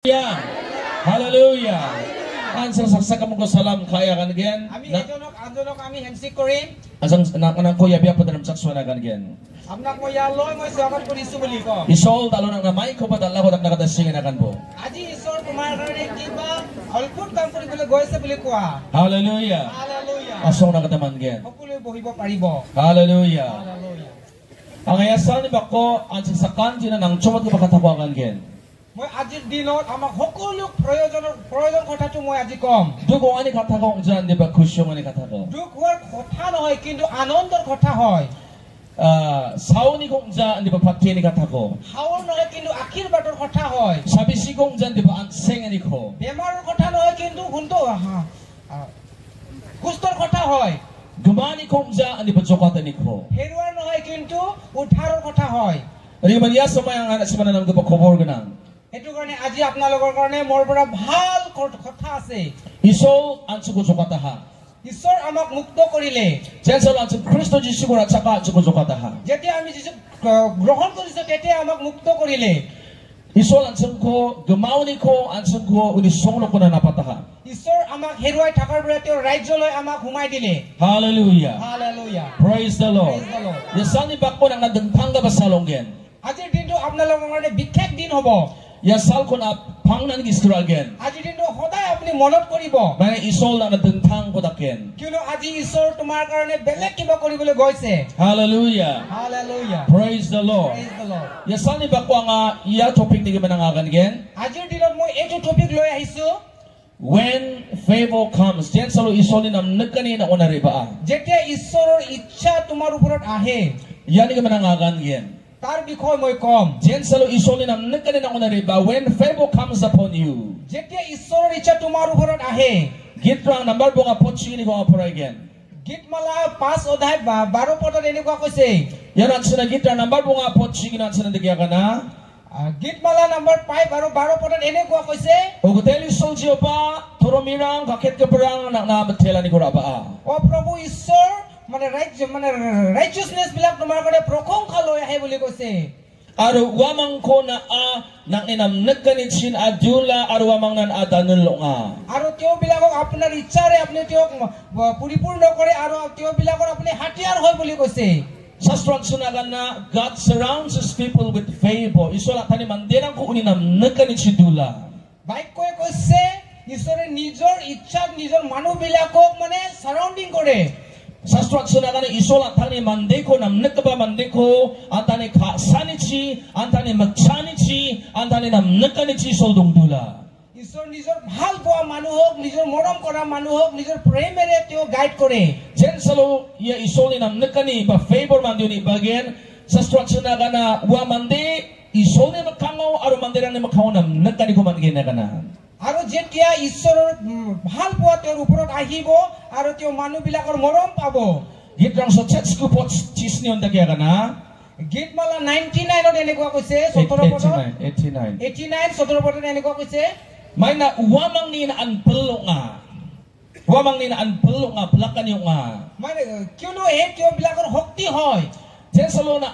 Ya, haleluya. Answer saksa kamu ko salam kaya kan gen. Ami anjonok ami handshake korim. Asang anak ko yabi apa dalam sakswana kan gen. Amnak mo yalo mo swagat korisu boli ko. Isol talo nang namai ko pat Allah ko tak nakadasingin akan po. Aji isor tumar karone kiba alput kam kori bole goise boli koa. Haleluya. Haleluya. Asong nakataman gen. Hokule bohibo paribo. Haleluya. Haleluya. Ang ayasal ni bako ansang sakan jina nang chomot ko bakatawakan gen. মই আজিৰ দিনত আমাক সকলো প্ৰয়োজন কথাটো মই আজি কম দুখ ani কথা কওঁ জান দিবা খুশি ani কথা কওঁ দুখ হোৱাৰ কথা নহয় কিন্তু আনন্দৰ কথা হয় সাউনি কওঁ জান দিবা পাতি ani কথা কওঁ হাওৰ নহয় কিন্তু আশীৰ্বাদৰ কথা হয় সাবিসি কওঁ জান দিবা আনসেং ani কওঁ বেমাৰৰ কথা নহয় কিন্তু হুndo সুস্থৰ কথা হয় Gumani kong ja ani bajokata ni ko. হেৰুৱাৰ নহয় কিন্তু উদ্ধাৰৰ কথা হয় Riman ya sama yang anak simana nang tupa kobor ganang. এটো কাৰণে আজি আপোনালোকৰ কাৰণে মোৰ পৰা ভাল কথা আছে Isol ansuko jokata ha. ঈশ্বৰ আমাক মুক্ত কৰিলে Jensal ansu Kristo Jisu ko ratsaka ansuko jokata ha. যেতিয়া আমি যিটো গ্ৰহণ কৰিছো তেতিয়া আমাক মুক্ত কৰিলে Isol ansuko gemauni ko ansuko uni songlo ko na napataha. ঈশ্বৰ আমাক হেৰুৱাই থকাৰ পৰা তেওঁৰ ৰাজ্যলৈ আমাক হুমাই দিলে Hallelujah. Hallelujah Praise the Lord. Praise the Lord. Yasani bakko nang nadengtangga basalonggen. আজিৰ দিনটো আপোনালোকৰ কাৰণে বিশেষ দিন হ'ব Yasal ko na pangnan gisturalgen. আজিৰ দিনটো সদায় আপুনি মনত কৰিব Mana isol na nadengtang ko daken. কিয়নো আজি ঈশ্বৰ তোমাৰ কাৰণে বেলেগ কিবা কৰিবলৈ গৈছে Hallelujah. Hallelujah Praise the Lord. Praise the Lord. Yasani bakko nga iya topic ni manangagan gen. আজিৰ দিনত মই এইটো টপিক লৈ আহিছো When favor comes, jen salo isoli nam nagkani na onariba. যেতিয়া ঈশ্বৰৰ ইচ্ছা তোমাৰ ওপৰত আহে Yani ka manangagan gen. তাৰ বিষয় মই কম Jen salo isoli nam nagkani na onariba. When favor comes upon you, যেতিয়া ঈশ্বৰৰ ইচ্ছা তোমাৰ ওপৰত আহে gitrang number bunga potsi ni ko apura gen. গীতমালা 5 অধ্যায় 12 পদত এনেকুৱা কৈছে Yan at sina gitrang number bunga potsi ginat sina digya kana. গীতমালা নম্বৰ 5 আৰু 12 পদত এনেকুৱা কৈছে Oguteli soldier pa turumirang kakit kaperang nak na betela ni ko raba. অ প্ৰভু ঈশ্বৰ মানে ৰাইচিয়াছনেছ বিলাক তোমাৰ কাৰণে প্ৰশংসা লৈ আহে বুলি কৈছে Aru wamang ko na nak ninam nagkani sin adula aru wamang nan adanulonga. আৰু তেওঁ বিলাকক আপোনাৰ ইচ্ছাৰে আপুনি তেওঁক পৰিপূৰ্ণ কৰে আৰু তেওঁ বিলাকৰ আপুনি হাতিয়াৰ হয় বুলি কৈছে Sastran sunagan na God surrounds his people with favor. Isola tani mandirang ko uninam nagkani si dula. বাক্যই কৈছে ঈশ্বৰে নিজৰ ইচ্ছাত নিজৰ মানুহ বিলাকক মানে সাৰাউন্ডিং কৰে Sastran sunagan na isola tani mandeko nam nagkaba mandeko antani kasanichi antani magchanichi antani nam nagkani si soldong dula. ঈশ্বৰ নিজৰ ভাল পোৱা মানুহক নিজৰ মৰম কৰা মানুহক নিজৰ প্ৰেমেৰে তেওঁ গাইড কৰে Jen salo ya isoli nam nagkani ba favor mandiuni bagian sastran sunagan na wa mande isoli makangaw aru mandirang ni makangaw nam nagkani ko mangin na kana. আৰু যেতিয়া ঈশ্বৰৰ ভাল পোৱা তেওঁৰ ওপৰত আহিব আৰু তেওঁ মানুহ বিলাকৰ মৰম পাব Gitrang sa church ko po chisni on dagya kana. গীতমালা 99ত এনেকুৱা কৈছে 17 পদত 89. 89 17 পদত এনেকুৱা কৈছে May na wamang ni na anpelo nga. Wamang ni na anpelo nga plakan yung nga. মানে কিয়নো এই তেওঁ বিলাকৰ শক্তি হয় Jen salo na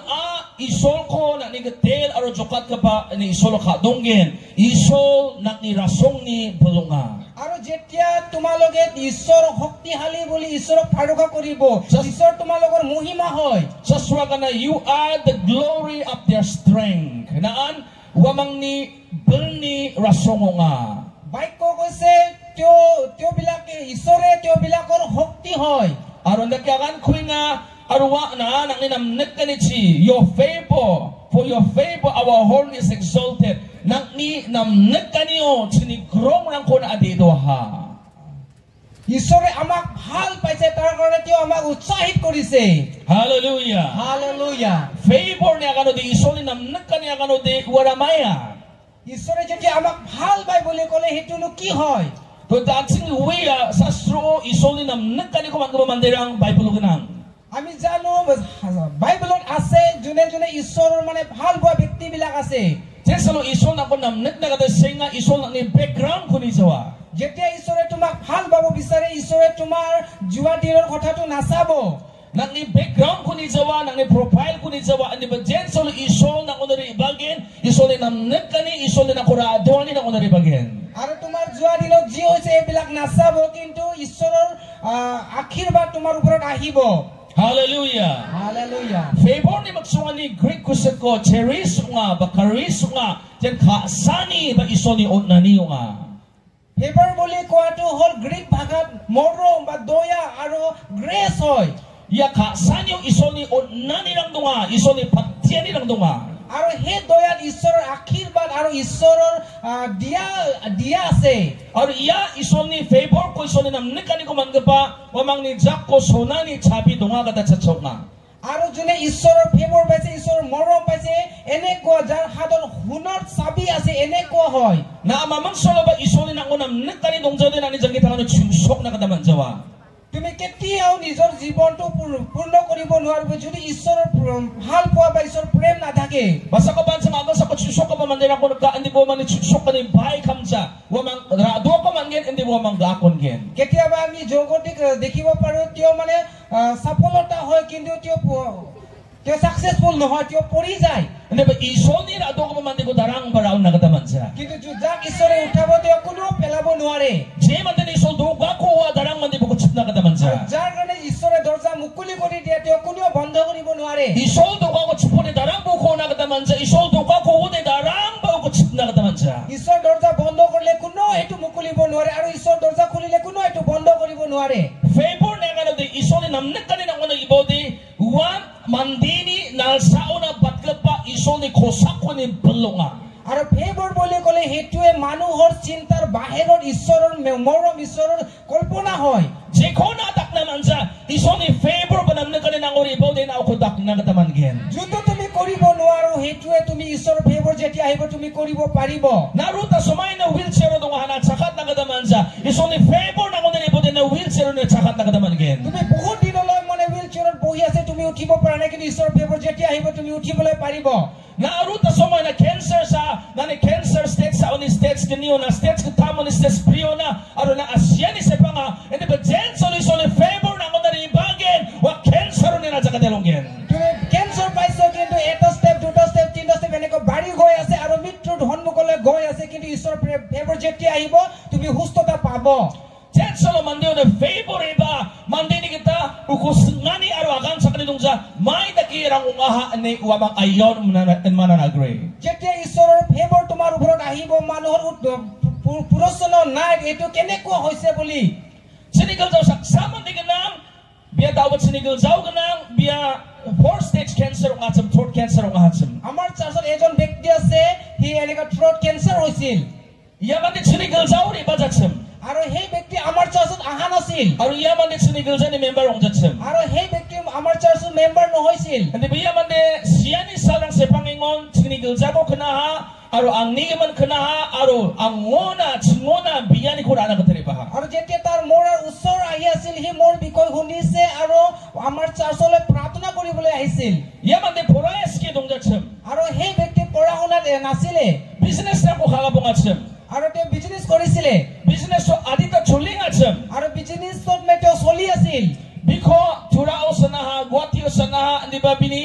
isol ko na ni gatel aro jokat ka pa ni isol ka donggen. Isol na ni rasong ni pelo nga. আৰু যেতিয়া তোমালোকে ঈশ্বৰৰ শক্তিশালী বুলি ঈশ্বৰক প্ৰাৰ্থনা কৰিব ঈশ্বৰ তোমালোকৰ মহিমা হয় Saswa ka na you are the glory of their strength. Naan wamang ni belni rasong nga. বাক্য কৈছে তেওঁ বিলাকে ঈশ্বৰে তেওঁ বিলাকৰ শক্তি হয় Aron nagkakan ko nga arwa na nang ninam nagkanichi your favor for your favor our horn is exalted nang ni nam nagkaniyo sinigrong lang ko na adido ha. ঈশ্বৰে আমাক ভাল পাইছে তাৰ কাৰণে তেওঁ আমাক উৎসাহিত কৰিছে Hallelujah. Hallelujah Favor niya kano di isoli nam nagkaniya kano di waramaya. ঈশ্বৰে যেতিয়া আমাক ভাল পায় বুলি ক'লে হেতুনো কি হয় To dancing wiya sastro isoli nam nagkani ko mandirang Bible ganang. আমি জানো বাইবেলত আছে যোনে যোনে ঈশ্বৰৰ মানে ভাল পোৱা ব্যক্তি বিলাক আছে Salo isol na ko nam nagkada singa isol na ni background ko ni jawa. যেতিয়া ঈশ্বৰে তোমাক ভাল পাব বিচাৰে ঈশ্বৰে তোমাৰ জুৱা দিনৰ কথাটো নাচাব nang ni background ko ni Jawa, nang ni profile ko ni Jawa, andi ba jen solo isol na onari bagin, isol na nekani, isol na kurado ni na onari bagin. আৰু তোমাৰ যোৱা দিনত যি হৈছে এইবিলাক নাচাব কিন্তু ঈশ্বৰৰ আশীৰ্বাদ তোমাৰ ওপৰত আহিব Hallelujah. Hallelujah. Favor ni magsunga ni Greek kusat ko, cheris nga, bakaris nga, jen kaasani ba isol ni onani nga. Favor বুলি কোৱাটো হল গ্ৰীক ভাষাত মৰম বা দয়া আৰু গ্ৰেছ হয় Ya kaasani yung isol ni onani lang dunga, isol ni patiani lang dunga. আৰু সেই দয়াত ঈশ্বৰৰ আশীৰ্বাদ আৰু ঈশ্বৰৰ দিয়া আছে Or iya isol ni favor ko isol ni namnikani ko mangapa, wamang ni Jack ko sonani chabi dunga kata chachok nga. আৰু যোনে ঈশ্বৰৰ ফেভৰ পাইছে ঈশ্বৰৰ মৰম পাইছে এনেকুৱা যাৰ হাতত হুনৰ চাবি আছে এনেকুৱা হয় Na amamang solo ba isol ni nang unam nikani dongjaw din ani jangkita nga chusok na kataman jawa. তুমি কেতিয়াও নিজৰ জীৱনটো পূৰ্ণ কৰিব নোৱাৰিব যদি ঈশ্বৰৰ ভাল পোৱা বা ঈশ্বৰৰ প্ৰেম নাথাকে Basta ka ban sa mga sa chusok ka pa man din ako nagka hindi mo man chusok ka ni bahay kamsa, wamang rado ka man gen hindi mo mang gakon gen. কেতিয়াবা আমি জগতিক দেখিব পাৰো তেওঁ মানে সফলতা হয় কিন্তু তেওঁ সাকসেসফুল নহয় তেওঁ পৰি যায় Hindi ba isol ni rado ka pa man din ko darang baraon na kataman sa. কিন্তু যাক ঈশ্বৰে উঠাব তেওঁ কোনো পেলাব নোৱাৰে Jay man din isol do gako wa darang man din ko chip na kataman sa. যাৰ কাৰণে ঈশ্বৰে দৰ্জা মুকলি কৰি দিয়ে তেওঁ কোনো বন্ধ কৰিব নোৱাৰে Isol do gako chip ni darang buko na kataman sa. Isol do gako ni darang ba ko chip na kataman sa. ঈশ্বৰ দৰ্জা বন্ধ কৰিলে কোনো এটো মুকলিব নোৱাৰে আৰু ঈশ্বৰ দৰ্জা খুলিলে কোনো এটো বন্ধ কৰিব নোৱাৰে Favor na nga de isol ni namnikani nang una ibodi wan mandini nalsao na batlapa isol ni kosako ni belonga. আৰু ফেভৰ বুলি ক'লে হেতুৱে মানুহৰ চিন্তাৰ বাহিৰত ঈশ্বৰৰ মৰম ঈশ্বৰৰ কল্পনা হয় Jekona tak naman sa isol ni favor ba namnikani nang una ibodi na ako dak na kataman gen. যোনটো তুমি কৰিব নোৱাৰো হেতুৱে তুমি ঈশ্বৰৰ ফেভৰ যেতিয়া আহিব তুমি কৰিব পাৰিব Naruta sumay na wheelchair do nga hanat sakat na kataman sa isol ni favor na una ibodi na wheelchair na sakat na kataman gen. তুমি বহুত দিনলৈ মানে হুইলচেয়াৰত বহি আছে তুমি উঠিব পৰা নাই কিন্তু ঈশ্বৰৰ ফেভৰ যেতিয়া আহিব তুমি উঠিবলৈ পাৰিব Naruta sumay na cancer sa na cancer stage sa oni stage kaniyo na stage katamo ni stage prio na aro na asya ni sepa nga hindi ba jen soli favor na una ibagin wa cancer ni na jakadelonggen. তুমি cancer পাইছো কিন্তু এটা step দুটা step তিনটা step এনেকৈ বাঢ়ি গৈ আছে আৰু মৃত্যুৰ সন্মুখলৈ গৈ আছে কিন্তু ঈশ্বৰৰ ফেভৰ যেতিয়া আহিব তুমি সুস্থতা পাব Jen solo mandio na favor iba mandini kita ukus ngani aro agan sa kanilong sa may dakirang ungaha ni wamang ayon mananagre. যেতিয়া ঈশ্বৰৰ ফেভৰ তোমাৰ ওপৰত আহিব মানুহৰ প্ৰশ্ন নাই এটো কেনেকুৱা হৈছে বুলি Sinigal daw saksaman di ganang biya dawat sinigal daw ganang biya 4 stage cancer ang atsam, throat cancer ang atsam. আমাৰ চাৰ্চত এজন ব্যক্তি আছে হি এনেকা থ্ৰোট কেন্সাৰ হৈছিল Yaman din sinigal daw ri bajatsam. আৰু সেই ব্যক্তি আমাৰ চাৰ্চত আহা nasil Aro yaman din sinigal daw ni member ang jatsam. আৰু সেই ব্যক্তি আমাৰ চাৰ্চৰ মেম্বাৰ নহৈছিল Hindi ba yaman din siyani salang sa pangingon sinigal daw kanaha aro ang nigaman kanaha aro ang ngona biyani ko na kataripaha. আৰু যেতিয়া তাৰ মৰাৰ ওচৰ আহি আছিল হি মোৰ বিষয় শুনিছে আৰু আমাৰ চাৰ্চলৈ প্ৰাৰ্থনা কৰিবলৈ আহিছিল Yaman din porayas ki dong jatsam. আৰু সেই ব্যক্তি পঢ়া শুনাত নাছিলে Business na ko kalabong atsam. আৰু তেওঁ বিজনেছ কৰিছিলে Business so adita chuling atsam. আৰু বিজনেছত তেওঁ চলি আছিল Biko turao sanaha guatio sanaha hindi ba bini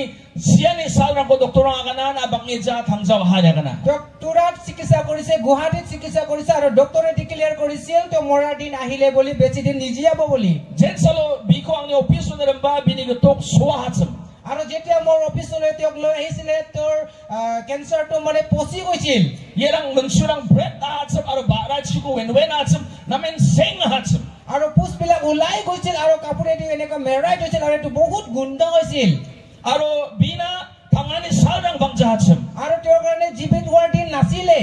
siyani salrang ko doktorang akanan abang eja thangjaw hanya kana. ডক্টৰাত চিকিৎসা কৰিছে গুৱাহাটীত চিকিৎসা কৰিছে আৰু ডক্টৰে ডিক্লেয়াৰ কৰিছিল তেওঁ মৰাৰ দিন আহিলে বুলি বেছি দিন নিজিয়াব বুলি Jen salo biko ang ni opiso na ramba bini gutok suwahatsam. আৰু যেতিয়া মোৰ অফিচলৈ তেওঁক লৈ আহিছিলে তেওঁৰ কেন্সাৰটো মানে পচি গৈছিল Yerang mensurang bread atsam aro baraj ko wen atsam namen seng atsam. আৰু পুছবিলাক ওলাই গৈছিল আৰু কাপোৰেদি এনেকৈ মেৰাই গৈছিল আৰু এইটো বহুত গোন্ধ হৈছিল Aro bina tangani salrang bangja atsam. আৰু তেওঁৰ কাৰণে জীৱিত হোৱাৰ দিন নাছিলে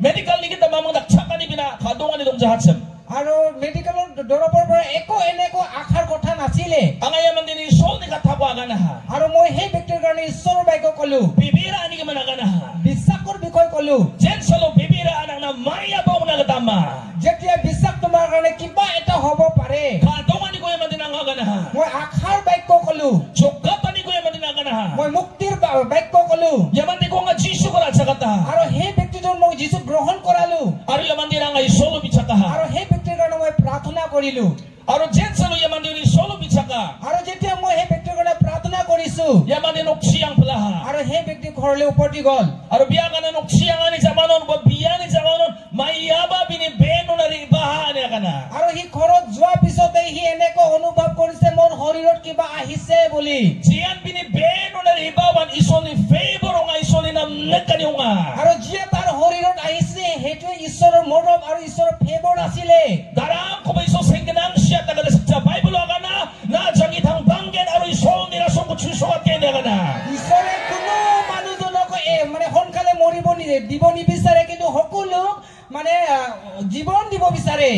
Medical ni kita mamang dakchaka ni bina kadungan ni dong jahatsam. আৰু মেডিকেলৰ দৰৱৰ পৰা একো এনেকুৱা আশাৰ কথা নাছিলে Angayaman din sol ni katabo aganaha. আৰু মই সেই ব্যক্তিৰ কাৰণে ঈশ্বৰৰ বাক্য ক'লো Bibira ani ka managanaha. বিশ্বাসৰ বিষয় ক'লো Jen salo bibira anang na maya bong nagatama. যেতিয়া বিশ্বাস তোমাৰ কাৰণে কিবা এটা হ'ব পাৰে Kadungan ni ko yaman din ang aganaha. মই আশাৰ বাক্য ক'লো Jogatan ni ko yaman din ang aganaha. মই মুক্তিৰ বাক্য ক'লো Yaman din ko nga Jisu ko lang sa kataha. আৰু সেই ব্যক্তিজন মই যিছু গ্ৰহণ কৰালো Aro yaman din ang ay solo bitsakaha. আৰু সেই ব্যক্তিৰ কাৰণে মই প্ৰাৰ্থনা কৰিলো Aro jen salo yaman din solo bitsaka. আৰু যেতিয়া মই সেই ব্যক্তিৰ ঘৰলৈ উভতি গ'ল Aro biya kana nok siang ani zamanon ba biya ni zamanon mayaba bini beno na ribahan ya kana. আৰু সি ঘৰত যোৱাৰ পিছতে সি এনেকৈ অনুভৱ কৰিছে মোৰ শৰীৰত কিবা আহিছে বুলি Jian bini beno na ribahan isoni favor nga isoni nam nekani nga. আৰু যিয়ে তাৰ শৰীৰত আহিছে সেইটোৱে ঈশ্বৰৰ মৰম আৰু ঈশ্বৰৰ ফেভৰ আছিলে Darang ko ba iso sengkenang siya taga sa Bible kana na jangitang banggen aro isoni na song kutsusuat kene kana. ঈশ্বৰে কোনো মানুহজনক মানে সোনকালে মৰিব দিব নিবিচাৰে কিন্তু সকলো মানে জীৱন দিব বিচাৰে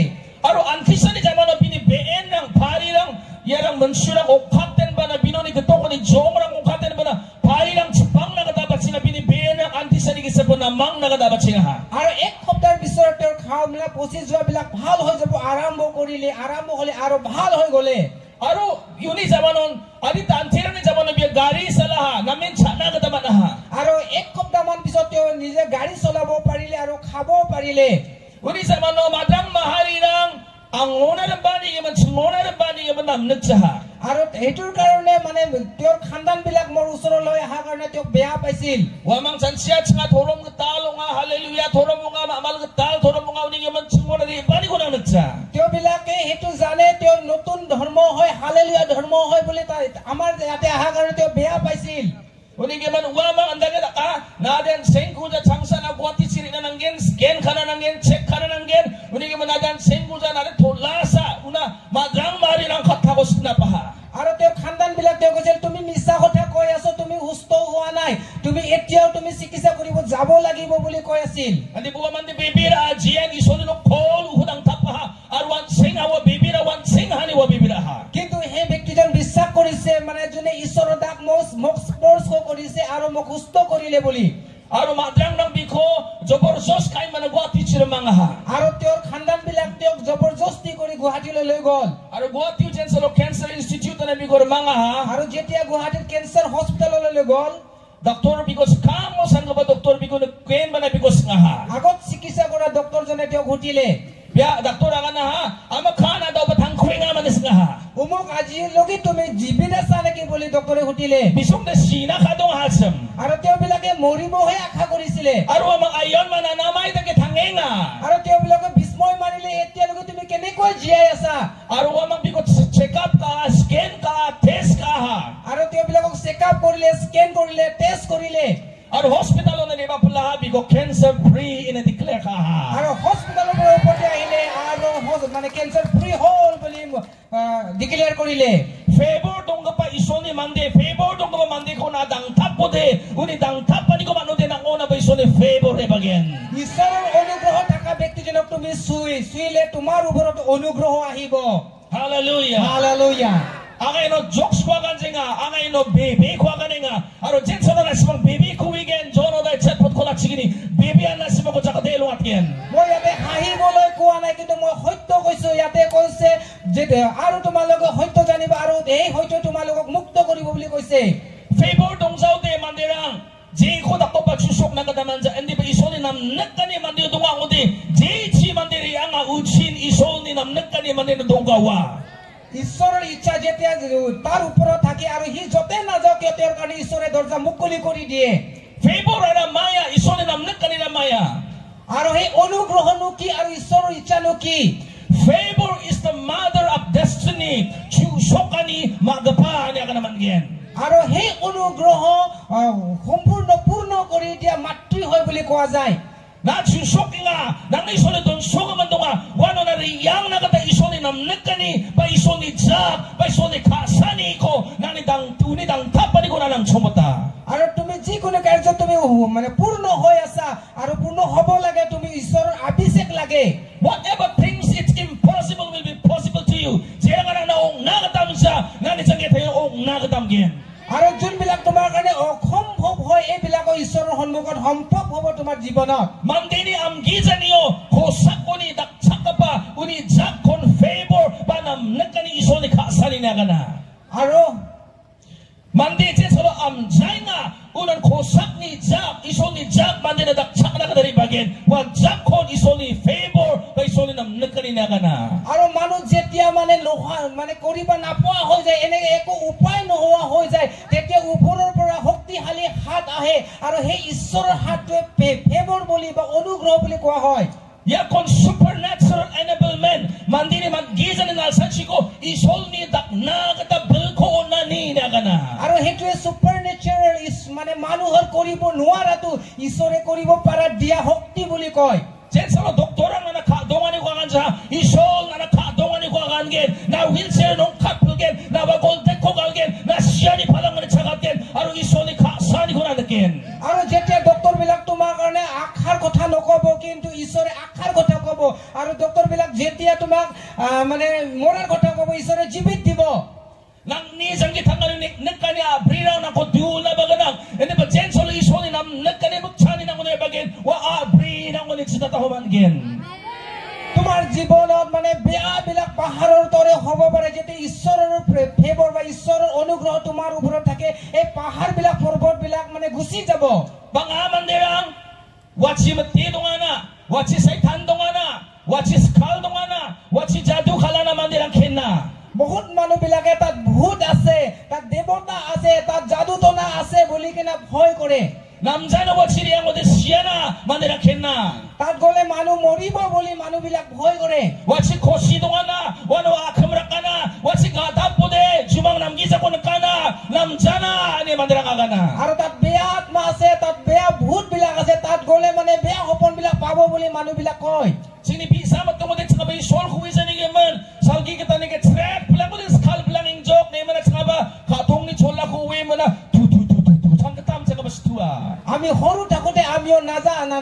Aro antisa ni zamanon bini ben ng pari lang yarang mansurang okaten ba na binoni ketoko ni jomrang okaten ba na pari lang chipang na kadapat sina bini ben ng antisa ni kisapon na mang na kadapat sina ha. আৰু এক সপ্তাহৰ পিছত তেওঁৰ খাওঁবিলাক পচি যোৱাবিলাক ভাল হৈ যাব আৰম্ভ কৰিলে আৰম্ভ হ'লে আৰু ভাল হৈ গ'লে Aro yuni zamanon adita antira ni zamanon biya gari salaha namin chana kadapat na ha. আৰু এক সপ্তাহমান পিছত তেওঁ নিজে গাড়ী চলাব পাৰিলে আৰু খাব পাৰিলে Uni zamanon madang mahari lang ang ngona ng bani yaman chingona ng bani yaman namnag saha. আৰু এইটোৰ কাৰণে মানে তেওঁৰ খানদানবিলাক মোৰ ওচৰলৈ অহাৰ কাৰণে তেওঁ বেয়া পাইছিল Wamang sansiya nga thorom ng talo nga hallelujah thorom nga maamal ng talo thorom nga uning yaman chingona ni bani ko namnag saha. তেওঁবিলাকে সেইটো জানে তেওঁ নতুন ধৰ্ম হয় হালেলুয়া ধৰ্ম হয় বুলি আমাৰ ইয়াতে অহাৰ কাৰণে তেওঁ বেয়া পাইছিল Uning yaman wamang andaga ka nadan sengkuja changsa na guwati siri na nanggen scan kana nanggen check kana nanggen uning yaman nadan sengkuja na tholasa una madang mahari lang katagos na paha. আৰু তেওঁ খানদানবিলাক তেওঁ কৈছিল তুমি মিছা কথা কৈ আছো তুমি সুস্থ হোৱা নাই তুমি এতিয়াও তুমি চিকিৎসা কৰিব যাব লাগিব বুলি কৈ আছিল Andi buwa man di bibira ajian isoni no kol uhudang tapaha arwan sing awa bibira wan sing hani wa bibira ha. কিন্তু সেই ব্যক্তিজন বিশ্বাস কৰিছে মানে যোনে ঈশ্বৰৰ দাগ মোক স্পৰ্শ কৰিছে আৰু মোক সুস্থ কৰিলে বুলি Aro madang nang biko joborjos kai man guwati chirmanga ha. আৰু তেওঁৰ খানদানবিলাক তেওঁক জবৰদস্তি কৰি গুৱাহাটীলৈ লৈ গ'ল Aro guwati jensalo cancer institute na biko manga ha. আৰু যেতিয়া গুৱাহাটীৰ কেঞ্চাৰ হস্পিটেললৈ লৈ গ'ল Doktor biko kamo san ka ba doktor biko ken ba na biko nga ha. আগত চিকিৎসা কৰা ডক্টৰজনে তেওঁক সুধিলে Biya doktor aga na ha. Ama khana daw ba thangkhoi nga manis nga ha. মোক আজিলৈকে তুমি জীৱিত আছা নেকি বুলি ডক্টৰে সুধিলে Bisong na sina ka dong hasam. আৰু তেওঁবিলাকে মৰিবহে আশা কৰিছিলে Aro ama ayon mananamay ta ke thangenga. আৰু তেওঁবিলাকে বিস্ময় মানিলে এতিয়ালৈকে তুমি কেনেকৈ জীয়াই আছা Aro ama biko check up ka scan ka test ka ha. আৰু তেওঁবিলাকক চেকআপ কৰিলে স্কেন কৰিলে টেষ্ট কৰিলে Aro hospital na ni ba pula biko cancer free in a declare ka ha. আৰু হস্পিটেলৰ পৰা উভতি আহিলে আৰু মানে কেঞ্চাৰ ফ্ৰী হ'ল বুলি ডিক্লেয়াৰ কৰিলে Favor dong ka pa isoni mande favor dong ka pa mande ko na dang tapo de uni dang tapa ni ko mano de nang ona ba isoni favor e bagen. ঈশ্বৰৰ অনুগ্ৰহ থকা ব্যক্তিজনক তুমি চুইলে তোমাৰ ওপৰত অনুগ্ৰহ আহিব Hallelujah. Hallelujah Angay no jokes ko kan singa angay no baby ko kan nga aro jenso na simang baby ko weekend jono da chat pot ko la chigini baby na simang ko chaka delo atien. মই ইয়াতে হাঁহিবলৈ কোৱা নাই কিন্তু মই সত্য কৈছো ইয়াতে কৈছে যে আৰু তোমালোকে সত্য জানিবা আৰু এই সত্য তোমালোকক মুক্ত কৰিব বুলি কৈছে Favor dong sao de mandirang je ko da ko pa susok na kadaman sa hindi ba isoni nam nakani mandir dong ang udi je chi mandiri anga uchin isoni nam nakani mandir dong gawa. ঈশ্বৰৰ ইচ্ছা যেতিয়া তাৰ ওপৰত থাকে আৰু সি যতে নাযাওক কিয় তেওঁৰ কাৰণে ঈশ্বৰে দৰ্জা মুকলি কৰি দিয়ে Favor ada maya isoni nam nakani na maya. আৰু সেই অনুগ্ৰহনো কি আৰু ঈশ্বৰৰ ইচ্ছানো কি Favor is the mother of destiny. Chusokani magapa niya ka naman gen. আৰু সেই অনুগ্ৰহ সম্পূৰ্ণ পূৰ্ণ কৰি দিয়া মাতৃ হয় বুলি কোৱা যায় Na chusoki nga nang isoni don soga man donga wano na riyang na kata isoni nam nakani ba isoni jak ba isoni kasani ko nani dang tuni dang tapani ko na lang chomota. আৰু তুমি যিকোনো কাৰ্য তুমি মানে পূৰ্ণ হৈ আছা আৰু পূৰ্ণ হ'ব লাগে তুমি ঈশ্বৰৰ অভিষেক লাগে Whatever things it's impossible will be possible to you. Jangan na ong nagatam sa nani sange tayo ong nagatam gen. আৰু যোনবিলাক তোমাৰ কাৰণে অসম্ভৱ হয় এইবিলাকৰ ঈশ্বৰৰ সন্মুখত সম্ভৱ হ'ব তোমাৰ জীৱনত Mandini am giza niyo kosakoni daksakapa uni jakon favor panam nakani isoni kasani na kana. আৰু Mandi jesalo am jainga unan kosak ni jak isoni jak mandi na daksak na kadari bagen wa jakon isoni favor ba isoni nam nakani na kana. আৰু মানুহ যেতিয়া মানে মানে কৰিব নাপোৱা হৈ যায় এনেকে একো উপায় নোহোৱা হৈ যায় তেতিয়া ওপৰৰ পৰা শক্তিশালী হাত আহে আৰু সেই ঈশ্বৰৰ হাতটোৱে ফেভৰ বুলি বা অনুগ্ৰহ বুলি কোৱা হয় Ya kon supernatural enablement mandiri magizan na sachiko isolni dakna kata belko nani nagana আৰু হেতুৱে সুপাৰনেচাৰেল মানে মানুহৰ কৰিব নোৱাৰাটো ঈশ্বৰে কৰিব পাৰা দিয়া শক্তি বুলি কয় Jensalo doktora na ka dongani ko gansa isol na ka dongani ko gangen na wheelchair no kapulgen na bagol dekko galgen na siani palang na chagaten aru isoli ka sani ko na deken আৰু যেতিয়া doctor বিলাক তোমাৰ কাৰণে আখাৰ কথা নকব কিন্তু ঈশ্বৰে আখাৰ কথা কব আৰু ডক্টৰ বিলাক যেতিয়া তোমাক মানে মৰাৰ কথা কব ঈশ্বৰে জীৱিত দিব Nang ni sangi tangani nekani abrira na ko diula baganang ene ba jensolo isoli nam nekani mukchani na ko ne bagen wa abrira ko ni chitata homan gen তোমাৰ জীৱনত মানে বেয়া বিলাক পাহাৰৰ দৰে হ'ব পাৰে যেতিয়া ঈশ্বৰৰ ফেভৰ বা ঈশ্বৰৰ অনুগ্ৰহ তোমাৰ ওপৰত থাকে এই পাহাৰ বিলাক পৰ্বত বিলাক মানে গুচি যাব banga mandirang wachi mati dongana wachi saitan dongana wachi skal dongana wachi jadu khalana mandirang khenna বহুত মানুহ বিলাকে তাত ভূত আছে তাত দেৱতা আছে তাত যাদুটনা আছে বুলি কিনা ভয় কৰে namjana wachi riang ode siana mandirang khenna তাত গলে মানুহ মৰিব বুলি মানুহ বিলাক ভয় কৰে wachi khosi dongana wano akhamra kana wachi gata pode jumang namgi sakon kana namjana ani mandirang agana আৰু তাত বেয়া আত্মা আছে তাত বেয়া ভূত বিলাক আছে তাত গলে মানে বেয়া সপোন বিলাক পাব বুলি মানুহ বিলাক কয় sini bisa matungod sa kabay sol kuwisa ni gemen salgi kita ni ke trap lang ko skal lang ing joke ni mana chaba katong ni chola kuwi mana tu sang katam sa kabastua আমি সৰু থাকোতে আমিও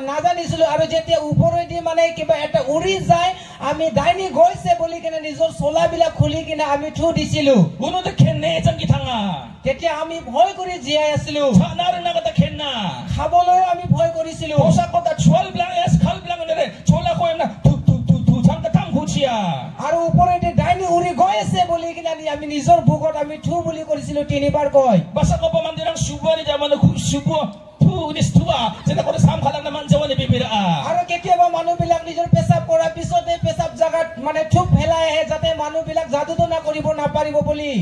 নাজানিছিলো আৰু যেতিয়া ওপৰেদি মানে কিবা এটা উৰি যায় আমি ডাইনি গৈছে বুলি কিনে নিজৰ চোলা বিলাক খুলি কিনে আমি থু দিছিলো uno de kenne jangi thanga তেতিয়া আমি ভয় কৰি জীয়াই আছিলো chanar na kata kenna খাবলৈ আমি ভয় কৰিছিলো posa kota chwal lang es khal lang ne chola ko emna tu sang katam huchia আৰু ওপৰেদি ডাইনি উৰি গৈ আছে বুলি কিনে আমি নিজৰ বুকত আমি থু বুলি কৰিছিলো তিনিবাৰ কয় basa ko pa mandirang subani jamana subo tu nistua jeta ko sam khalang naman jawani bibira আৰু কেতিয়াবা মানুহ বিলাক নিজৰ পেছাব কৰাৰ পিছতে পেছাব জাগাত মানে থুক ফেলাই আহে যাতে মানুহ বিলাক যাদুটনা কৰিব নাপাৰিব বুলি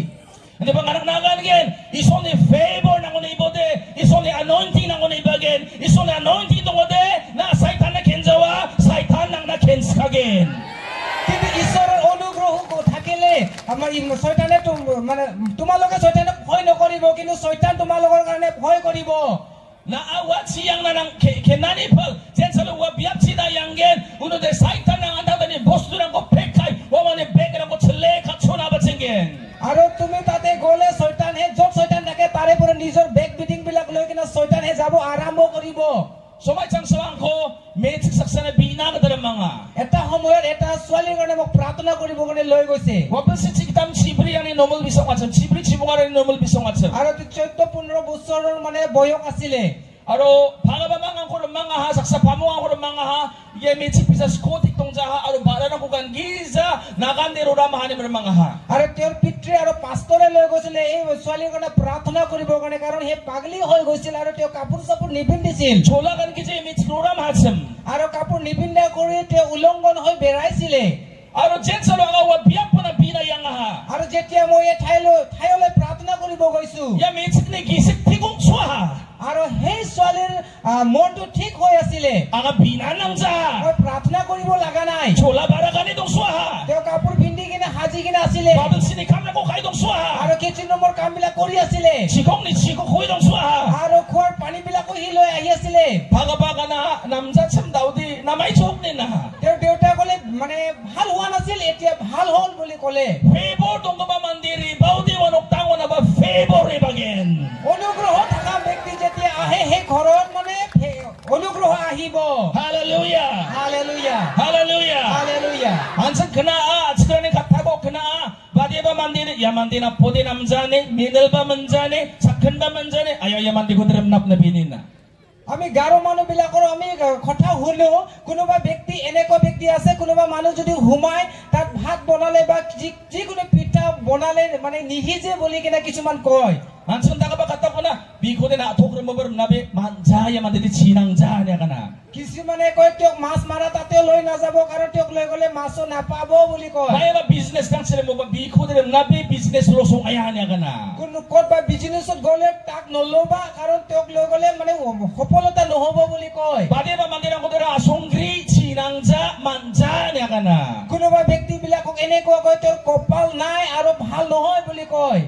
Hindi ba anak nagan gen? Isoni favor na ngoni ibode, isoni anointing na ngoni ibagen, isoni anointing to ngode na saitan na kenjawa, saitan nang na kenskagen. কিন্তু ঈশ্বৰৰ অনুগ্ৰহ থাকিলে আমাৰ শয়তানে মানে তোমালোকে শয়তানক ভয় নকৰিব কিন্তু শয়তান তোমালোকৰ কাৰণে ভয় কৰিব Na awat siyang na nang kenani pal, jen salo wa biap sida yang gen, uno de saitan nang anda tani bostu nang ko pekai, wa mani bek nang ko chele kachona batsengen. আৰু তুমি তাতে গলে শয়তান হে যত শয়তান থাকে তাৰে পৰা নিজৰ বেক বিটিং বিলাক লৈ কিনা শয়তান হে যাব আৰম্ভ কৰিব Somay chang sawang ko, medyo saksana bina ka dalam mga. এটা সময়ত এটা ছোৱালীৰ কাৰণে মোক প্ৰাৰ্থনা কৰিব কাৰণে লৈ গৈছে Wapal si chikitam chibri ani normal bisong atsam, chibri chibungar ani normal bisong atsam. আৰু 14-15 বছৰৰ মানে বয়স আছিলে Aro pangabamangan ko ng mga ha, saksa pamuang ko ng mga ha, yemi chipisa skotik tong jaha, aro bala na kukan giza, nakandero ramahan ng mga ha. আৰু তেওঁৰ পিতৃ আৰু পাষ্টৰে লৈ গৈছিলে এই ছোৱালীৰ কাৰণে প্ৰাৰ্থনা কৰিবৰ কাৰণে কাৰণ হে পাগলি হৈ গৈছিল আৰু তেওঁ কাপোৰ চাপোৰ নিপিন্ধিছিল Chola kan kiji yemi chikroram hatsam. আৰু কাপোৰ নিপিন্ধা কৰি তেওঁ উলংঘন হৈ বেৰাইছিলে Aro jen salo ang awa biyak pa na bina yang ha. আৰু যেতিয়া মই এই ঠাইলৈ প্ৰাৰ্থনা কৰিব গৈছো Yemi chikni gisik tigong swaha. আৰু সেই ছোৱালীৰ মনটো ঠিক হৈ আছিলে Aga bina nang ja. মই প্ৰাৰ্থনা কৰিব লগা নাই Chola barakani tong swaha. তেওঁ কাপোৰ পিন্ধি কিনে সাজি কিনে আছিলে Babel sinikam na ko kay tong swaha. আৰু কিচেন ৰুমৰ কাম বিলাক কৰি আছিলে Chikong ni chikong koy tong swaha. আৰু খোৱাৰ পানী বিলাকো সি লৈ আহি আছিলে Pagabaga na namjat sam daudi na may chok ni na. তেওঁৰ দেউতাকলে মানে ভাল হোৱা নাছিল এতিয়া ভাল হ'ল বুলি ক'লে Favor tong ba mandiri baudi wanok tango na ba favor ibagin. অনুগ্ৰহ থকা ব্যক্তি যেতিয়া আহে সেই ঘৰত মানে অনুগ্ৰহ আহিব Hallelujah. Hallelujah Hallelujah. Hallelujah Ansan kena atskani katago kena badi ba mandiri ya mandina podi namjane minel ba manjane sakhan ba manjane ayo ya mandi ko drem nap na binina. আমি গাৰো মানুহ বিলাকৰ আমি কথা শুনো কোনোবা ব্যক্তি এনেকুৱা ব্যক্তি আছে কোনোবা মানুহ যদি হুমাই তাত ভাত বনালে বা যিকোনো পিঠা বনালে মানে নিহিজে বুলি কিনে কিছুমান কয় Ansan daga ba katago na biko de na atok mo ber nabe manjaya mandiri chinang jane kana. কিছুমানে কয় তেওঁক মাছ মাৰা তাতে লৈ নাযাব কাৰণ তেওঁক লৈ গলে মাছো নাপাব বুলি কয় Kaya ba business nang sila mo ba biko dire nabi business losong ayahan ya kana. কোন কতবা বিজনেছত গলে তাক নলবা কারণ তেওঁক লৈ গলে মানে সফলতা নহব বুলি কয় Bade ba mandirang ko dire asongri chinangja manja ya kana. কোনোবা ব্যক্তি বিলাকক এনেকুৱা কয় তেওঁৰ কপাল নাই আৰু ভাল নহয় বুলি কয়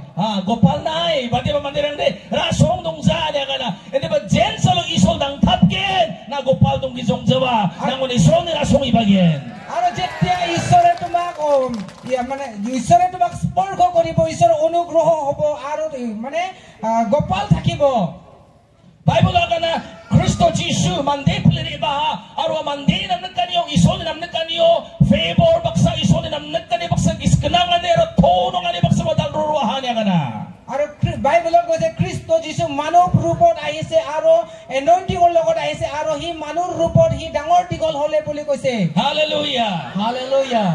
Gopal nai bade ba mandirang de rasong dongja ya kana. Ende ba jen salo isol dang tapken na gopal dong gizong jawa nang oni son rasong ibagyen. আৰু যেতিয়া ঈশ্বৰে তোমাক মানে ঈশ্বৰে তোমাক স্পৰ্শ কৰিব ঈশ্বৰৰ অনুগ্ৰহ হ'ব আৰু মানে গোপাল থাকিব Bible kana Kristo Jesu mande pili ba aro mande namnet kaniyo isol namnet kaniyo favor baksa isol namnet kaniyo baksa iskenangan nero tono ngani baksa madalruruahan ya kana. আৰু বাইবেলত কৈছে খ্ৰীষ্ট যীশু মানৱ ৰূপত আহিছে আৰু এনইন্টিংৰ লগত আহিছে আৰু হি মানৱ ৰূপত হি ডাঙৰ দীঘল হলে বুলি কৈছে Hallelujah. Hallelujah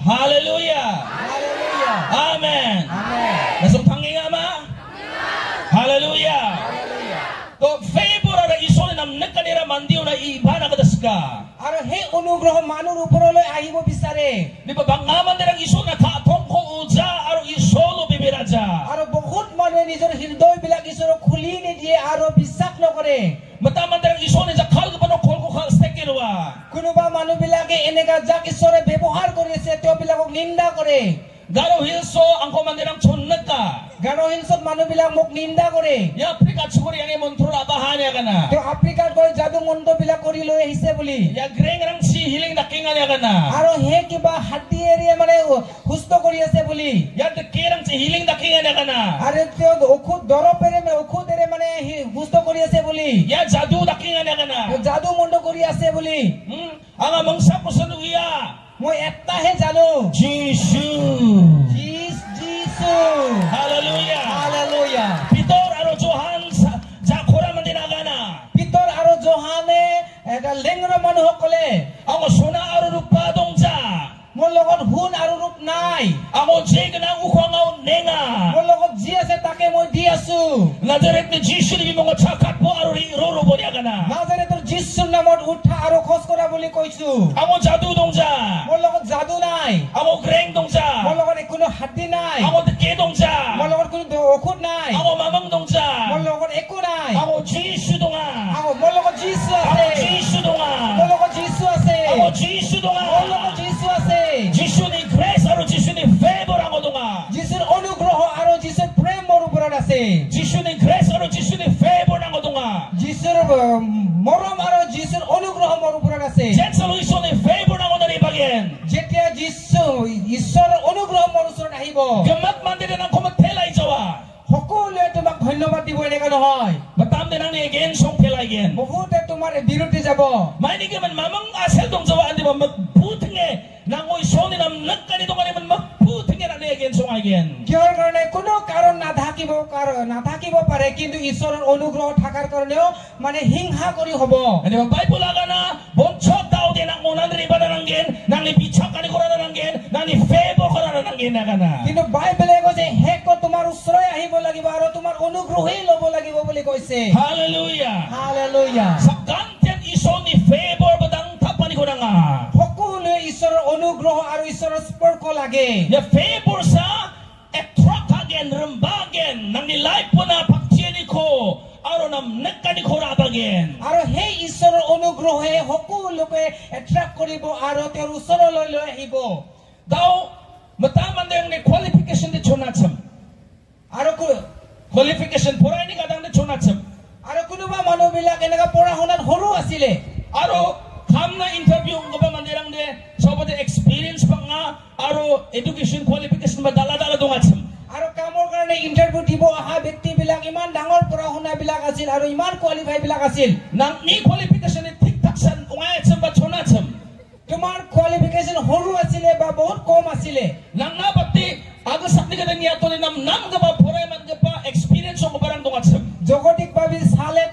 Hallelujah. Hallelujah Amen. Amen Nasong tanging ama? Hallelujah. To favor ara isol namnet kanira mandiyo na ibana kadaska. আৰু সেই অনুগ্ৰহ মানুহৰ ওপৰলৈ আহিব বিচাৰে Di ba bangaman dirang isol na katong ko uja aro isolo bibiraja. আৰু বহুত মানুহে নিজৰ হৃদয় বিলাক ঈশ্বৰক খুলি নিদিয়ে আৰু বিশ্বাস নকৰে Mataman dirang isol ni jakal ko pano kol ko ka stekirwa. কোনোবা মানুহ বিলাকে এনেকা যাক ঈশ্বৰে ব্যৱহাৰ কৰিছে তেওঁ বিলাকক নিন্দা কৰে Garo hilso ang komandirang chonnet ka. Garo হিলছত মানুহ বিলাক মোক নিন্দা কৰে Ya Afrika chukuri yang montur abahan ya kana. তেওঁ আফ্ৰিকাত গৈ যাদু মন্ত্ৰ বিলাক কৰি লৈ আহিছে বুলি Ya greng rang si hiling dakingan ya kana. আৰু হে কিবা হাড্ডি এৰিয়ে মানে সুস্থ কৰি আছে বুলি Ya dekirang si hiling dakingan ya kana. আৰু তেওঁ ঔষধ দৰৱেৰে ঔষধেৰে মানে সুস্থ কৰি আছে বুলি Ya jadu dakingan ya kana. যাদু মন্ত্ৰ কৰি আছে বুলি Ang amangsa ko sa nuya. মই এটাহে জানো Jesus. যীশু Hallelujah. Hallelujah Pitor aro Johan jakora mandinagana. Peter আৰু জোহানে এটা লেংৰ মানুহসকলে Ang suna aro rupadong ja. মোৰ লগত হুন আৰু ৰূপ নাই Ang jeg na ukwangaw nenga. মোৰ লগত যি আছে তাকে মই দি আছো Nazaret ni Jesus ni mga chakat po aro roro bo niya kana. নাজাৰেতৰ যীশুৰ নামত উঠা আৰু খোজ কৰা বুলি কৈছো Ang jadu dong ja. মোৰ লগত যাদু নাই Ang greng dong ja. মোৰ লগত কোনো হাড্ডি নাই Ang deke dong ja. মোৰ লগত কোনো ঔষধ নাই Ang mamang dong ja. মোৰ লগত একো নাই Ang Jesus dong a. মোৰ লগত যীশু আছে Ang Jesus dong a. মোৰ লগত যীশু আছে Ang Jesus dong মোৰ লগত a. যীশু আছে Jesus ni grace aro Jesus ni favor ang dong a. যীশুৰ অনুগ্ৰহ আৰু যীশুৰ প্ৰেম মোৰ ওপৰত আছে Jesus ni grace aro Jesus ni favor ang dong a. যীশুৰ মৰম আৰু যীশুৰ অনুগ্ৰহ মোৰ ওপৰত আছে Jen sa Luiso ni favor ang dong ibagyen. যেতিয়া যীশু ঈশ্বৰৰ অনুগ্ৰহ মোৰ ওচৰত আহিব Gamat man din ang kumatela jawa. সকলোৱে তোমাক ধন্যবাদ দিব এনেকা নহয় Batam din ang ni again song pela again. বহুতে তোমাৰ বিৰুদ্ধে যাব May ni man mamang asel dong jawa andi ba magbuting nang oy soni nam nakani dong ani man magbuting na ni again song again. কিহৰ কাৰণে কোনো কাৰণ নাথাকিব পাৰে কিন্তু ঈশ্বৰৰ অনুগ্ৰহ থকাৰ কাৰণেও মানে হিংসা কৰি হ'ব Ani ba Bible aga na bonchot daw din ang unan ri ba nanggen nang ni bichak ani ko na nanggen nang ni favor ko na nanggen na kana. কিন্তু বাইবেলে কৈছে হেক তোমাৰ ওচৰলৈ আহিব লাগিব আৰু তোমাৰ অনুগ্ৰহেই ল'ব লাগিব বুলি কৈছে Hallelujah. Hallelujah Sa content iso ni favor badang tapani ko na nga. সকলোৱে ঈশ্বৰৰ অনুগ্ৰহ আৰু ঈশ্বৰৰ স্পৰ্শ লাগে Ya favor sa attract again rembagen nang ni life po na pagtieni ko aro nam nakani ko ra again. আৰু সেই ঈশ্বৰৰ অনুগ্ৰহে সকলোকে এট্ৰাক্ট কৰিব আৰু তেওঁৰ ওচৰলৈ লৈ আহিব Daw mataman din ni qualification de chonatsam. আৰু Qualification pura ini kadang de chonatsam. আৰু কোনোবা মানুহবিলাক এনেকা পঢ়া শুনাত সৰু আছিলে Aro kamna interview ko ba mandirang de sobat experience pa nga aro education qualification ba dala dungatsam. আৰু কামৰ কাৰণে ইন্টাৰভিউ দিব অহা ব্যক্তিবিলাক ইমান ডাঙৰ পঢ়া শুনা বিলাক আছিল আৰু ইমান কোৱালিফাই বিলাক আছিল Nang ni qualification ni tiktak san ungayatsam ba chonatsam. তোমাৰ কোৱালিফিকেশন সৰু আছিলে বা বহুত কম আছিলে Nang napati agasak ni kadang niyato ni nam ka ba pura man ka pa experience ko barang dungatsam. জগতিক ভাবে চালে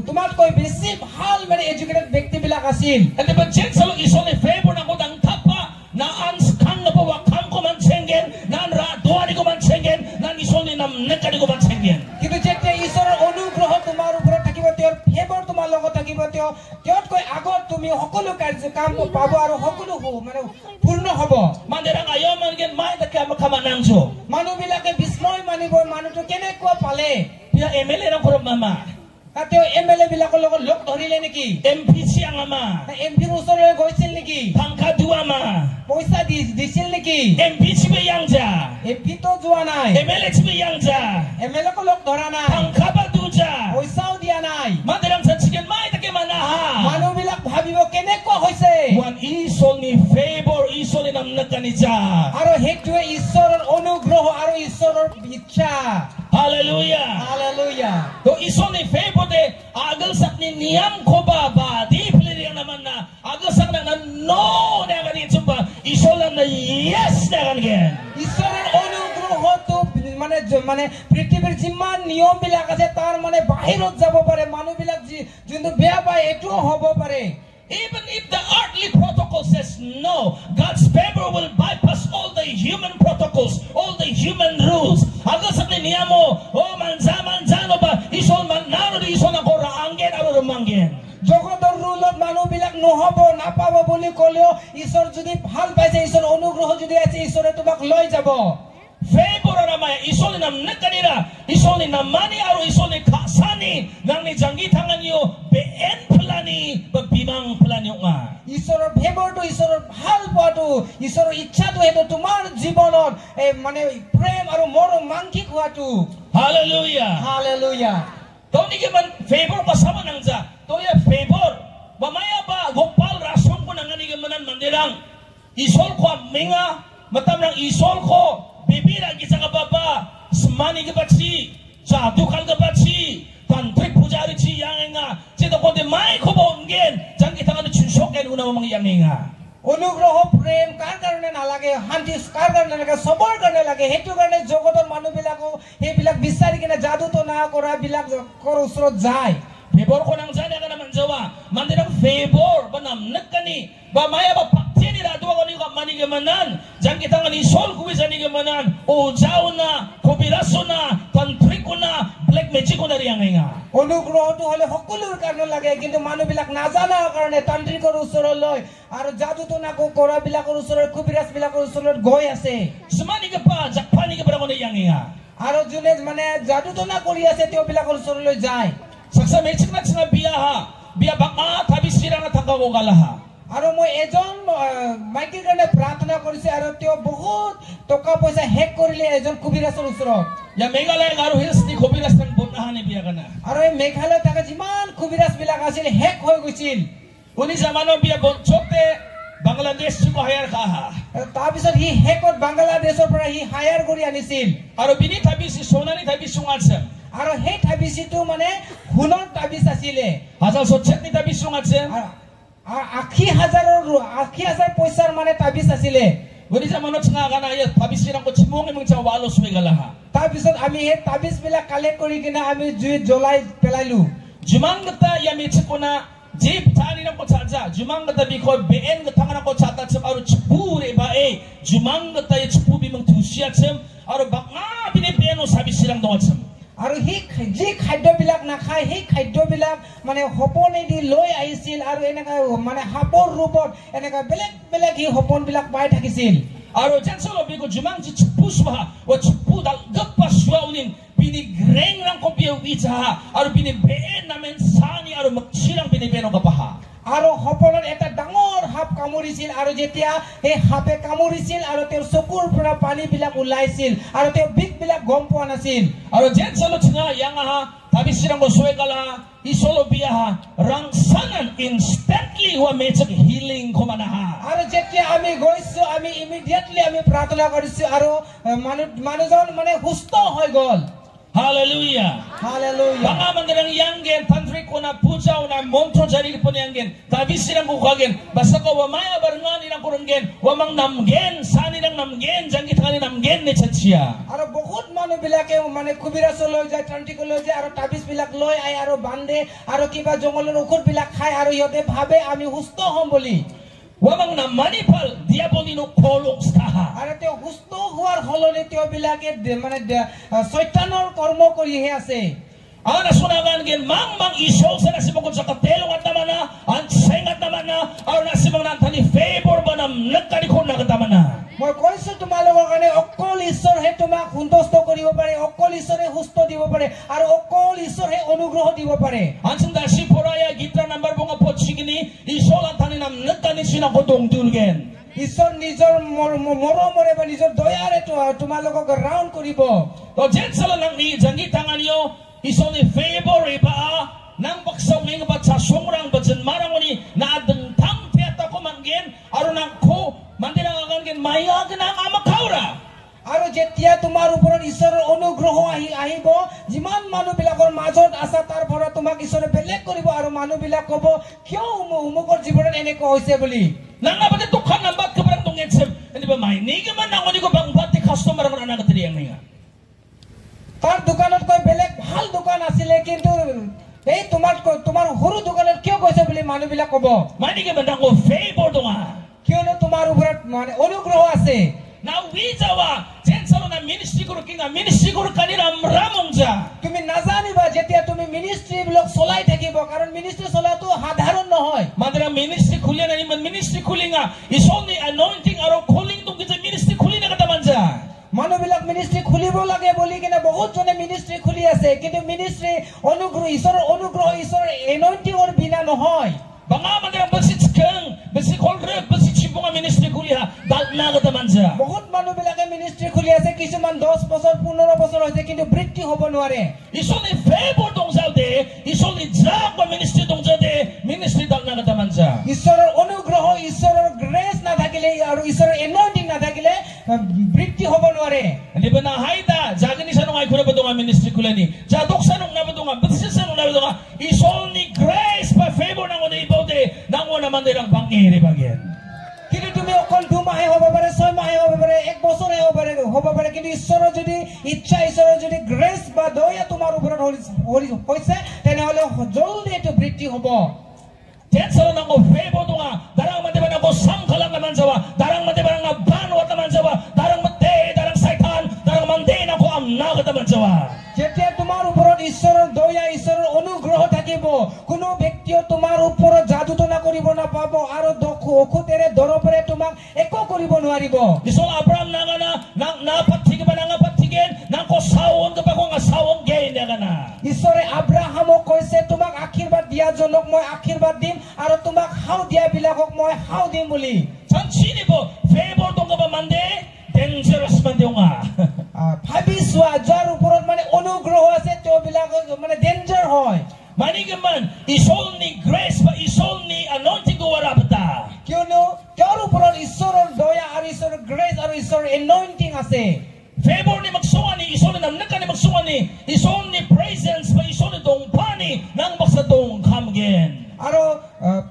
তোমাতকৈ বেছি ভাল মানে এডুকেটেড ব্যক্তিবিলাক আছিল Andi ba jen salo iso ni favor na ko dang tapa na ans kang na pa wakam ko man sengen nan ra doani ko man sengen nan iso ni nam nakani ko man sengen. কিন্তু যেতিয়া ঈশ্বৰৰ অনুগ্ৰহ তোমাৰ ওপৰত থাকিব তেওঁৰ ফেভৰ তোমাৰ লগত থাকিব তেওঁতকৈ আগত তুমি সকলো কাম পাব আৰু সকলো মানে পূৰ্ণ হ'ব Mandirang ayo man kamanangjo. মানুহবিলাকে বিস্ময় মানিব মানুহটো কেনেকুৱা পালে Pia MLA ng kurang mama. তেওঁ এমএলএ বিলাকৰ লগত লগ ধৰিলে নেকি MPC ang ama. এমপিৰ ওচৰলৈ গৈছিল নেকি Pangkadu ama. পইচা দিছিল নেকি MPC biyangja. এমপি তো যোৱা নাই MLA biyangja. এমএলএ লগ ধৰা নাই Pangkabaduja. পইচাও দিয়া নাই Madirang sa chicken mai take manaha. মানুহবিলাক ভাবিব কেনেকুৱা হৈছে Wan isol ni favor isol ni namnakanija. আৰু সেইটোৱে ঈশ্বৰৰ অনুগ্ৰহ আৰু ঈশ্বৰৰ ইচ্ছা Hallelujah. Hallelujah To isol ni favor de agal sak ni niyam ko ba di pili naman na agal sak na no na gani chumba isol na yes na gani. ঈশ্বৰৰ অনুগ্ৰহটো মানে পৃথিৱীৰ যিমান নিয়ম বিলাক আছে তাৰ মানে বাহিৰত যাব পাৰে মানুহবিলাক যোনটো বেয়া পায় এটোও হ'ব পাৰে Even if the earthly protocol says no, God's favor will bypass all the human protocols, all the human rules. Agal sak ni niyamo oh manzano ba isol man naro di isol na ko raanggen aro rumanggen. জগতৰ ৰুলত মানুহবিলাক নহব নাপাব বুলি ক'লেও ঈশ্বৰ যদি ভাল পাইছে ঈশ্বৰ অনুগ্ৰহ যদি আছে ঈশ্বৰে তোমাক লৈ যাব Favor ramai isol nam nakanira isol ni namani aro isol ni kasani nang ni janggitangan yo ben plani ba bimang plani nga. ঈশ্বৰৰ ফেভৰটো ঈশ্বৰৰ ভাল পোৱাটো ঈশ্বৰৰ ইচ্ছাটো সেইটো তোমাৰ জীৱনত মানে প্ৰেম আৰু মৰম মাংসিক হোৱাটো Hallelujah. Hallelujah Tau ni man favor kasama nang ja. To ya favor. Mamaya ba gopal rason ko nang ni manan mandirang. Isol ko minga matam nang isol ko bibira gisa ka baba smani ka batsi jadu kal ka batsi tantrik pujari chi yangenga jeto ko de mai ko bongen jang kita kan chunsoken una mang yangenga. অনুগ্ৰহ প্ৰেম কাৰ কাৰণে নালাগে শান্তি কাৰ কাৰণে নালাগে সবৰ কাৰণে লাগে সেইটো কাৰণে জগতৰ মানুহবিলাকো সেইবিলাক বিচাৰি কিনে যাদু তো না কৰা বিলাকৰ ওচৰত যায় Favor ko nang jana ka naman jawa mandirang favor ba nam nakani ba maya ba pakti ni radu ko ni mani gamanan jang kita ngani sol ko bisa ni gamanan o jao na kobiraso na tantrik ko na black magic ko na riyangenga. অনুগ্ৰহটো হলে সকলোৰ কাৰণে লাগে কিন্তু মানুহবিলাক নাজানাৰ কাৰণে তান্ত্ৰিকৰ ওচৰলৈ আৰু যাদু তো না কৰা বিলাকৰ ওচৰত কুবিৰাজ বিলাকৰ ওচৰত গৈ আছে Smani ka pa jakpani ka ba ko na riyangenga. আৰু যোনে মানে যাদু তো না কৰি আছে তেওঁ বিলাকৰ ওচৰলৈ যায় Saksa magic na singa biya baka tabi sira na tangka ko kalaha. আৰু মই এজন মাইকিৰ কাৰণে প্ৰাৰ্থনা কৰিছে আৰু তেওঁ বহুত টকা পইচা হেক কৰিলে এজন কুবিৰাজৰ ওচৰত Ya Meghalaya garu hills ni kobiras nang bunahan ni biya kana. আৰু এই মেঘালয় থকা যিমান কুবিৰাজ বিলাক আছিল হেক হৈ গৈছিল Uni zamano biya bonchote Bangladesh ko hayar kaha. তাৰপিছত সি হেকত বাংলাদেশৰ পৰা সি হায়াৰ কৰি আনিছিল Aro bini tabi si sonani tabi sungatsa. আৰু সেই তাবিজটো মানে সোণৰ তাবিজ আছিলে Asal sochet ni tabi sungatsa. 80,000 পইচাৰ মানে তাবিজ আছিলে Uni zamano tanga kana ya tabi sirang ko chimong imong cha walos megalaha. তাৰপিছত আমি এই তাবিজ বিলাক কালেক্ট কৰি কিনে আমি জুইত জ্বলাই পেলাইলো Jumang gata ya michikuna jeep tani na ko chaja. Jumang gata biko ben gata na ko chata chim aro chipure ba Jumang gata ya chipu bimang tusia chim aro baka bini beno sabi sirang dongachim. আৰু যি খাদ্যবিলাক নাখায় সেই খাদ্যবিলাক মানে সপোনেদি লৈ আহিছিল আৰু এনেকা মানে সাপৰ ৰূপত এনেকা বেলেগ বেলেগ সি সপোনবিলাক পাই থাকিছিল Aro jansolo biko jumang ji chipu swa wa chipu dal gappa swaunin bini greng lang ko biya wicha aro bini ben namen sani aro maksirang bini beno kapaha. আৰু সপোনত এটা ডাঙৰ সাপ কামুৰিছিল আৰু যেতিয়া এই সাপে কামুৰিছিল আৰু তেওঁৰ চকুৰ পৰা পানীবিলাক ওলাইছিল আৰু তেওঁ বিষবিলাক গম পোৱা নাছিল Aro jansolo tsinga yang ha tabi sirang ko swegala isolo biya ha rangsangan instantly wa magic healing ko manaha. আৰু যেতিয়া আমি গৈছো আমি ইমিডিয়েটলি আমি প্ৰাৰ্থনা কৰিছো আৰু মানুহজন মানে সুস্থ হৈ গল Hallelujah. Hallelujah Baka mandirang yanggen tantrik ko na puja na montro jaril po niyanggen tabi sirang kukagen basta ko wa maya barengan ilang kuranggen wa mang namgen sani lang namgen janggit kani namgen ni chachiya. আৰু বহুত মানুহবিলাকে মানে কুবিৰাজলৈ যায় তান্ত্ৰিকলৈ যায় আৰু তাবিজবিলাক লৈ আহে আৰু বান্ধে আৰু কিবা জংগলৰ ঔষধবিলাক খায় আৰু সিহঁতে ভাবে আমি সুস্থ হ'ম বুলি Wa mang namanipal diabolino kolong staha. আৰু তেওঁ সুস্থ হোৱাৰ সলনি তেওঁবিলাকে মানে শয়তানৰ কৰ্ম কৰিহে আছে Ana sunagan gen mang isol sa nasibang sa katelo at naman na ang sengat naman na or nasibang nantani favor ba nam nagkalikon na kataman na. মই কৈছো তোমালোকৰ কাৰণে অকল আৰু অকল ঈশ্বৰে অনুগ্ৰহ দিব পাৰে Ansin dasi poraya gitra number bunga potsigini isola tani nam nekani sinako dongdulgen. ঈশ্বৰ নিজৰ মৰমৰে বা নিজৰ দয়াৰে তোমালোকক ৰাউণ্ড কৰিব To jensala nang ni jangi tanganyo isoli favor iba nang baksong ing bat sa songrang batsen marangoni na adeng tang tiata ko manggen aru nang ko mandinang agangen mayagan ang amakaura. আৰু যেতিয়া তোমাৰ ওপৰত ঈশ্বৰৰ অনুগ্ৰহ আহিব যিমান মানুহবিলাকৰ মাজত আছা তাৰ পৰা তোমাক ঈশ্বৰে বেলেগ কৰিব আৰু মানুহবিলাক ক'ব কিয় উমুকৰ জীৱনত এনেকুৱা হৈছে বুলি Nang napati tukhan ng bat kabarang tong etsem hindi ba may niga man nangoni ko bang bati customer ang anak katiriyang niya. তাৰ দোকানতকৈ বেলেগ ভাল দোকান আছিলে কিন্তু এই তোমাৰ সৰু দোকানত কিয় গৈছে বুলি মানুহবিলাক ক'ব May niga man nang ko favor dunga. কিয়নো তোমাৰ ওপৰত মানে অনুগ্ৰহ আছে Now we jawa jensalo na ministry guru kanira ramongja. তুমি নাজানিবা যেতিয়া তুমি মিনিষ্ট্ৰী বিলাক চলাই থাকিব কাৰণ মিনিষ্ট্ৰী চলাটো সাধাৰণ নহয় Madara ministry kulian ani man ministry kulinga is only anointing aro calling tung kita ministry kulina kata manja. মানুহবিলাক মিনিষ্ট্ৰী খুলিব লাগে বুলি কিনে বহুত জনে মিনিষ্ট্ৰী খুলি আছে কিন্তু মিনিষ্ট্ৰী অনুগ্ৰহ ঈশ্বৰৰ ঈশ্বৰৰ এনইন্টিংৰ বিনা নহয় Banga madara basit keng basit kolre basit chibunga ministry kuliha dal na kata manja. বহুত মানুহবিলাকে মিনিষ্ট্ৰী খুলি আছে কিছুমান 10 বছৰ 15 বছৰ হৈছে কিন্তু বৃদ্ধি হ'ব নোৱাৰে Is only favor dong jaude is only job ministry dong jaude ministry dal na kata manja. ঈশ্বৰৰ অনুগ্ৰহ ঈশ্বৰৰ গ্ৰেছ নাথাকিলে আৰু ঈশ্বৰৰ এনইন্টিং নাথাকিলে বৃদ্ধি হ'ব নোৱাৰে Hindi ba na haida jagani sanong ay kuna ba dong ministry kulani jadok sanong na ba dong basis sanong na ba dong is only grace by favor nang ona ibode nang ona mandirang pangiri bagyan. কিন্তু তুমি অকল 2 মাহে হ'ব পাৰে 6 মাহে হ'ব পাৰে 1 বছৰে হ'ব পাৰে কিন্তু ঈশ্বৰৰ যদি ইচ্ছা ঈশ্বৰৰ যদি গ্ৰেছ বা দয়া তোমাৰ ওপৰত হৈছে তেনেহলে জলদি এটো বৃদ্ধি হ'ব Jensalo nang ko favor dunga darang mate ba nang ko sangkalang naman jawa darang mate ba nang banwat naman jawa darang mate darang saitan darang mande nang ko amna kata man jawa. যেতিয়া তোমাৰ ওপৰত ঈশ্বৰৰ দয়া ঈশ্বৰৰ অনুগ্ৰহ থাকিব কোনো ব্যক্তিও তোমাৰ ওপৰত যাদুটনা কৰিব নাপাব আৰু ঔষধেৰে দৰবেৰে তোমাক একো কৰিব নোৱাৰিব Isol Abraham nangana nang napathigen ba nang napathigen nang ko sawon ka ba ko nga sawon gay nagana. ঈশ্বৰে আব্ৰাহামক কৈছে তোমাক আশীৰ্বাদ দিয়া জনক মই আশীৰ্বাদ দিম আৰু তোমাক হাও দিয়া বিলাকক মই হাও দিম বুলি Chanchini po favor dong ka ba mande dangerous mande nga. ভাবি চোৱা যাৰ ওপৰত মানে অনুগ্ৰহ আছে তেওঁবিলাক মানে ডেঞ্জাৰ হয় Manigaman is only grace but is only anointing ko warabta. কিয়নো তেওঁৰ ওপৰত ঈশ্বৰৰ দয়া আৰু ঈশ্বৰৰ গ্ৰেছ আৰু ঈশ্বৰৰ এনইন্টিং আছে Favor ni magsungani is only namnakan ni magsungani is only presence but is only dong pani nang baksa dong come again. আৰু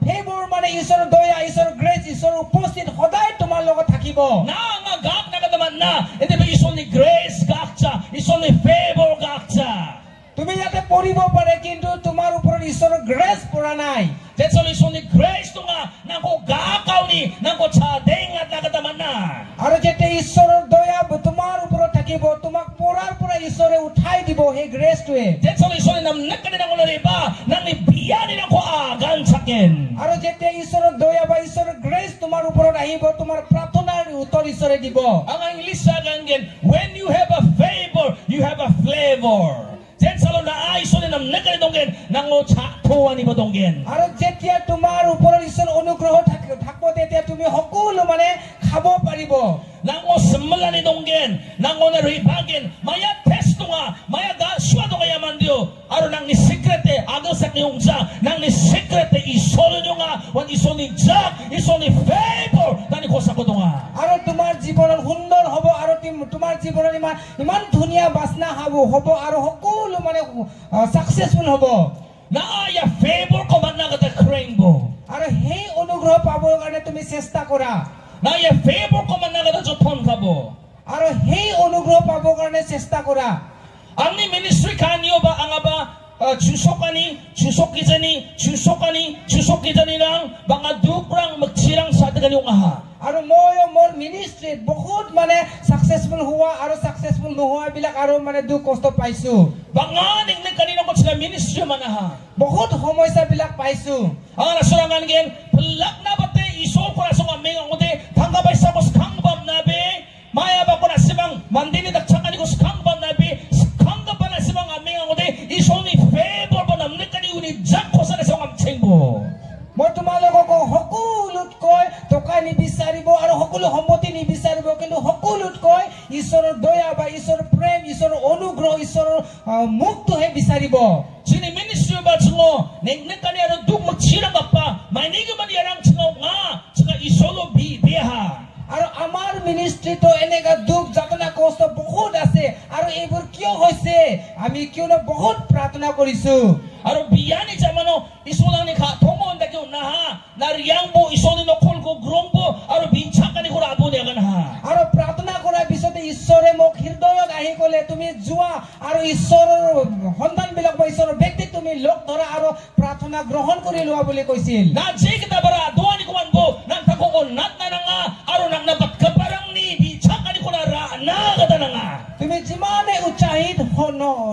ফেভৰ মানে ঈশ্বৰৰ দয়া ঈশ্বৰৰ গ্ৰেছ ঈশ্বৰৰ উপস্থিত সদায় তোমাৰ লগত থাকিব Na nga gak na kataman na hindi ba is only grace gakcha is only favor gakcha. তুমি ইয়াতে পঢ়িব পাৰে কিন্তু তোমাৰ ওপৰত ঈশ্বৰৰ গ্ৰেছ পৰা নাই That's only is only grace to nga nang ko gakaw ni nang ko chadengat na kataman na. আৰু যেতিয়া ঈশ্বৰৰ দয়া তোমাৰ ওপৰত থাকিব তোমাক পৰাৰ পৰা ঈশ্বৰে উঠাই দিব সেই গ্ৰেছটোৱে That's only is only namnakan ni nang ulariba nang ni biyani nang ko agan sakin. আৰু যেতিয়া ঈশ্বৰৰ দয়া বা ঈশ্বৰৰ গ্ৰেছ তোমাৰ ওপৰত আহিব তোমাৰ প্ৰাৰ্থনাৰ উত্তৰ ঈশ্বৰে দিব Ang English sagan gen when you have a favor you have a flavor. Jensalo na ay so nam nakani donggen nango chaktuan ni bodonggen. আৰু যেতিয়া তোমাৰ ওপৰত ঈশ্বৰৰ অনুগ্ৰহ থাকিব তেতিয়া তুমি সকলো মানে খাব পাৰিব Nango semala ni donggen nango na ribagen maya testo nga maya ga swado nga yamandio aro nang ni secrete agos sa kiyungsa nang ni secrete isolo nyo nga wan isoni jak isoni favor nani ko sa kudo nga. আৰু তোমাৰ জীৱনত সুন্দৰ হ'ব আৰু তোমাৰ জীৱনত ইমান ধুনীয়া বাসনা হ'ব আৰু সকলো মানে সাকসেসফুল হ'ব Na aya favor ko man na kata rainbow. আৰু সেই অনুগ্ৰহ পাবৰ কাৰণে তুমি চেষ্টা কৰা Na aya favor ko man na kata Japan kabo. আৰু সেই অনুগ্ৰহ পাবৰ কাৰণে চেষ্টা কৰা Ang ni ministry kanyo ba ang aba chusokani lang banga dukrang magsirang sa atin yung aha. আৰু মই মোৰ মিনিষ্ট্ৰীত বহুত মানে সাকসেসফুল হোৱা আৰু সাকসেসফুল নোহোৱা বিলাক আৰু মানে দুখ কষ্ট পাইছো Banga ning kanino ko sila ministry man aha. বহুত সমস্যা বিলাক পাইছো Ang nasurangan gen pelak na bate iso ko na sung aming ang ude tanggabay sa kos kangbam nabe maya ba ko na simang mandini dakchakani kos kangbam nabe kanggap pa na simang aming ang ude সকলো সম্পত্তি নিবিচাৰিব কিন্তু সকলোতকৈ ঈশ্বৰৰ দয়া বা ঈশ্বৰৰ প্ৰেম ঈশ্বৰৰ অনুগ্ৰহ ঈশ্বৰৰ মুখটোহে বিচাৰিব Sini ministry ba chingo nekani aro duk machira gappa mainigi mani arang chingo nga chinga isolo bi beha আৰু আমাৰ মিনিষ্ট্ৰিটো এনেকা দুখ যাতনা কষ্ট বহুত আছে আৰু এইবোৰ কিয় হৈছে আমি কিয়নো বহুত প্ৰাৰ্থনা কৰিছো aro biyani jamano isolani kha thomo ndaki unaha nariyangbo isoli no kolko grombo aro binchakani kora abone ganha আৰু প্ৰাৰ্থনা কৰাৰ পিছতে ঈশ্বৰে মোক হৃদয়ত আহি ক'লে তুমি যোৱা আৰু ঈশ্বৰৰ সন্তানবিলাক বা ঈশ্বৰৰ ব্যক্তিক তুমি লগ ধৰা আৰু প্ৰাৰ্থনা গ্ৰহণ কৰি লোৱা বুলি কৈছিল na jekita bara doani kumango nan tako onnat nananga aro nang nabat kaparang ni binchakani kora ra na gadananga তুমি যিমানে উৎসাহিত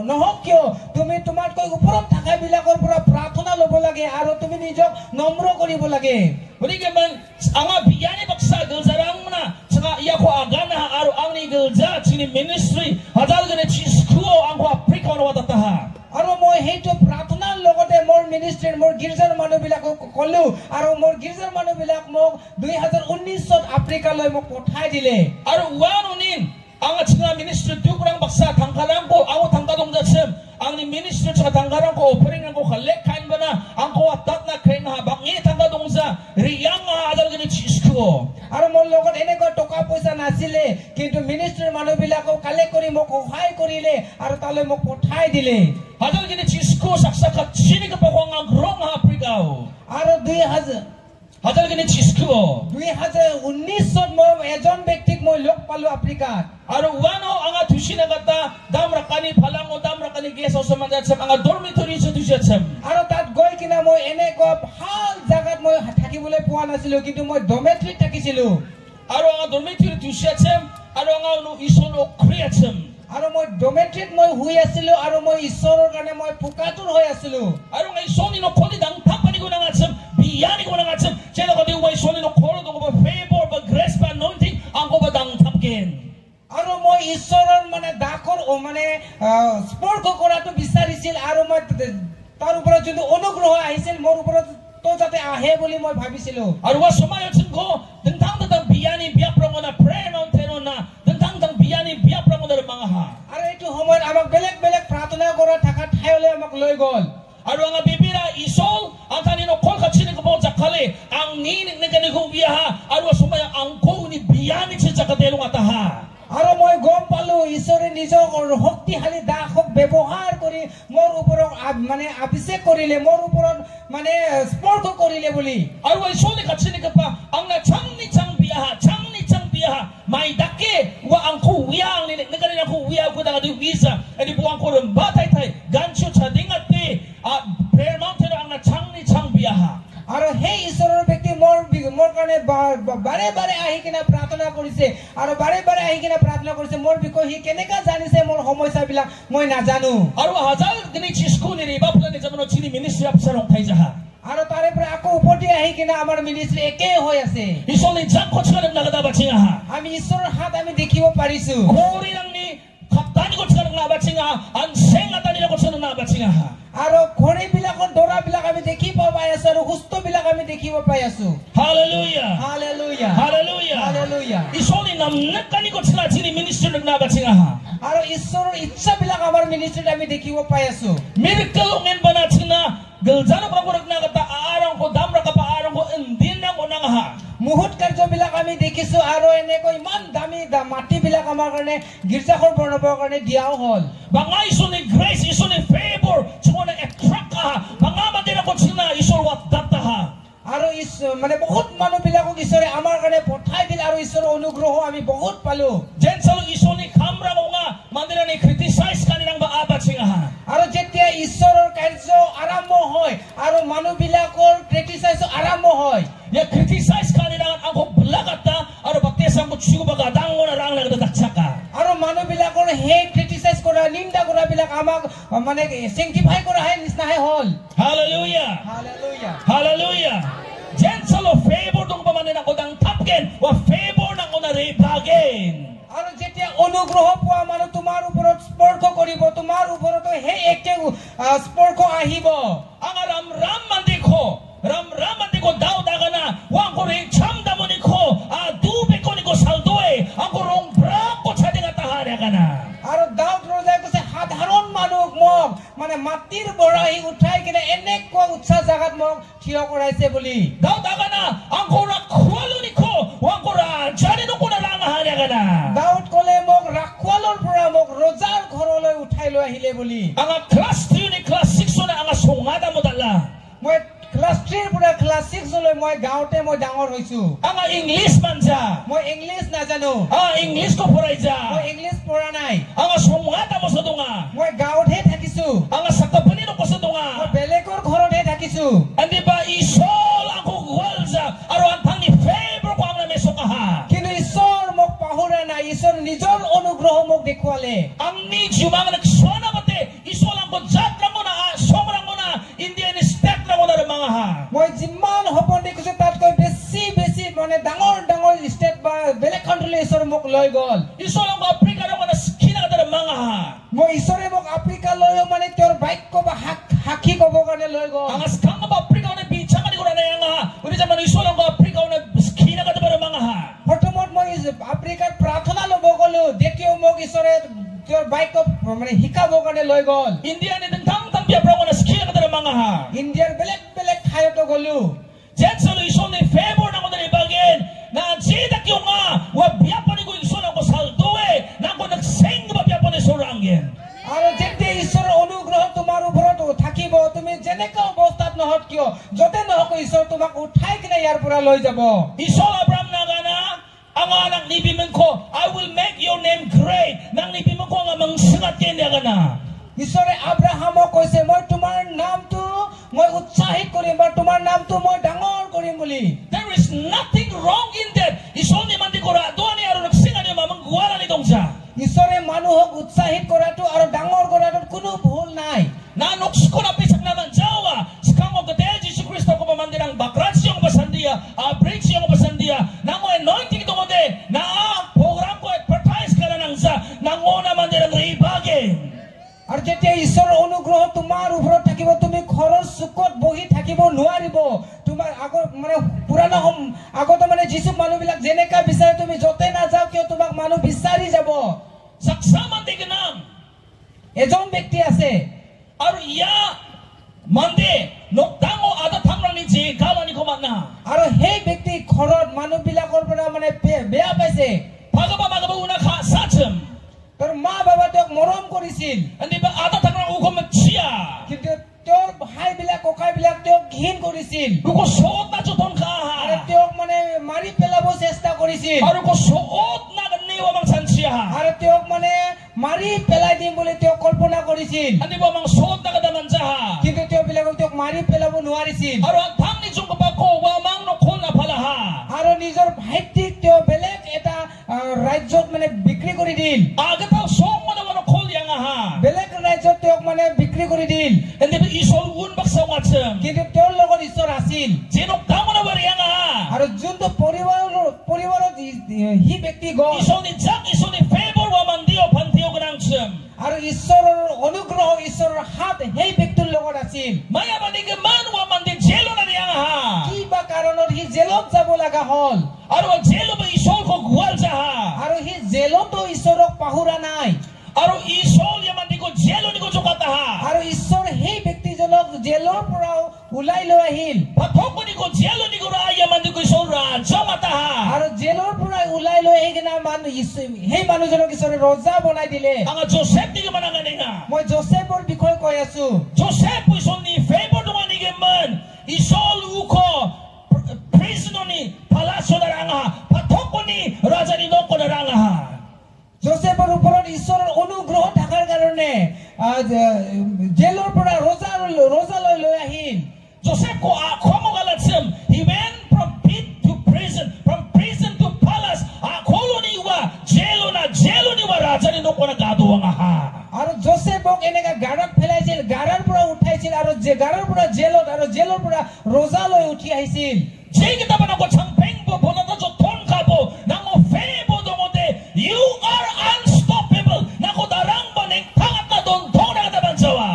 নহওক কিয় তুমি তোমাতকৈ ওপৰত থকা বিলাকৰ পৰা প্ৰাৰ্থনা ল'ব লাগে আৰু তুমি নিজক নম্ৰ কৰিব লাগে Berikan man anga biyani baksa geljarang na sanga iya ko agana aro angni gelja chini ministry hadal gane chiskuo angko Afrika no watataha আৰু মই হেইটো প্ৰাৰ্থনাৰ লগতে মোৰ মিনিষ্ট্ৰীৰ মোৰ গিৰ্জাৰ মানুহবিলাকক ক'লো আৰু মোৰ গিৰ্জাৰ মানুহবিলাক মোক 2019ত আফ্ৰিকালৈ মোক পঠাই দিলে aro wanunin anga china ministry tukurang baksa tangkarang ko ango tangkadong jachem angni ministry chaka tangkarang ko offering angko khalek kain bana angko atat na kain ha bangi tangkadong ja riyang hadal gane chiskuo আৰু মোৰ লগত এনেকৈ টকা পইচা নাছিলে কিন্তু মিনিষ্ট্ৰীৰ মানুহবিলাকক collect কৰি মোক সহায় কৰিলে আৰু তালৈ মোক পঠাই দিলে hadal gane chiskuo saksakat chini ka pokong grong Afrika আৰু 2000 hadal gane chiskuo 2019ত মই এজন ব্যক্তিক মই লগ পালো আফ্ৰিকাত aro wano anga tushina gata damrakani phalango damrakani guest house manjachem anga dormitory se tushachem আৰু তাত গৈ কিনা মই এনেকৈ ভাল জায়গাত মই থাকিবলৈ পোৱা নাছিলো কিন্তু মই ডমেট্ৰিত থাকিছিলো aro anga dormitory tushachem aro anga no isono creachem আৰু মই ডমেট্ৰিত মই হুই আছিলো আৰু মই ঈশ্বৰৰ কাৰণে মই ফুকাতুৰ হৈ আছিলো aro ngai soni no kholi dang thapani ko nangachem biyani ko nangachem chelo ko diu bai soni no kholo dong ba favor ba grace ba anointing angko ba dang thapken আৰু মই ঈশ্বৰৰ মানে দাকৰ মানে স্পৰ্শ কৰাটো বিচাৰিছিল আৰু মই তাৰ ওপৰত যদি অনুগ্ৰহ আহিছিল মোৰ ওপৰত তো যাতে আহে বুলি মই ভাবিছিলো aro wa somayo chingo dentang dang biyani biya prangona prayer mountain na dentang dang biyani biya prangona mangaha আৰু এইটো সময়ত আমাক বেলেগ বেলেগ প্ৰাৰ্থনা কৰা থকা ঠাইলৈ আমাক লৈ গ'ল aro anga bibira isol antani no kol khachini ko jakale ang ni nekani ko biyaha aro somaya angko ni biyani che jakatelo ataha আৰু মই গম পালো ঈশ্বৰে নিজৰ শক্তিশালী দাসক ব্যৱহাৰ কৰি মোৰ ওপৰত মানে অভিষেক কৰিলে মোৰ ওপৰত মানে স্পৰ্শ কৰিলে বুলি aro isoli khachini ka pa angna changni chang biyaha mai dakke wa angko wiang ni nekani ko wiya ko daga di visa edi buang ko remba tai gancho chadingate prayer mountain angna changni chang biyaha আৰু সেই ঈশ্বৰৰ ব্যক্তি মোৰ কাৰণে বাৰে বাৰে আহি কিনা প্ৰাৰ্থনা কৰিছে আৰু বাৰে বাৰে আহি কিনা প্ৰাৰ্থনা কৰিছে মোৰ বিষয়ে সি কেনেকা জানিছে মোৰ সমস্যাবিলাক মই নাজানো aro hazal gni chisku ni riba plan ni jamano chini ministry apsarong thai jaha আৰু তাৰে পৰা আকৌ উভতি আহি কিনা আমাৰ মিনিষ্ট্ৰী একে হৈ আছে isoli jak khochkan nagada bachinga আমি ঈশ্বৰৰ হাত আমি দেখিব পাৰিছো khori rangni khaptani khochkan na bachinga an senga tani khochkan na bachinga আৰু ঘড়ীবিলাকৰ দৰাবিলাক আমি দেখিব পাই আছো আৰু সুস্থবিলাক আমি দেখিব পাই আছো hallelujah hallelujah hallelujah hallelujah isoli namnakani khochkan chini ministry na bachinga আৰু ঈশ্বৰৰ ইচ্ছাবিলাক আমাৰ মিনিষ্ট্ৰীত আমি দেখিব পাই আছো miracle ungen bana china geljana pragorak na kata arang ko damra ka pa arang ko endin na ko nangaha মুহূৰ্ত কাৰ্যবিলাক আমি দেখিছো আৰু এনেকৈ ইমান দামী মাটিবিলাক আমাৰ কাৰণে গীৰ্জাঘৰ বনাবৰ কাৰণে দিয়াও হ'ল bangai isoni grace isoni favor chona attract banga mandira ko china isol wat dataha আৰু মানে বহুত মানুহবিলাকক ঈশ্বৰে আমাৰ কাৰণে পঠাই দিল আৰু ঈশ্বৰৰ অনুগ্ৰহ আমি বহুত পালো jensalo isoni khamra monga mandira ni criticize kanirang ba abachinga আৰু যেতিয়া ঈশ্বৰৰ কাৰ্য আৰম্ভ হয় আৰু মানুহবিলাকৰ ক্ৰিটিসাইজ আৰম্ভ হয় ya criticize kanirang ako blagata aro baktesang ko chigo baga dangona rang na dakchaka আৰু মানুহবিলাকৰ হে ক্ৰিটিসাইজ কৰা নিন্দা কৰা বিলাক আমাক মানে সেংটিফাই কৰা হয় নিছনাহে হ'ল hallelujah hallelujah hallelujah jensalo favor dong pa manina ko dang tapken wa favor nang ona repagen আৰু যেতিয়া অনুগ্ৰহ পোৱা মানুহ তোমাৰ ওপৰত স্পৰ্শ কৰিব তোমাৰ ওপৰত হে একে স্পৰ্শ আহিব ang ram mandiko daw dagana wang ko rin cham damoni ko du be ko ni তেওঁক থিয় কৰাইছে বুলি Daw dagana ang kura kwalo ni ko wang kura jani no kuna lang hanya দাউদ ক'লে মোক ৰাখৱালৰ পৰা মোক ৰজাৰ ঘৰলৈ উঠাই লৈ আহিলে বুলি ang class 3 ni class 6 na ang sungada mo dala মই ক্লাস 3 ৰ পৰা ক্লাস 6 লৈ মই গাঁৱতে মই ডাঙৰ হৈছো ang English man ja মই ইংলিছ নাজানো English ko puray ja মই ইংলিছ পঢ়া নাই ang sungada mo sa dunga মই গাঁৱতহে থাকিছো ang sakapanido ko sa dunga মই বেলেগৰ ঘৰতহে থাকিছো andi ba isol ako walza aro ang tangi favor ko ang nameso ka ha কিন্তু ঈশ্বৰ মোক পাহৰা নাই ঈশ্বৰ নিজৰ অনুগ্ৰহ মোক দেখুৱালে ang ni jumang nagswana mate isol ang ko jatra mo na somrang mo na Indian state na mo na mga ha মই যিমান সপোন দেখিছো তাতকৈ বেছি বেছি মানে ডাঙৰ ডাঙৰ ষ্টেট বা বেলেগ কাণ্ট্ৰিলৈ ঈশ্বৰ মোক লৈ গ'ল isol ang Africa na mo na skina ka mga ha মই ঈশ্বৰে মোক আফ্ৰিকালৈ মানে তেওঁৰ বাক্য বা সাক্ষী ক'ব কাৰণে লৈ গ'ল ang askang ba Africa na bicha ka ni ko na yang ha uni jaman isol ang Africa na skina ka mga ha প্ৰথমত মই আফ্ৰিকাৰ প্ৰাৰ্থনা ল'ব গ'লো দেখিও মোক ঈশ্বৰে তেওঁৰ বাক্য মানে শিকাব কাৰণে লৈ গ'ল India ni tang biya bro na skina ka mga ha ইণ্ডিয়াৰ বেলেগ বেলেগ ঠাইতো গ'লো jet solution ni favor na mo na ibagin na jida kyo nga wa biya pa ni ko isol ang ko saldoe na ko nagseng ba biya pa ni sorangin আৰু যেতিয়া ঈশ্বৰৰ অনুগ্ৰহ তোমাৰ ওপৰত থাকিব তুমি যেনেকা অৱস্থাত নহওক কিয় যতে নহওক ঈশ্বৰ তোমাক উঠাই কিনে ইয়াৰ পৰা লৈ যাব isol Abraham na gana ang anak ni bimen ko I will make your name great nang ni bimen ko nga mangsingat kanya gana ঈশ্বৰে আব্ৰাহামক কৈছে মই তোমাৰ নামটো মই উৎসাহিত কৰিম বা তোমাৰ নামটো মই ডাঙৰ কৰিম বুলি there is nothing wrong in that isol ni mandi ko ra do ni aro nagsinga ni mamang guwala ni dongja ঈশ্বৰে মানুহক উৎসাহিত কৰাটো আৰু ডাঙৰ কৰাটো কোনো ভুল নাই Nanoks ko na pisak naman Jawa. Skang of the day, Jesus Christo ko pamandirang bakrat siyang basandia, break siyang basandia. Nang anointing ito mo de, na program ko advertise ka na nang sa, nang naman dirang ibagin. আৰু যেতিয়া ঈশ্বৰৰ অনুগ্ৰহ তোমাৰ ওপৰত থাকিব তুমি ঘৰৰ চুকত বহি থাকিব নোৱাৰিব তোমাৰ আগৰ মানে পুৰাণা আগতে মানে যিসু মানুহবিলাক যেনেকা বিচাৰে তুমি যতে নাযাও কিয় তোমাক মানুহ বিচাৰি যাব Saksaman di ganam. এজন ব্যক্তি আছে Aru iya mande noktango ada thamrang ni je gawa ni komana. আৰু সেই ব্যক্তি ঘৰত মানুহবিলাকৰ পৰা মানে বেয়া পাইছে Pagaba una kha sachem. তেওঁৰ মা বাবা তেওঁক মৰম কৰিছিল Andi ba ada thamrang uko machia. কিন্তু তেওঁৰ ভাইবিলাক ককাইবিলাক তেওঁক ঘিণ কৰিছিল Uko soot na chuton ka. আৰু তেওঁক মানে মাৰি পেলাব চেষ্টা কৰিছিল Aru ko soot na ganiwa mang sansiya. আৰু তেওঁক মানে মাৰি পেলাই দিম বুলি তেওঁ কল্পনা কৰিছিল Andi ba mang soot na kadaman jaha. কিন্তু তেওঁবিলাকক তেওঁক মাৰি পেলাব নোৱাৰিছিল Aru ang thang ni jung ko wa mang no khol na palaha. আৰু নিজৰ ভাইটিক তেওঁ বেলেগ এটা ৰাজ্যত মানে বিক্ৰী কৰি দিল Agataw song mo na wano khol yang ha. বেলেগ ৰাজ্যত তেওঁক মানে বিক্ৰী কৰি দিল Andi ba isol un baksa ngachem. কিন্তু তেওঁৰ লগত ঈশ্বৰ আছিল Jinok tamo na wari yang ha. আৰু যোনটো পৰিবাৰত সি ব্যক্তি গ'ল Isol ni jak isol ni favor wa mandio pantiyo ganangchem. আৰু ঈশ্বৰৰ অনুগ্ৰহ ঈশ্বৰৰ হাত সেই ব্যক্তিৰ লগত আছিল Maya ba ni gaman wa mandi jelo na yang ha. কিবা কাৰণত সি জেলত যাব লগা হ'ল Aru ang jelo ba isol ko gwal jaha. আৰু সি জেলতো ঈশ্বৰক পাহৰা নাই Aru isol ya mandi ko jelo ni ko chukata ha. আৰু ঈশ্বৰ সেই ব্যক্তিজনক জেলৰ পৰা ওলাই লৈ আহিল Patok ko ni ko jelo ni ko ra ya mandi ko isol ra jamata ha. আৰু জেলৰ পৰা ওলাই লৈ আহি কিনা সেই মানুহজনক ঈশ্বৰে ৰজা বনাই দিলে Ang Joseph ni gaman ang ganinga. মই জোচেফৰ বিষয়ে কৈ আছো Joseph po isol ni favor naman ni gaman. Isol uko prison ni palasyo na ranga. Patok ko ni raja ni noko na ranga ha. জোচেফৰ ওপৰত ঈশ্বৰৰ অনুগ্ৰহ থকাৰ কাৰণে জেলৰ পৰা ৰজালৈ লৈ আহিল Joseph ko akomo galatsem. He went from pit to prison, from prison to palace. Akolo ni wa jelo ni wa raja ni noko na gaduwa nga ha. আৰু জোচেফক এনেকা গাড়ত ফেলাইছিল গাড়ৰ পৰা উঠাইছিল আৰু গাড়ৰ পৰা জেলত আৰু জেলৰ পৰা ৰজালৈ উঠি আহিছিল Jay kita ba nako champeng po bola na joton ka po. Namo febo domote. You are unstoppable. Nako darang ba ning tangat na don thong na kataban sawa.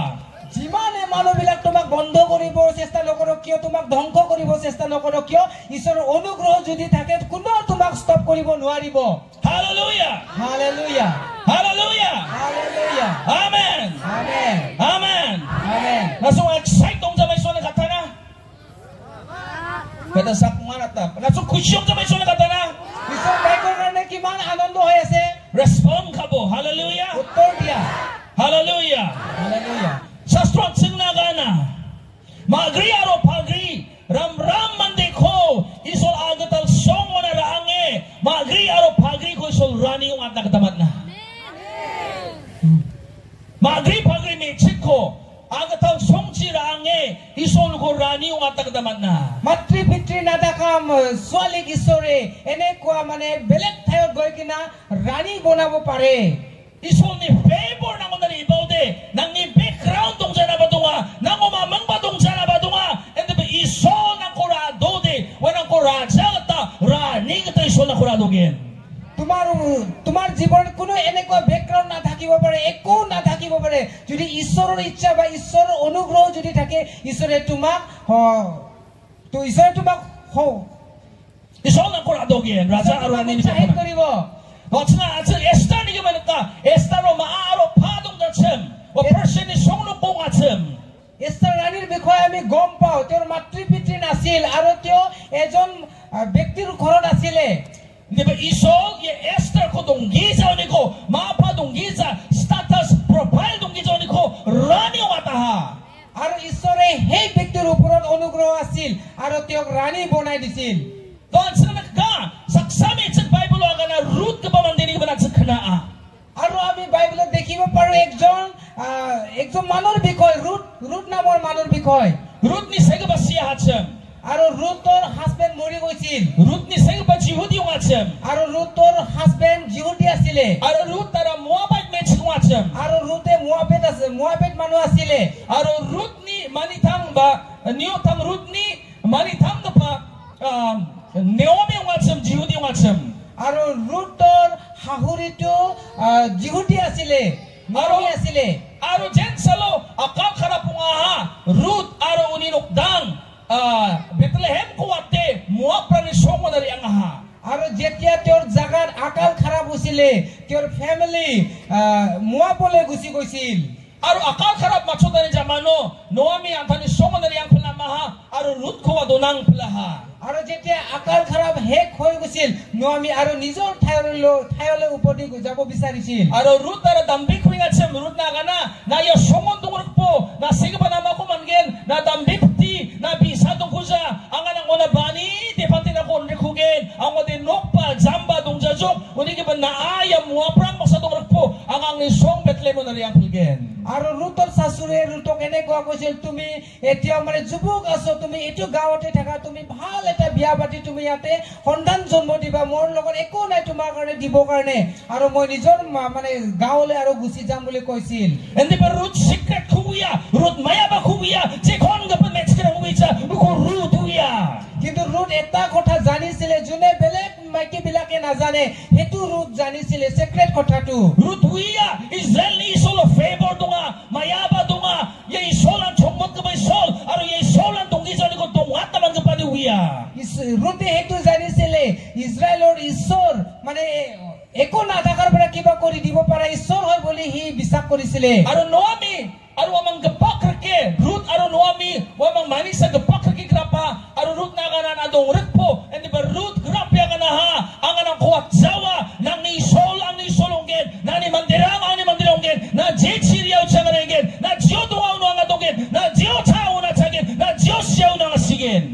যিমানে মানুহবিলাক তোমাক বন্ধ কৰিব চেষ্টা নকৰক কিয় তোমাক ধ্বংস কৰিব চেষ্টা নকৰক কিয় ঈশ্বৰৰ অনুগ্ৰহ যদি থাকে কোনো তোমাক ষ্টপ কৰিব নোৱাৰিব Hallelujah. Hallelujah Hallelujah. Hallelujah Amen. আমেন Amen. আমেন Naso excite dong sa may so na katana. Kata sakman atap. Nasuk kusyong ka may sunod kata na. ঈশ্বৰ পাইকৰ কাৰণে কিমান আনন্দ হৈ আছে Respond ka po. Hallelujah. উত্তৰ দিয়া Hallelujah. Hallelujah Sastro at sinagana. Magri aro pagri. Ram mandi ko. Isol agatal song mo na raange. Magri aro pagri ko isol rani yung at nakatamat na. Magri pagri may chiko. Agatal song si raange. Isol ko rani yung at nakatamat na. মাতৃ পিতৃ নাথাকা ছোৱালীক ঈশ্বৰে এনেকুৱা মানে বেলেগ ঠাইত গৈ কিনা ৰাণী বনাব পাৰে Isol ni favor nang unari ibaude. Nang ni background tong sana ba tunga. Nang umamang ba tong sana ba tunga. And the isol nang kurado de. Wanang kuradsa kata. Rani kata isol na kurado gen. তোমাৰ জীৱনত কোনো এনেকুৱা background নাথাকিব পাৰে একো নাথাকিব পাৰে যদি ঈশ্বৰৰ ইচ্ছা বা ঈশ্বৰৰ অনুগ্ৰহ যদি থাকে ঈশ্বৰে তোমাক Isol na kurado gen. Raja arani ni উৎসাহিত siya কৰিব What's na atin Esther ni gaman ka. Esther o maaro padong datsem. O person ni song no pong atsem. Esther ৰাণীৰ বিষয়ে আমি গম পাওঁ তেওঁৰ মাতৃ পিতৃ নাছিল আৰু তেওঁ এজন ব্যক্তিৰ ঘৰত আছিলে Diba isol ye Esther ko dong giza ni ko. Mapa dong giza status profile dong giza ni ko. Rani o ataha. আৰু ঈশ্বৰে সেই ব্যক্তিৰ ওপৰত অনুগ্ৰহ আছিল আৰু তেওঁক ৰাণী বনাই দিছিল Doon sila nagka. Saksami itsak Bible o aga na root ka pa man dinig ba nagsakhanaa. আৰু আমি বাইবেলত দেখিব পাৰো একজন মানুহৰ বিষয় ৰুট নামৰ মানুহৰ বিষয় Root ni sega ba siya hatsem. আৰু ৰুটৰ হাজবেণ্ড মৰি গৈছিল Root ni sega ba Jehudi yung hatsem. আৰু ৰুটৰ হাজবেণ্ড জিহুদী আছিলে Aro root tara Moabite men yung hatsem. আৰু ৰুটে মোৱাবেট মানুহ আছিলে Aro root ni manitang ba niyo tam root ni manitang na pa Naomi yung hatsem Jehudi yung hatsem. আৰু ৰুটৰ শাহুৰিটো জিহুদী আছিলে Naomi আছিলে Aro jen salo akal karapung aha root aro uninukdang Bethlehem kuwate Moab prani songo dari ang aha. আৰু যেতিয়া তেওঁৰ জাগাত আকাল খাৰাপ হৈছিলে তেওঁৰ ফ্যামিলি মোৱাবলৈ গুচি গৈছিল Aro akal karap maksud dari zamano Naomi ang tani songo dari ang pelamaha aro root kuwa donang pelaha. আৰু যেতিয়া আকাল খাৰাপ শেষ হৈ গৈছিল নোৱামি আৰু নিজৰ ঠাইলৈ উভতি যাব বিচাৰিছিল Aro root tara dambik wingat sem root na gana na yo songon tunguruk po na sige pa nama ko mangen na dambik ti na bisa tung kusa ang anang ona bani di pati na ko nikugen ang wadi nokpa zamba tung jajok uni kiba na ayam muaprang maksa tunguruk po ang ang nisong Bethlehem na riyang pilgen. আৰু ৰুটৰ শাশুৰে ৰুটক এনেকুৱা কৈছিল তুমি এতিয়া মানে যুৱক আছো তুমি এইটো গাঁৱতে থাকা তুমি ভাল এটা বিয়া পাতি তুমি ইয়াতে সন্তান জন্ম দিবা মোৰ লগত একো নাই তোমাৰ কাৰণে দিব কাৰণে আৰু মই নিজৰ মানে গাঁৱলৈ আৰু গুচি যাম বুলি কৈছিল Hindi ba root secret kuya root maya ba kuya je kon ga pa next kra kuya ko root kuya. কিন্তু ৰুট এটা কথা জানিছিলে যোনে বেলেগ মাইকী বিলাকে নাজানে সেইটো ৰুট জানিছিলে সিক্ৰেট কথাটো Root kuya Israel ni isol of favor dunga mayaba dunga ye isol ang chongmot ka ba isol aro ye isol ang tunggisan ni ko tungat naman ka pa ni kuya. ৰুটে সেইটো জানিছিলে ইজৰাইলৰ ঈশ্বৰ মানে একো নাথাকাৰ পৰা কিবা কৰি দিব পাৰে ঈশ্বৰ হয় বুলি সি বিশ্বাস কৰিছিলে Aro Naomi aro amang gapak rake root aro Naomi wamang manis sa gapak rake grapa aro root na ganan adong rekpo and ba root grapya kana ha ang anang kuwat zawa nang ni isol onggen na ni mandirang na je chiriyaw changarengen na jio tuwaw no ang atonggen na jio chao na chagen na jio siyaw na ngasigen.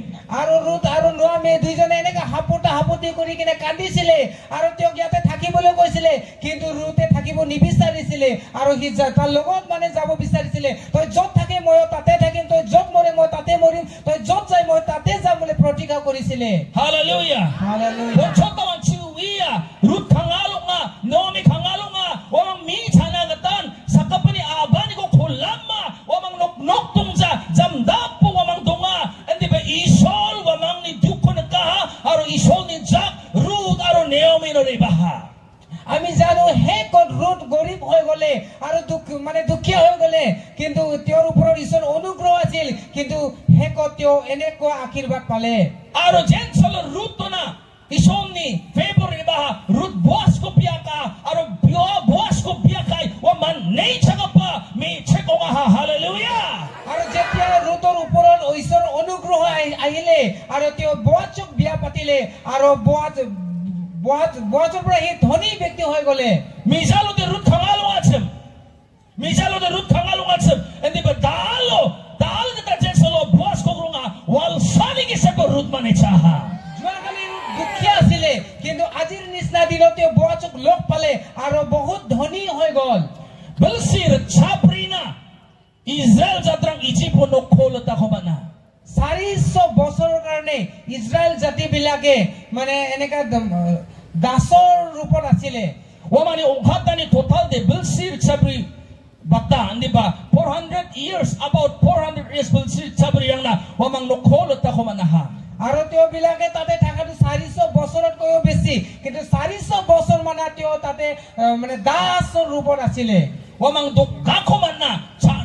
আৰু root আৰু নোৱামি দুইজনে এনেকা হাপতি কৰি কিনে কান্দিছিলে আৰু তেওঁক ইয়াতে থাকিবলৈ কৈছিলে কিন্তু ৰুটে থাকিব নিবিচাৰিছিলে আৰু সি তাৰ লগত মানে যাব বিচাৰিছিলে তই য'ত থাকে মই তাতে থাকিম তই য'ত মৰে মই তাতে মৰিম তই য'ত যাই মই তাতে যাম বুলি প্ৰতিজ্ঞা কৰিছিলে Hallelujah. Hallelujah Bonchota man chiwiya root kangalong nga Naomi kangalong nga wamang mi chanagatan sa kapani abani ko kulama wamang nok tungza jamdapo wamang dunga and ba isol wamang ni duko nagkaha aro isol ni Jack root aro Naomi no ribaha. আমি জানো হেকত root গৰীব হৈ গলে আৰু দুখীয়া হৈ গলে কিন্তু তেওঁৰ ওপৰত ঈশ্বৰ অনুগ্ৰহ আছিল কিন্তু হেকত তেওঁ এনেকুৱা আশীৰ্বাদ পালে Aro jen solo root to na isol ni favor ribaha root boas ko piyaka aro boas ko piyakay waman nei chaga pa mi cheko nga ha. Hallelujah. আৰু যেতিয়া ৰুটৰ ওপৰত ঈশ্বৰৰ অনুগ্ৰহ আহিলে আৰু তেওঁ আৰু বজৰ পৰা হি ধনী ব্যক্তি হৈ গলে Misalo de Ruth Kangalong atsem. Misalo de Ruth Kangalong atsem. And the Dalo kita Jensalo Boas Kogrunga while sunning is a Ruth Manichaha. যোৱাকালি দুখীয়া আছিলে কিন্তু আজিৰ নিচিনা দিনতে বজক লগ পালে আৰু বহুত ধনী হৈ গল Belsir Chaprina Israel Jatrang Ijipo no Kolota Homana. 400 বছৰৰ কাৰণে ইজৰাইল জাতি বিলাকে মানে এনেকা দাসৰ ৰূপত আছিলে Wamani Ohatani total de Belsir Chapri Bata Andiba 400 years, about 400 years Belsir Chapri Yangna Wamang no Kolota Homanaha. আৰু তেওঁ বিলাকে তাতে থাকাটো 400 বছৰতকৈও বেছি কিন্তু 400 বছৰ মানে তেওঁ তাতে মানে দাসৰ ৰূপত আছিলে Wamang do Gakomana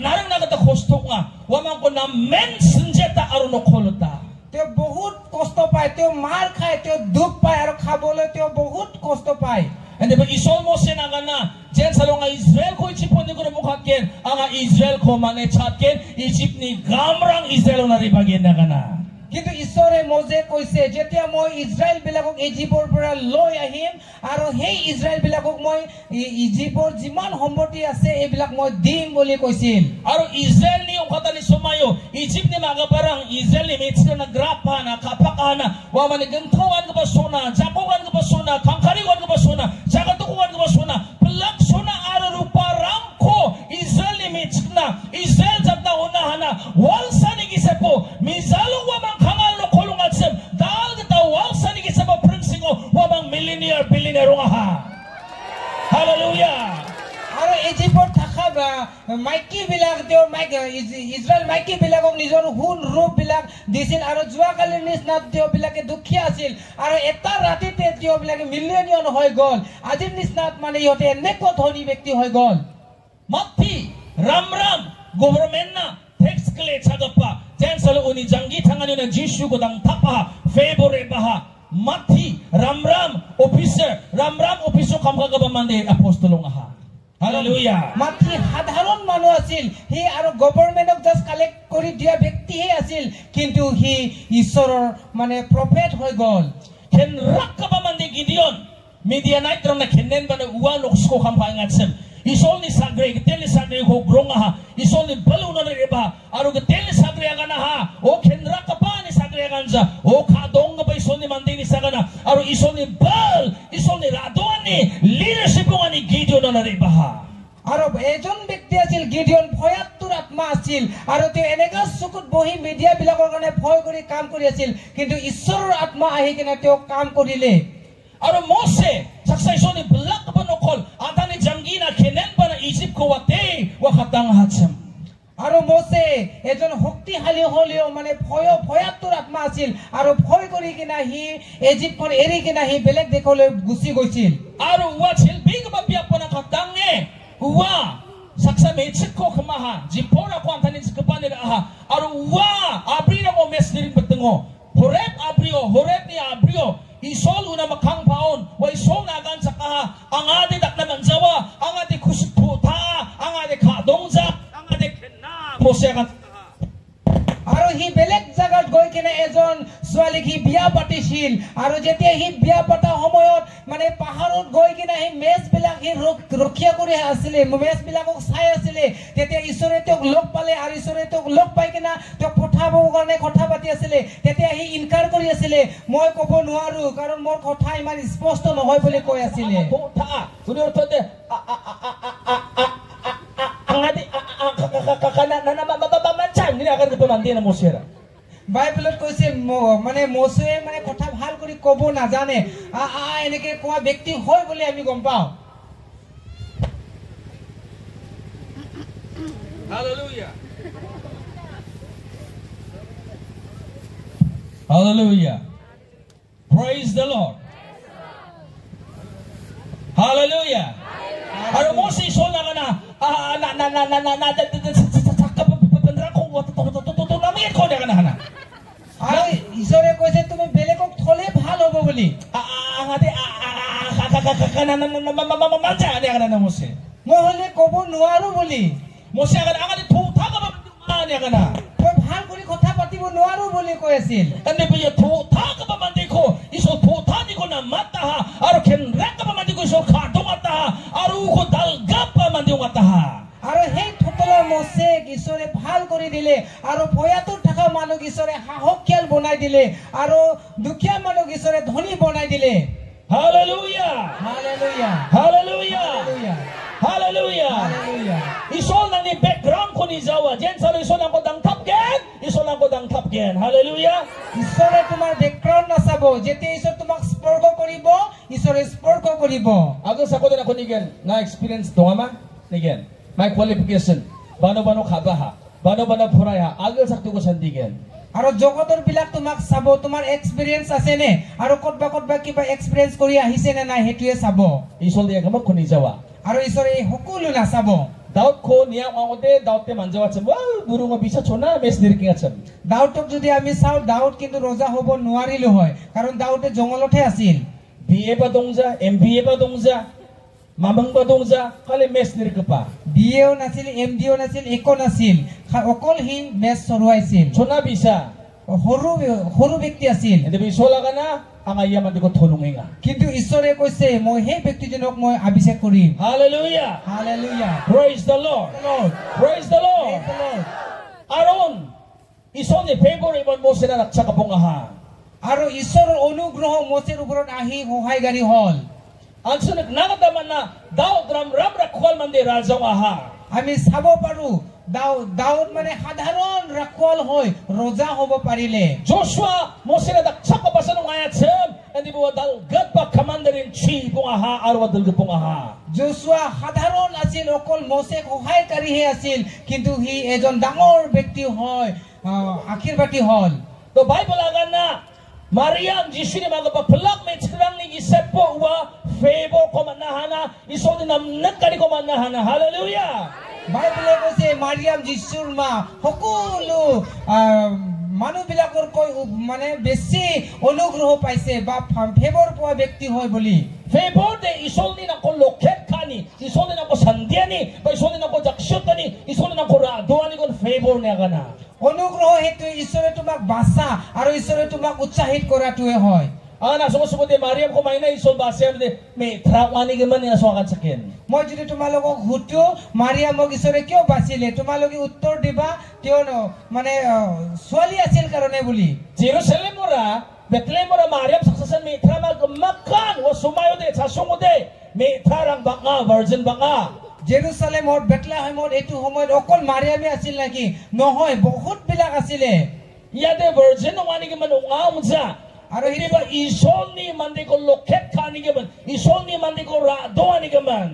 narang nagata Hostonga Wamang ko na men sinjeta aru no Kolota. তেওঁ বহুত কষ্ট পায় তেওঁ মাৰ খায় তেওঁ দুখ পায় আৰু খাবলৈ তেওঁ বহুত কষ্ট পায় And the Isol Mose Nagana, Jensalonga Israel ko Egypt ni ko mukhaken, anga Israel ko mane chatken, Egypt ni Gamrang Israel na ribagin Nagana. কিন্তু ঈশ্বৰে মোজে কৈছে যেতিয়া মই ইজৰাইল বিলাকক ইজিপ্তৰ পৰা লৈ আহিম আৰু সেই ইজৰাইল বিলাকক মই ইজিপ্তৰ যিমান সম্পত্তি আছে এইবিলাক মই দিম বুলি কৈছিল আৰু Israel ni ukatani sumayo Egypt ni magaparang Israel ni metro na grapa na kapakana wa mani gantuan ka basuna jakogan ka basuna kangkariwan ka basuna jagatukuan ka basuna pelak suna ara rupa ramko Israel ni metro na Israel jatna unahana walsa ni gisepo mizalo wa kangal no kolong atsem dal kita walsa ni gisepo prinsingo wa bang billionaire ha. Hallelujah. আৰু ইজিপ্তৰ থাকা মাইকী বিলাক তেওঁ Israel মাইকী বিলাকক নিজৰ হুন ৰূপ বিলাক দিছিল আৰু যোৱাকালিৰ নিচিনা তেওঁ বিলাকে দুখীয়া আছিল আৰু এটা ৰাতিতে তেওঁ বিলাকে মিলিয়নিয়ন হৈ গল আজিৰ নিচিনা মানে ইহঁতে এনেকুৱা ধনী ব্যক্তি হৈ গল Mati Ramram government na tax kle chagapa Jensalo uni jangi thangani na Jishu ko dang tapa favor baha Mati Ramram officer kamka gaba mande apostolong aha. Hallelujah. মাটি সাধাৰণ মানুহ আছিল হি আৰু গভৰ্ণমেণ্টক জাস্ট কালেক্ট কৰি দিয়া ব্যক্তিহে আছিল কিন্তু হি ঈশ্বৰৰ মানে প্ৰফেট হৈ গল Ken rakaba mande Gideon Midianite ram na kenen bana uwan oksko kampa ngatsem Isol ni sagre getel ni sagre ko gronga ha isol ni baluna ni reba aru getel ni sagre agana ha o ken rakaba ni sagre aganza o khadong ba isol ni mande ni sagana aru isol ni bal isol ni radoni leadership ngani Gideon na reba ha আৰু এজন ব্যক্তি আছিল Gideon ভয়াতুৰ আত্মা আছিল আৰু তেওঁ এনেকা চকুত বহি মিডিয়া বিলাকৰ কাৰণে ভয় কৰি কাম কৰি আছিল কিন্তু ঈশ্বৰৰ আত্মা আহি কিনে তেওঁ কাম কৰিলে Aru Mose saksai belak banokol atani jangina kenen bana Egypt ko wate wakatang hatsam. আৰু মোসে এজন শক্তিশালী হলেও মানে ভয়াতুৰ আত্মা আছিল আৰু ভয় কৰি কিনা হি ইজিপ্তখন এৰি কিনা হি বেলেগ দেশলৈ গুচি গৈছিল Aru wachil big babia pona katange wa saksa mechit ko kamaha jipora ko antani skapane aha aru wa abrina mo mesdirin betengo horeb ni abrio Isol una makang paon, wa isol na agan sa kaha, ang adi dakna ng jawa, ang adi kusputa, ang adi kadongza, ang adi kena, posekan. আৰু হি বেলেগ জায়গাত গৈ কিনে এজন ছোৱালীক হি বিয়া পাতিছিল আৰু যেতিয়া হি বিয়া পতা সময়ত মানে পাহাৰত গৈ কিনে হি মেজ বিলাক হি ৰক্ষা কৰি আছিলে মেজ বিলাকক চাই আছিলে তেতিয়া ঈশ্বৰে তেওঁক লগ পালে আৰু ঈশ্বৰে তেওঁক লগ পাই কিনা তেওঁক পঠাবৰ কাৰণে কথা পাতি আছিলে তেতিয়া হি ইনকাৰ কৰি আছিলে মই ক'ব নোৱাৰো কাৰণ মোৰ কথা ইমান স্পষ্ট নহয় বুলি কৈ আছিলে বাইবেলত কৈছে মানে মোসে মানে কথা ভাল কৰি ক'ব নাজানে এনেকে কোৱা ব্যক্তি হয় বুলি আমি গম পাওঁ Hallelujah. Hallelujah. Praise the Lord. Hallelujah. Aru Mose isol na kana ঈশ্বৰে কৈছে তুমি বেলেগক থলে ভাল হ'ব বুলি মই হলে ক'ব নোৱাৰো বুলি মই ভাল কৰি কথা পাতিব নোৱাৰো বুলি কৈ আছিল na mataha aro ken reka mandi ko so khatongata aru ko dalgapa mandi ngataha আৰু সেই থতলা মোচেক ঈশ্বৰে ভাল কৰি দিলে আৰু ভয়াতুৰ থকা মানুহ ঈশ্বৰে সাহসিয়াল বনাই দিলে আৰু দুখীয়া মানুহ ঈশ্বৰে ধনী বনাই দিলে Hallelujah hallelujah Hallelujah hallelujah Hallelujah hallelujah Isol na ni background ko ni Jawa jen salo isol ang ko dang tapgen isol ang ko dang tapgen Hallelujah ঈশ্বৰে তোমাৰ বেকগ্ৰাউণ্ড নাচাব যেতিয়া ঈশ্বৰ তোমাক স্পৰ্শ কৰিব ঈশ্বৰে স্পৰ্শ কৰিব Agos ako din ako nigen na experience dongama nigen my qualification bano khabaha bano phuraya agos sakto ko sandigen আৰু জগতৰ বিলাক তোমাক চাব তোমাৰ এক্সপেৰিয়েন্স আছে নে আৰু কতবা কিবা এক্সপেৰিয়েন্স কৰি আহিছে নে নাই হেতুৱে চাব Isol dia kamak ko ni Jawa আৰু ঈশ্বৰে এই সকলো নাচাব Daud ko niya ngaote Daud te manjawa cham wa buru ngo bisa chona mes dirking acham দাউদক যদি আমি চাও দাউদ কিন্তু ৰজা হ'ব নোৱাৰিলো হয় কাৰণ দাউদে জংগলতে আছিল BA pa dongja MBA pa dongja mamang pa dongja kale mes dirkpa বিএও নাছিল এমডিও নাছিল একো নাছিল অকল হি মেচ চৰুৱাইছিল chona bisa সৰু ব্যক্তি আছিল ende bisola kana ang ayaman di ko thonunginga কিন্তু ঈশ্বৰে কৈছে মই সেই ব্যক্তিজনক মই অভিষেক কৰিম Hallelujah hallelujah Praise the Lord Praise the Lord Aaron isol ni favor ibon mo sila nakchakapungaha আৰু ঈশ্বৰৰ অনুগ্ৰহ মোচেৰ ওপৰত আহি সহায়কাৰী হল ang sunod nagadaman na Daud ram rakhwal mandi rajawaha আমি চাব পাৰো দাউদ মানে সাধাৰণ ৰাখৱাল হৈ ৰজা হ'ব পাৰিলে Joshua mo sila nakchakapasanong ayatsem andi bo dal gadpa commander in chief pungaha arwa dal pungaha যোশুৱা সাধাৰণ আছিল অকল মোচে সহায়কাৰীহে আছিল কিন্তু হি এজন ডাঙৰ ব্যক্তি হয় আশীৰ্বাদী হল তো Bible agan na Mariam jisuni magapapalak may tsirang ni gisepo wa favor ko manahana iso din namnagkari ko manahana Hallelujah বাইবেলে কৈছে মাৰিয়াম যিশুৰ মা সকলো মানুহবিলাকৰ কৈ মানে বেছি অনুগ্ৰহ পাইছে বা ফেভৰ পোৱা ব্যক্তি হয় বুলি favor de isol din ako loket kani isol din ako sandiani ba isol din ako jakshotani isol din ako raduani kon favor niya kana অনুগ্ৰহ হেতু ঈশ্বৰে তোমাক বাছা আৰু ঈশ্বৰে তোমাক উৎসাহিত কৰাটোৱে হয় ana sumusubo de Mariam ko may na isol basem de may trawani gaman niya so akan sakin মই যদি তোমালোকক হুটো মাৰিয়ামক ঈশ্বৰে কিয় বাচিলে তোমালোকে উত্তৰ দিবা কিয়নো মানে ছোৱালী আছিল কাৰণে বুলি Jerusalem ora Bethlehem ora Mariam saksasan may trama makan wa sumayo de sasungo de may tarang banga virgin banga জেৰুসালেমত বেথলেহেমত এটো সময়ত অকল মাৰিয়ামে আছিল নাকি নহয় বহুত বিলাক আছিলে yade virgin wani gaman ungamza আৰু hindi ba isol ni mandi ko loket kani gaman isol ni mandi ko raduani gaman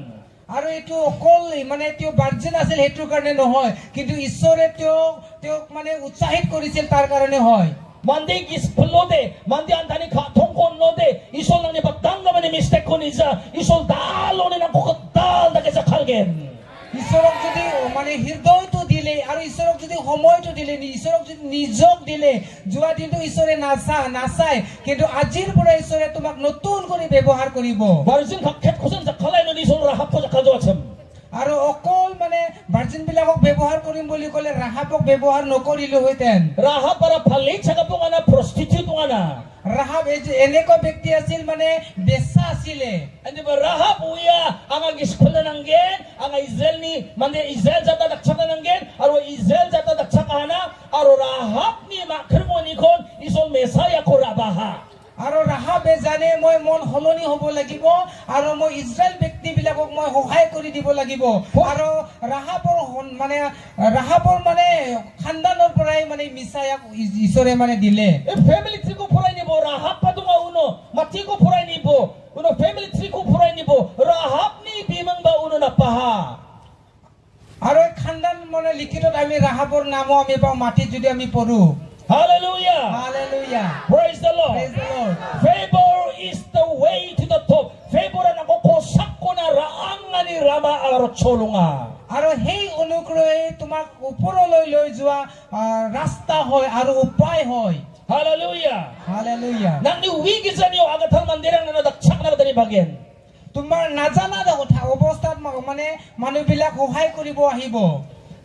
আৰু এটো অকল মানে তেওঁ ভাৰ্জিন আছিল হেতুৰ কাৰণে নহয় কিন্তু ঈশ্বৰে তেওঁক মানে উৎসাহিত কৰিছিল তাৰ কাৰণে হয় mandi gispulode mandi antani khathong kon node isol nang ni patang gaman ni mistake ko niza isol dalo ni nang kokdal da kesa khalgen ঈশ্বৰক যদি মানে হৃদয়টো দিলে আৰু ঈশ্বৰক যদি সময়টো দিলে ঈশ্বৰক যদি নিজক দিলে যোৱা দিনটো ঈশ্বৰে নাচায় কিন্তু আজিৰ পৰা ঈশ্বৰে তোমাক নতুন কৰি ব্যৱহাৰ কৰিব virgin khakhet khosan jakhalai no isol rahap ko jakhajo acham আৰু অকল মানে ভাৰ্জিন বিলাকক ব্যৱহাৰ কৰিম বুলি ক'লে ৰাহাবক ব্যৱহাৰ নকৰিলো হয়তেন rahap para phali chakapung ana prostitute ana Rahab এনেকুৱা ব্যক্তি আছিল মানে বেচা আছিলে andi ba rahap uya anga giskhola nanggen anga Israel ni mande Israel jata dakchaka nanggen aro Israel jata dakchaka hana aro rahap ni makhirmoni kon isol mesaya ko rabaha আৰু ৰাহাবে জানে মই মন হলনি হ'ব লাগিব আৰু মই ইজৰাইল ব্যক্তি বিলাকক মই সহায় কৰি দিব লাগিব আৰু ৰাহাবৰ মানে খানদানৰ পৰাই মানে মিছায়াক ঈশ্বৰে মানে দিলে family tree ko purai nibo rahap padunga uno mati ko purai nibo uno family tree ko purai nibo rahap ni bimang ba uno na paha আৰু খানদান মানে লিখিতত আমি ৰাহাবৰ নামো আমি পাওঁ মাটি যদি আমি পঢ়ো Hallelujah Hallelujah Praise the Lord Praise the Lord Favor is the way to the top favor na ko sakko na raanga ni rama aro cholunga আৰু সেই অনুগ্ৰহে তোমাক ওপৰলৈ লৈ যোৱা ৰাস্তা হয় আৰু উপায় হয় Hallelujah Hallelujah nang ni wigizan yo agathal mandirang na dakchak na dali bagyan তোমাৰ নাজানা কথা অৱস্থাত মানে মানুহবিলাক সহায় কৰিব আহিব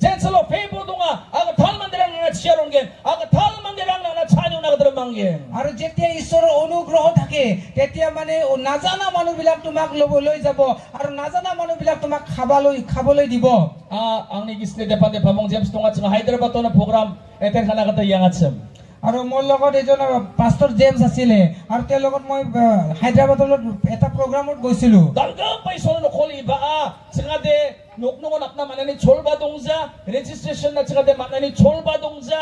Jensalo favor dunga agathal mandirang na chiarongen agathal mandirang na chanyo nagadara manggen. আৰু যেতিয়া ঈশ্বৰৰ অনুগ্ৰহ থাকে তেতিয়া মানে নাজানা মানুহবিলাক তোমাক লৈ যাব আৰু নাজানা মানুহবিলাক তোমাক খাবলৈ দিব Ang nigis ni depan de pamong James tungat sa Hyderabad to na program eten kana kata yangatsem. আৰু মোৰ লগত এজন পাস্টৰ জেমছ আছিলে আৰু তেওঁৰ লগত মই হায়দৰাবাদত এটা প্ৰগ্ৰামত গৈছিলো Dalga paisol no kholi ba singade noknongon akna manani cholba dongja registration na singade manani cholba dongja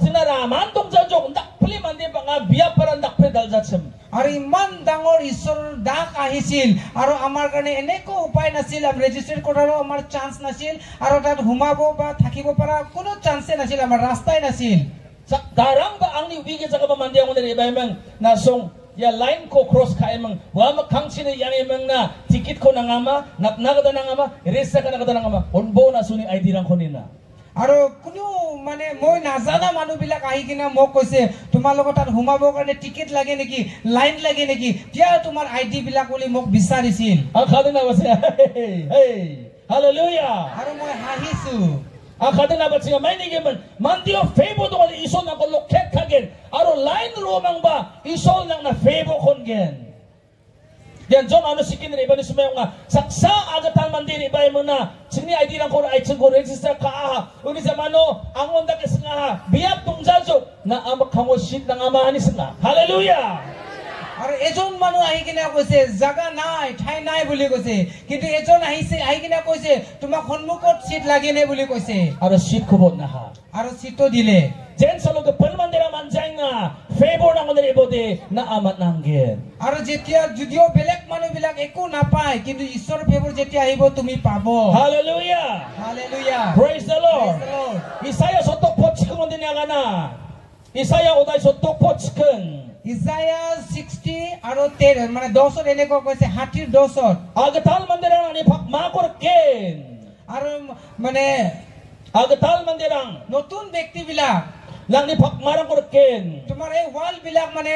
sinara man dongja jok ndak pli mande banga biya para ndak pre daljatsem. আৰু ইমান ডাঙৰ ঈশ্বৰৰ ডাক আহিছিল আৰু আমাৰ কাৰণে এনেকো উপায় নাছিল আমি ৰেজিষ্টাৰ কৰাৰো আমাৰ চান্স নাছিল আৰু তাত ঘুমাব বা থাকিব পৰা কোনো চান্সে নাছিল আমাৰ ৰাস্তাই নাছিল Darang ba ang ni wige sa kapamandi ang nila iba imang nasong ya line ko cross ka imang wama kangsin yang imang na ticket ko na ngama napnagada na ngama resta ka nagada na ngama onbo na suni ID rang ko nina. আৰু কোনো মানে মই নাজানা মানুহবিলাক আহি কিনা মোক কৈছে তোমাৰ লগত তাত ঘুমাবৰ কাৰণে টিকেট লাগে নেকি লাইন লাগে নেকি কিয় তোমাৰ আইডি বিলাক বুলি মোক বিচাৰিছিল Akadena basi hey hallelujah. আৰু মই হাঁহিছো Akadena basi may nigeman mandio favor do wali isol na ko loket kagen aro line romang ba isol nang na favor kon gen. Yan John ano sikin rin iba ni sumayo nga saksa agatan mandiri iba mo na sini ID lang ko ay ko register ka aha uni sa mano ang onda kasi nga biyak tong jajo na amak kango shit ng amahanis nga hallelujah. আৰু এজন মানুহ আহি কিনা কৈছে জাগা নাই ঠাই নাই বুলি কৈছে কিন্তু এজন আহিছে আহি কিনা কৈছে তোমাক সন্মুখত সিট লাগে নে বুলি কৈছে Aro shit ko bod na ha আৰু সিটও দিলে jen sa log palmandira manjang nga favor ng mandiri ibode na amat nanggen. আৰু যেতিয়া যদিও বেলেগ মানুহবিলাক একো নাপায় কিন্তু ঈশ্বৰৰ ফেভৰ যেতিয়া আহিব তুমি পাব Hallelujah. Hallelujah Praise the Lord. Praise the Lord. Isaya sotok po chikun mo din yaga na. Isaya oday sotok po chikun. ইসায়া 60 আৰু 13 মানে 10ত এনেকৈ কৈছে 60 Agatal mandirang ni pakmakor ken. আৰু মানে Agatal mandirang নতুন ব্যক্তিবিলাক lang ni pakmarang kor ken. তোমাৰ এই ওয়াল বিলাক মানে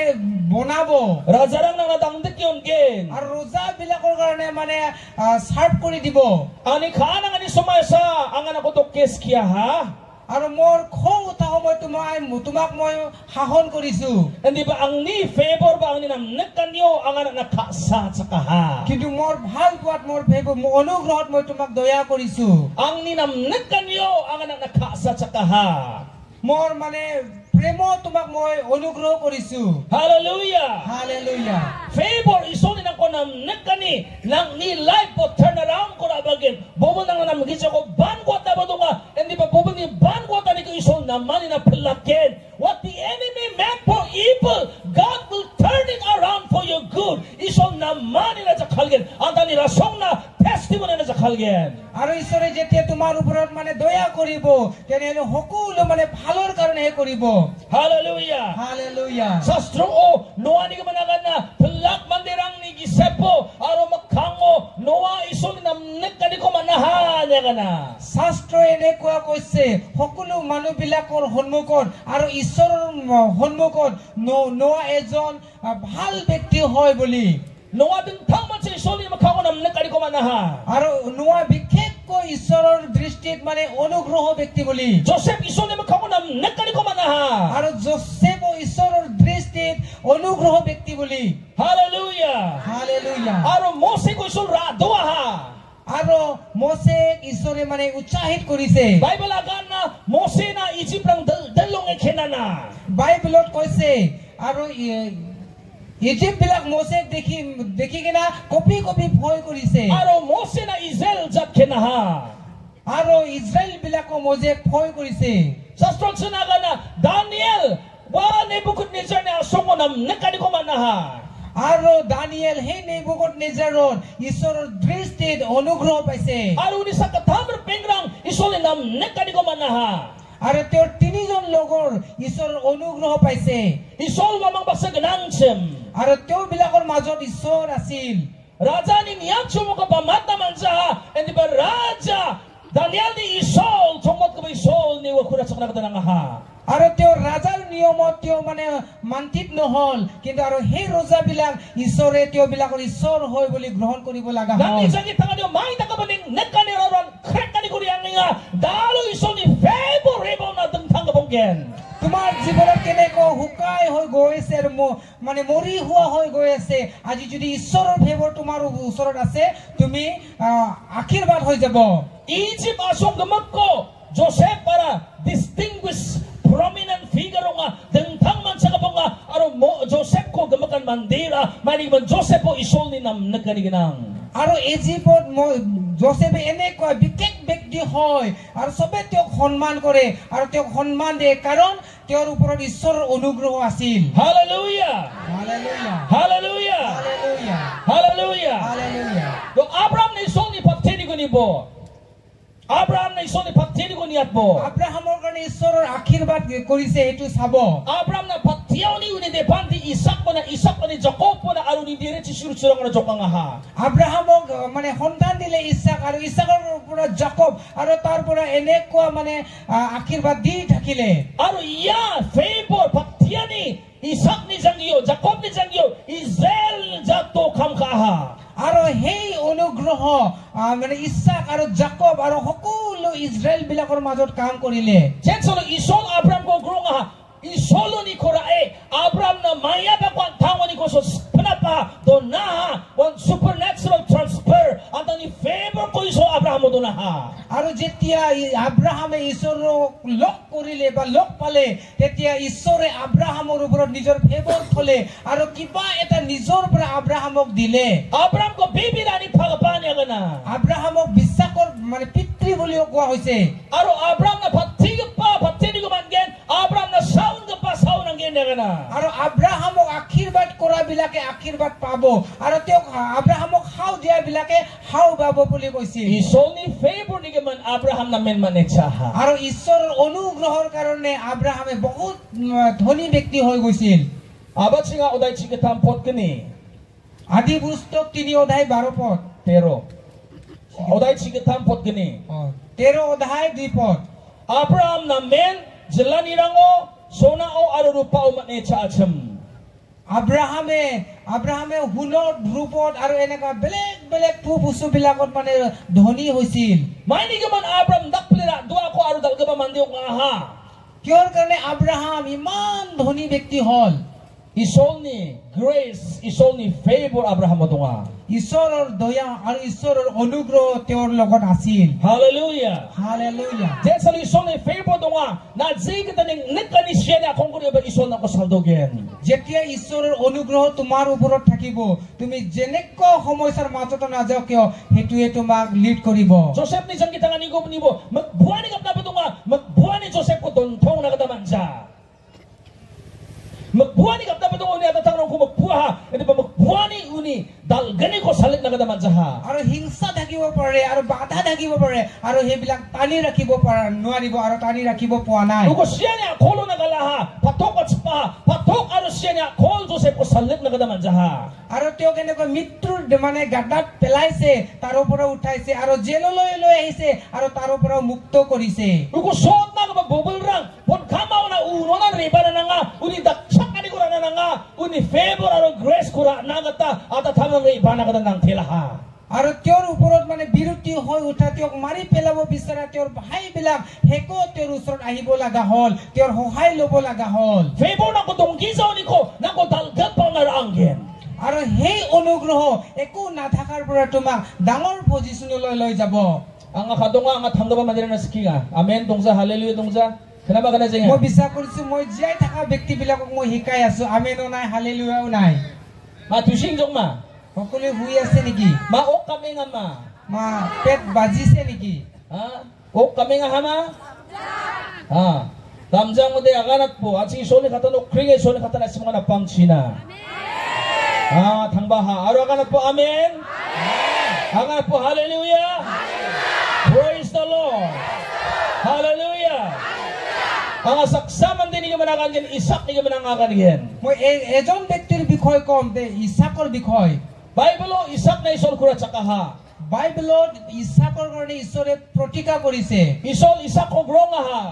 বনাব Razarang nang nadangdik yun ken. আৰু ৰোজা বিলাকৰ কাৰণে মানে সাৰ্ভ কৰি দিব Ani kanang ani sumayasa ang anak ko to kes kiya ha. আৰু মোৰ খং উঠা সময় তোমাক মই শাসন কৰিছো Hindi ba ang ni favor ba ang ninam nagkanyo ang anak na kasa sa kaha. কিন্তু মোৰ ভাল পোৱাত মোৰ ফেভৰ মোৰ অনুগ্ৰহত মই তোমাক দয়া কৰিছো Ang ninam nagkanyo ang anak na kasa sa kaha. মোৰ মানে প্ৰেমত তোমাক মই অনুগ্ৰহ কৰিছো Hallelujah. Hallelujah Favor isoni na ko nam nagkani lang ni life po turn around ko na bagin. Bobo nang nam gisa ko ban ko ta ba nga. Hindi ba bobo ni ban ko ta ni ko isol na mani na palakin. What the enemy meant for evil, God will turn it around for your good. Isol na mani na sa kalgen. Anta ni rasong na testimony na sa kalgen. আৰু ঈশ্বৰে যেতিয়া তোমাৰ ওপৰত মানে দয়া কৰিব তেনেহলে সকলো মানে ভালৰ কাৰণে কৰিব Hallelujah. Hallelujah Sastro o noa ni kamanagan na pelak mandirang ni gisepo aro makkango noa isol nam nekani ko manahan ya kana. শাস্ত্ৰই এনেকুৱা কৈছে সকলো মানুহবিলাকৰ সন্মুখত আৰু ঈশ্বৰৰ সন্মুখত নোৱা এজন ভাল ব্যক্তি হয় বুলি Noa din tangman sa isol ni makkango nam nekani ko manahan. আৰু নোৱা বিশেষকৈ ঈশ্বৰৰ দৃষ্টিত মানে অনুগ্ৰহ ব্যক্তি বুলি Joseph isol ni makkango nam nekani ko manahan. আৰু জোসেফ ঈশ্বৰৰ দৃষ্টিত অনুগ্ৰহ ব্যক্তি বুলি Hallelujah. Hallelujah Aro Mose ko isol radoa ha. আৰু মোসেক ঈশ্বৰে মানে উৎসাহিত কৰিছে Bible agan na Mose na Egypt lang dalong ekenana. বাইবেলত কৈছে আৰু ইজিপ্ট বিলাক মোসেক দেখি কিনা কপি ভয় কৰিছে Aro Mose na Israel jat kenaha. আৰু ইজৰাইল বিলাকো মোসেক ভয় কৰিছে Sastro sinaga na Daniel wa Nebuchadnezzar na asongo nam nekani ko manaha. আৰু দানিয়েল হে নেবুকদনেজাৰৰ ঈশ্বৰৰ দৃষ্টিত অনুগ্ৰহ পাইছে Aro ni sa katamar pengrang isol ni nam nekani ko manaha. আৰু তেওঁৰ তিনিজন লগৰ ঈশ্বৰৰ অনুগ্ৰহ পাইছে Isol mamang baksa ganangsem. আৰু তেওঁ বিলাকৰ মাজত ঈশ্বৰ আছিল Raja ni niyacho mo ka pamat naman sa hindi ba Raja Daniel ni Isol tumot ka ba Isol ni wakurat sa kanakata ha. আৰু তেওঁৰ ৰাজাৰ নিয়মত তেওঁ মানে মান্তিত নহল কিন্তু আৰু সেই ৰজাবিলাক ঈশ্বৰে তেওঁ বিলাকৰ ঈশ্বৰ হয় বুলি গ্ৰহণ কৰিব লগা Nang হ'ল isang itang niyo may nakabaning nekani raron krekani ko riyang nga dalo Isol ni favor rebel na tentang kabonggen. তোমাৰ জীৱনত কেনেকৈ শুকাই হৈ গৈ আছে আৰু মানে মৰি হোৱা হৈ গৈ আছে আজি যদি ঈশ্বৰৰ ফেভৰ তোমাৰ ওচৰত আছে তুমি আশীৰ্বাদ হৈ যাব Egypt asong gamagko Joseph para distinguished prominent figure nga dengtang man sa kabunga aro mo Joseph ko gamakan mandira maning man Joseph po isol ni nam nagkaniginang আৰু ইজিপ্তত জোসেফে এনেকুৱা বিশেষ ব্যক্তি হয় আৰু সবে তেওঁক সন্মান কৰে আৰু তেওঁক সন্মান দিয়ে কাৰণ তেওঁৰ ওপৰত ঈশ্বৰৰ অনুগ্ৰহ আছিল Hallelujah Hallelujah Hallelujah Hallelujah Hallelujah Hallelujah Do Abraham na isol ni pakteni ko ni bo Abraham na isol ni pakteni ko ni atbo আব্ৰাহামৰ কাৰণে ঈশ্বৰৰ আশীৰ্বাদ কৰিছে এটো চাব Abraham na paktiyaw ni uni depandi Isaac po na Jacob po na aro ni diretsi surang na jokang aha আব্ৰাহামক মানে সন্তান দিলে ইসাক আৰু ইসাকৰ পৰা যাকব আৰু তাৰ পৰা এনেকুৱা মানে আশীৰ্বাদ দি থাকিলে Aro iya favor paktiyani Isaac ni jangyo Jacob ni jangyo Israel jato kamkaha আৰু হেই অনুগ্ৰহ মানে ইসাক আৰু যাকব আৰু সকলো ইজৰাইল বিলাকৰ মাজত কাম কৰিলে Jensolo isol Abraham ko grong aha Isolo ni korae Abraham na maya ba kwan tango ni ko so panapa dona one supernatural transfer at ni favor ko iso Abraham mo dona ha আৰু যেতিয়া আব্ৰাহামে ঈশ্বৰক লগ কৰিলে বা লগ পালে তেতিয়া ঈশ্বৰে আব্ৰাহামৰ ওপৰত নিজৰ ফেভৰ থলে আৰু কিবা এটা নিজৰ পৰা আব্ৰাহামক দিলে Abraham ko baby rani phagapani agana আব্ৰাহামক বিশ্বাসৰ মানে পিতৃ বুলিও কোৱা হৈছে Aro Abraham na patini ko mangen Abraham na sound ang agana আৰু আব্ৰাহামক আশীৰ্বাদ কৰা বিলাকে আশীৰ্বাদ পাব আৰু তেওঁক আব্ৰাহামক হাও দিয়া বিলাকে হাও পাব বুলি কৈছে Isol ni favor ni gaman Abraham na men manechaha আৰু ঈশ্বৰৰ অনুগ্ৰহৰ কাৰণে আব্ৰাহামে বহুত ধনী ব্যক্তি হৈ গৈছিল Abat singa uday chikatam pot kani আদি পুস্তক 3 অধ্যায় 12 পদ Pero uday chikatam pot kani 13 অধ্যায় 2 পদ Abraham na men jelani rango sona o arurupao manecha acham আব্ৰাহামে হুনৰ ৰূপত আৰু এনেকা বেলেগ বেলেগ বস্তু বিলাকত মানে ধনী হৈছিল Maini gaman Abraham dakplira dua ko aru dalgaba mandiyo aha কিয়ৰ কাৰণে আব্ৰাহাম ইমান ধনী ব্যক্তি হল Isol ni grace isol ni favor Abraham modunga ঈশ্বৰৰ দয়া আৰু ঈশ্বৰৰ অনুগ্ৰহ তেওঁৰ লগত আছিল Hallelujah hallelujah Jensalo isol ni favor dunga na zigita ning nekani siya na kung kuri ba isol na ko saldogen যেতিয়া ঈশ্বৰৰ অনুগ্ৰহ তোমাৰ ওপৰত থাকিব তুমি যেনেকুৱা সমস্যাৰ মাজত নাযাও কিয় হেতুৱে তোমাক লিড কৰিব Joseph ni jang kita nga nibo magbuani kapna ba dunga magbuani Joseph ko tontong na kadamansa magbuani kapna ba dunga uni atatang ko magbuha hindi ba magbuani uni dalgani ko salit na kadamansa ha আৰু হিংসা থাকিব পাৰে আৰু বাধা থাকিব পাৰে আৰু হেবিলাক টানি ৰাখিব নোৱাৰিব আৰু টানি ৰাখিব পোৱা নাই Ugo siya niya kolo na galaha patok at spa patok aro siya niya kol Joseph ko salit na kadamansa ha আৰু তেওঁ কেনেকৈ মৃত্যুৰ মানে গাড্ডাত পেলাইছে তাৰ পৰা উঠাইছে আৰু জেললৈ লৈ আহিছে আৰু তাৰ পৰা মুক্ত কৰিছে Ugo suot na ka bubble rang pon kamaw na uno na riba na nga uni daksak ani ko na nga uni favor aro grace ko na gata atatang ng riba na kata ng tilaha আৰু তেওঁৰ ওপৰত মানে বিৰতি হৈ উঠা তেওঁক মাৰি পেলাব বিচাৰা তেওঁৰ ভাইবিলাক হেকো তেওঁৰ ওচৰত আহিব লগা হল তেওঁৰ সহায় ল'ব লগা হল favor na ko donggisaw ni ko na ko dalgat pa na ranggen আৰু সেই অনুগ্ৰহ একো নাথাকাৰ পৰা তোমাক ডাঙৰ পজিচনলৈ লৈ যাব ang akadunga ang atanggaba mandira na sikinga amen dongsa hallelujah dongsa kenapa kana jeng মই বিশ্বাস কৰিছো মই জীয়াই থকা ব্যক্তিবিলাকক মই শিকাই আছো আমেনো নাই হালেলুয়াও নাই ma tusing jong ma সকলোৱে শুই আছে নেকি ma ok kami nga ma মা পেট বাজিছে নেকি ha ok kami nga hama ha tamjang mo de aganat po at si soli katano kringe soli katana si mga napangchina ha tangbaha aro aganat po amen aganat po hallelujah praise the Lord hallelujah ang saksaman din niyo manakan gen Isak niyo manangakan gen মই এজন ব্যক্তিৰ বিষয় কম দে ইসাকৰ বিষয় Bible Isak na isol kurat sa kaha বাইবেলত ইসাকৰ কাৰণে ঈশ্বৰে প্ৰতিজ্ঞা কৰিছে isol Isak ko grong aha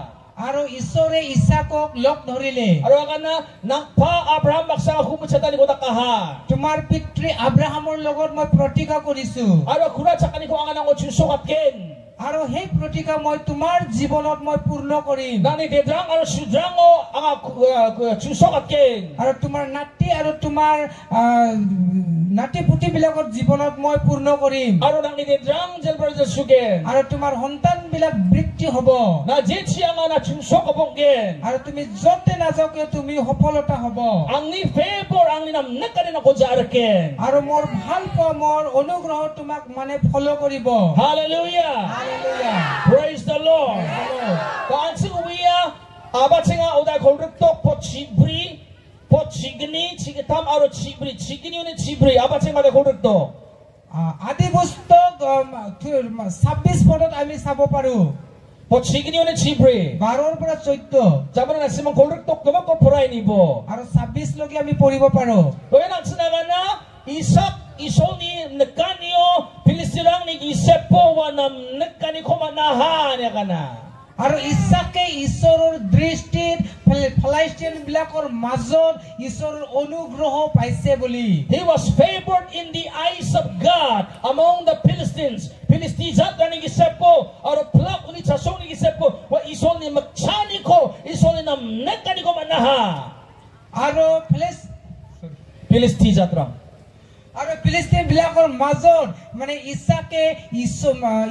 আৰু ঈশ্বৰে ইসাকক লগ ধৰিলে aro akan na nangpa Abraham baksa humut sa tani ko kaha তোমাৰ পিতৃ আব্ৰাহামৰ লগত মই প্ৰতিজ্ঞা কৰিছো aro kurat sa kaniko ang anang otsusukat ken আৰু সেই প্ৰতিজ্ঞা মই তোমাৰ জীৱনত মই পূৰ্ণ কৰিম Nani dedrang aro sudrango ang chusokaken. আৰু তোমাৰ নাতি আৰু তোমাৰ নাতি পুতি বিলাকৰ জীৱনত মই পূৰ্ণ কৰিম Aro nang dedrang jelbaraja sugen. আৰু তোমাৰ সন্তান বিলাক বৃদ্ধি হ'ব Na jechi ang na chusokabonggen. আৰু তুমি যতে নাযাও কিয় তুমি সফলতা হ'ব Ang ni favor ang ninam nakarin ako jarken. আৰু মোৰ ভাল পোৱা মোৰ অনুগ্ৰহ তোমাক মানে ফলো কৰিব Hallelujah. Hallelujah Praise the Lord. Kansing uya abatsinga uday kolruktok po chibri po chigni chigitam aro chigni uni chibri abatsinga uday kolruktok. আদি পুস্তক 26 পদত আমি চাব পাৰো Po chigni uni chibri. 12 পৰা 14 Jaman na simang kolruktok ko ko puray nibo. আৰু 26 লৈকে আমি পঢ়িব পাৰো Kaya nang sinagana Isak isoni nekanio Filistirang ni isepo wanam nekani komanahan ya kana. আৰু ইসাকে ঈশ্বৰৰ দৃষ্টিত ফিলিষ্টিন বিলাকৰ মাজত ঈশ্বৰৰ অনুগ্ৰহ পাইছে বুলি He was favored in the eyes of God among the Philistines. Philistines ni isepo aro plak ni chasong ni isepo wa isoni magchani ko isoni nam nekani komanaha. আৰু Philistines atrang. আৰু ফিলিষ্টিন বিলাকৰ মাজত মানে ইসাকে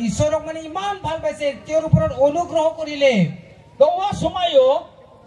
ঈশ্বৰক মানে ইমান ভাল পাইছে তেওঁৰ ওপৰত অনুগ্ৰহ কৰিলে Gawa sumayo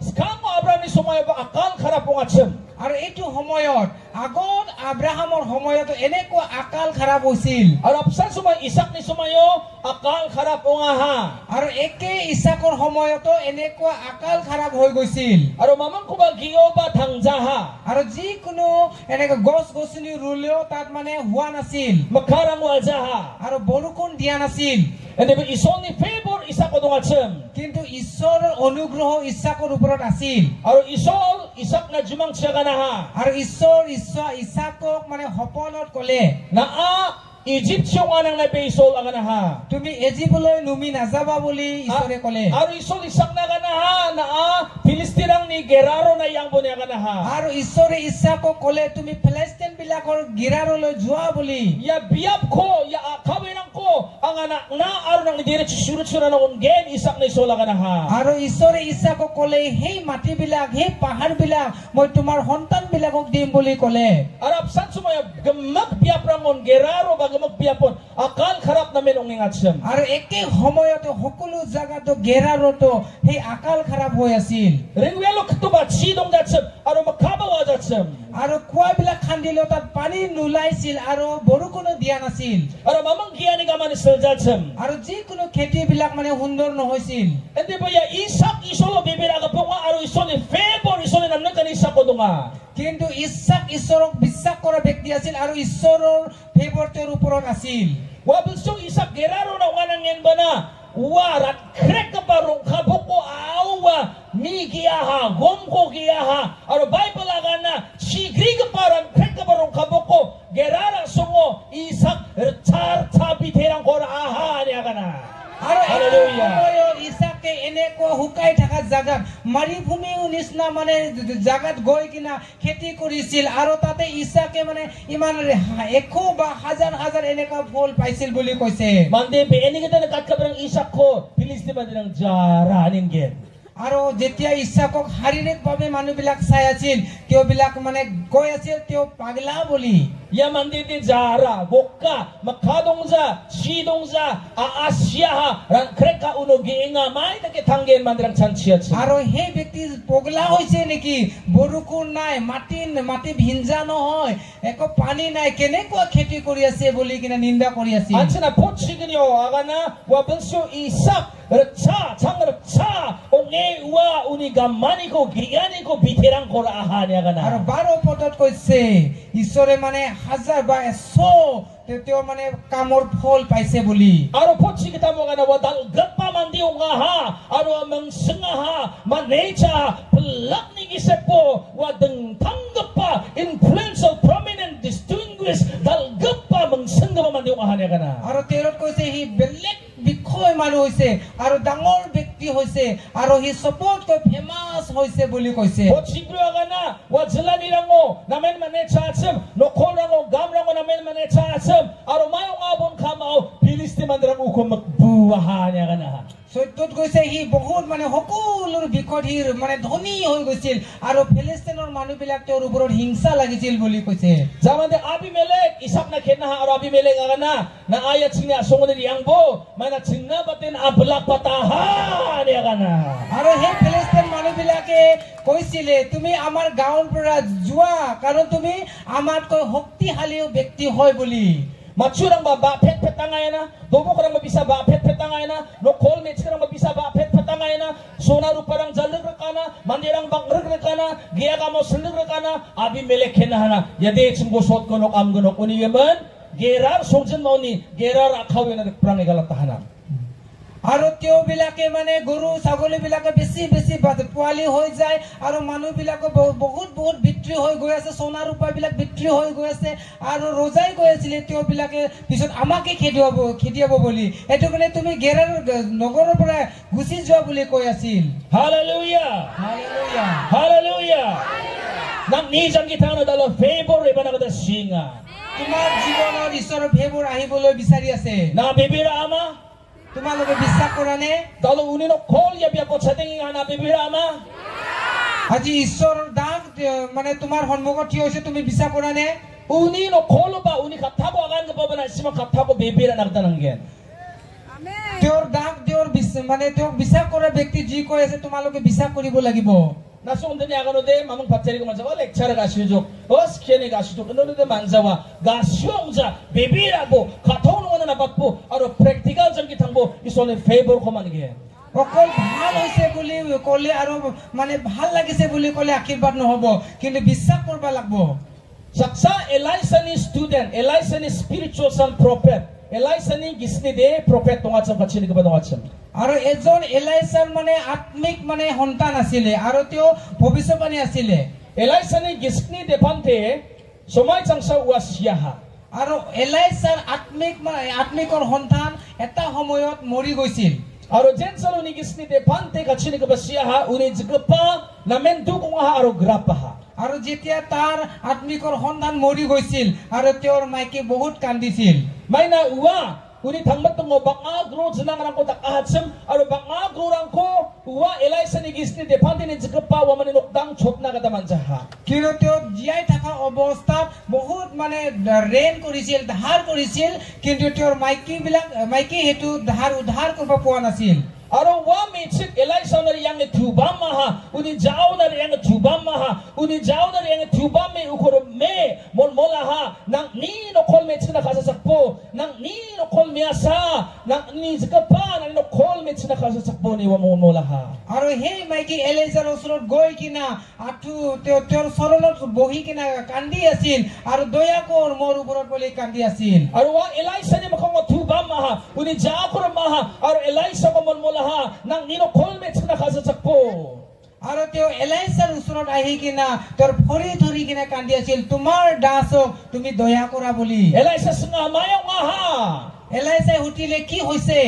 skamo Abraham ni sumayo ba akal kharap ng atsem. আৰু এইটো সময়ত আগত আব্ৰাহামৰ সময়ত এনেকুৱা আকাল খাৰাপ হৈছিল Arab san sumay Isak ni sumayo akal kharap ng aha. আৰু একে ইসাকৰ সময়তো এনেকুৱা আকাল খাৰাপ হৈ গৈছিল Aro mamang kubagiyo ba tangjaha. আৰু যিকোনো এনেকুৱা গছ গছনি ৰুলেও তাত মানে হোৱা নাছিল Makarang waljaha. আৰু বৰষুণ দিয়া নাছিল And if ison ni favor Isak o atsem. কিন্তু ঈশ্বৰৰ অনুগ্ৰহ ইসাকৰ ওপৰত আছিল Aro isol Isak na jumang siya ganaha. আৰু ঈশ্বৰ ইসাকক মানে সপনত ক'লে Na Egyptian anang na isol ang ganaha. তুমি এজিবলৈ নুমি নাযাবা বুলি ঈশ্বৰে ক'লে Aro isol Isak na ganaha na Filistirang ni Geraro na yang po niya ganaha. আৰু ঈশ্বৰে ইসাকক ক'লে তুমি ফিলিষ্টিন বিলাকৰ গিৰাৰলৈ যোৱা বুলি Ya biap ko ya akawinang ko ang anak na aro nang diretso surut-suran ng ungen Isak na isol ang ganaha. আৰু ঈশ্বৰে ইসাকক ক'লে সেই মাটিবিলাক সেই পাহাৰবিলাক মই তোমাৰ সন্তান বিলাকক দিম বুলি ক'লে Arab san sumaya gemak biap ramon Geraro ba gemak biapon akal kharap namin ong ingatsem. আৰু একে সময়তে সকলো জাগাতো গেৰাৰতো সেই আকাল খাৰাপ হৈ আছিল Ringwelo katuba sidong datsem aro makabawa datsem. আৰু কুৱাবিলাক খান্দিলেও তাত পানী নোলাইছিল আৰু বৰষুণো দিয়া নাছিল Aro mamang kiyani ka man isel datsem. আৰু যিকোনো খেতিবিলাক মানে সুন্দৰ নহৈছিল Hindi ba ya Isak isolo bibiraga po nga aro isoli favor isoli namnan kan Isak ko dunga. কিন্তু ইসাক ঈশ্বৰক বিশ্বাস কৰা ব্যক্তি আছিল আৰু ঈশ্বৰৰ ফেভৰ তেওঁৰ ওপৰত আছিল Wabilso Isak Geraro na wanang yan ba na warat krek ka parong kaboko awa mi giyaha gomko giyaha aro Bible aga na sigri ka parang krek ka parong kaboko Gerara sungo Isak char tabi terang kora aha niya ka na. আৰু Hallelujah. ইসাকে এনেকুৱা শুকাই থকা জাগাত মাৰিভূমিৰ নিচিনা মানে জাগাত গৈ কিনা খেতি কৰিছিল আৰু তাতে ইসাকে মানে ইমান 100 বা হাজাৰ হাজাৰ এনেকুৱা ফল পাইছিল বুলি কৈছে Mande pe eni kita nakat ka parang Isak ko Filistin ba dinang jara anin gen. আৰু যেতিয়া ইসাকক শাৰীৰিকভাৱে মানুহবিলাক চাই আছিল তেওঁবিলাক মানে কৈ আছিল তেওঁ পাগলা বুলি Ya mande di jara bokka makadongza sidongza aasyaha ran kreka uno geenga mai take tanggen mandrang chanchiachi. আৰু সেই ব্যক্তি পগলা হৈছে নেকি বৰষুণ নাই মাটি ভিঞ্জা নহয় একো পানী নাই কেনেকুৱা খেতি কৰি আছে বুলি কিনা নিন্দা কৰি আছিল Anchina pochignyo agana wabenso Isak recha chang recha onge wa uni gamani ko giyani ko biterang kora ahani agana. আৰু 12 পদত কৈছে ঈশ্বৰে মানে হাজাৰ বা 100 তেওঁ মানে কামৰ ফল পাইছে বুলি Aro pochi kita mo gana wadal gapa mandi ungaha aro mangsengaha manecha pelak ni gisepo wadeng tanggapa influence of prominent distinguished dal gapa mangsengaha mandi ungaha niya kana. আৰু তেৰত কৈছে সি বেলেগ বিষয় মানুহ হৈছে আৰু ডাঙৰ ব্যক্তি হৈছে আৰু সি সবতকৈ ফেমাস হৈছে বুলি কৈছে Pochi bro agana wadzlani rango namen manecha atsem nokol rango gam rango namen manecha atsem aro mayong abon kamao Filistin mandrang uko magbuwa ha niya kana ha. চৈত্যত গৈছে সি বহুত মানে সকলোৰ বিষয়ত সি মানে ধনী হৈ গৈছিল আৰু ফিলিস্তিনৰ মানুহবিলাক তেওঁৰ ওপৰত হিংসা লাগিছিল বুলি কৈছে Zaman de Abimelech Isak na kena ha aro Abimelech agana na ayat sini asongo de yangbo mana chinna batin ablak pataha niya kana. আৰু সেই ফিলিস্তিন মানুহবিলাকে কৈছিলে তুমি আমাৰ গাঁৱৰ পৰা যোৱা কাৰণ তুমি আমাতকৈ শক্তিশালী ব্যক্তি হয় বুলি Matsurang ba pet petangay na, dobo ko lang mabisa ba pet petangay na, no call mates ka lang mabisa ba pet petangay na, sonaru parang jalug ka na, mandirang bangrug ka na, giya ka mo sundug ka na, Abimelech na, yade chimbosot ko nok am gunok uni yaman, gerar songjen mo ni, gerar akaw na prang igalatahanan. আৰু তেওঁবিলাকে মানে গৰু ছাগলীবিলাকে বেছি বেছি পোৱালি হৈ যায় আৰু মানুহবিলাকে বহুত বহুত বিক্ৰী হৈ গৈ আছে সোণা ৰূপাবিলাক বিক্ৰী হৈ গৈ আছে আৰু ৰজাই কৈ আছিল তেওঁবিলাকে পিছত আমাকে খেদিয়াব বুলি এটো কাৰণে তুমি গেৰাৰ নগৰৰ পৰা গুচি যোৱা বুলি কৈ আছিল hallelujah hallelujah hallelujah nang ni jang kita na dalo favor iba na kada singa তোমাৰ জীৱনৰ ঈশ্বৰৰ ফেভৰ আহিবলৈ বিচাৰি আছে na bibira ama তোমালোকে বিশ্বাস কৰা নে dalo unino call ya biya ko setting na bibira ama আজি ঈশ্বৰৰ দাগ মানে তোমাৰ সন্মুখত থিয় হৈছে তুমি বিশ্বাস কৰা নে unino call ba uni katabo agan ka ba na sima katabo bibira na kada nanggen তেওঁৰ দাগ তেওঁৰ মানে তেওঁ বিশ্বাস কৰা ব্যক্তি যি কৈ আছে তোমালোকে বিশ্বাস কৰিব লাগিব Naso undani agano de mamang pateri ko manjawa lecture gasyo os kene gasyo no de manjawa gasyo unja bebira bo kathon ngona na batpo aro practical jang kitangbo isone favor ko manige অকল ভাল হৈছে বুলি কলে আৰু মানে ভাল লাগিছে বুলি কলে আশীৰ্বাদ নহব কিন্তু বিশ্বাস কৰিব লাগিব saksa Elisha ni student Elisha ni spiritual son prophet Elisha ni gisni de prophet tonga cham kachini ko tonga cham আৰু এজন এলাইছাৰ মানে আত্মিক মানে সন্তান আছিল আৰু তেওঁ ভৱিষ্যতবাণী আছিল Elisha ni gisni de pante somai changsa wasiaha আৰু এলাইছাৰ আত্মিকৰ সন্তান এটা সময়ত মৰি গৈছিল aro jensalo ni gisni de pante kachini ko basiaha uni jigpa namen du ko ha aro grapaha আৰু যেতিয়া তাৰ আত্মিকৰ সন্তান মৰি গৈছিল আৰু তেওঁৰ মাইকে বহুত কান্দিছিল maina uwa uni thangmat mo banga gro jinang rang ko takahatsem aro banga gro rang ko uwa Elisha ni gisni de pante ni jigpa wa mani nokdang chotna kada manjaha কিন্তু তেওঁ জীয়াই থকা অৱস্থাত বহুত মানে ৰেন কৰিছিল ধাৰ কৰিছিল কিন্তু তেওঁৰ মাইকী হেতু ধাৰ উদ্ধাৰ কৰিব পৰা নাছিল aro wa mechik Elisha na yang tubama ha uni jao na yang tubama ha uni jao na yang tubame ukoro me mol mola ha nang ni no kol mechik na kasa sakpo nang ni no kol measa nang ni zikapa nang no kol mechik na kasa sakpo ni wa mol mola ha আৰু সেই মাইকী এলিজাৰ ওচৰত গৈ কিনা আঠু তেওঁৰ চৰণত বহি কিনা কান্দি আছিল আৰু দয়া কৰ মোৰ ওপৰত বুলি কান্দি আছিল aro wa Elisha ni makong tubama ha uni jao kor ma ha aro Elisha ko mol mola ha nang ni no kol mechik na kasa sakpo আৰু তেওঁ এলাইছাৰ ওচৰত আহি কিনা তেওঁৰ ভৰি ধৰি কিনা কান্দি আছিল তোমাৰ দাসক তুমি দয়া কৰা বুলি Elisha singa mayong ha এলাইছাই হুটিলে কি হৈছে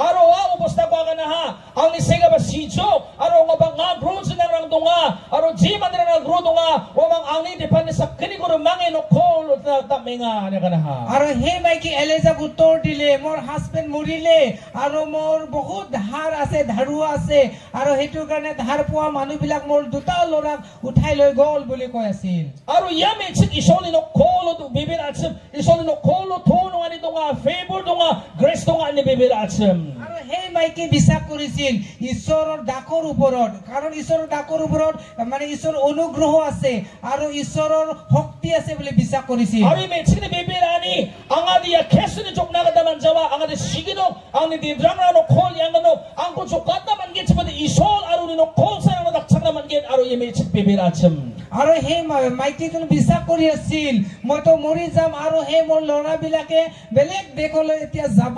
aro wa uposta ko agana ha ang ni sega ba sijo aro nga ba nga growth na rang donga aro ji man na grow donga wa mang ang ni depend sa kini ko mange no call ta menga na kana ha আৰু হে মাইকি এলিজাক উত্তৰ দিলে মোৰ husband মৰিলে আৰু মোৰ বহুত ধাৰ আছে ধাৰুৱা আছে আৰু হেতু কাৰণে ধাৰ পোৱা মানুহবিলাক মোৰ দুটা লৰাক উঠাই লৈ গল বুলি কৈ আছিল aro yame chik isoli no call to bibir achim isoli no call to no ani donga favor donga grace donga ani bibir achim আৰু হে মাইকি বিশ্বাস কৰিছিল ঈশ্বৰৰ ডাকৰ ওপৰত কাৰণ ঈশ্বৰৰ ডাকৰ ওপৰত মানে ঈশ্বৰৰ অনুগ্ৰহ আছে আৰু ঈশ্বৰৰ শক্তি আছে বুলি বিশ্বাস কৰিছিল aro me chik ni bibir ani anga dia kesuni jokna kada manjawa anga de sigino anga di drama no call yang no angko jokata man get chipade isol aro ni no call sa no dakchana man get aro yeme chik bibir achim আৰু হে মাইকিজন বিশ্বাস কৰি আছিল মইতো মৰি যাম আৰু হে মোৰ লৰাবিলাকে বেলেগ দেশলৈ এতিয়া যাব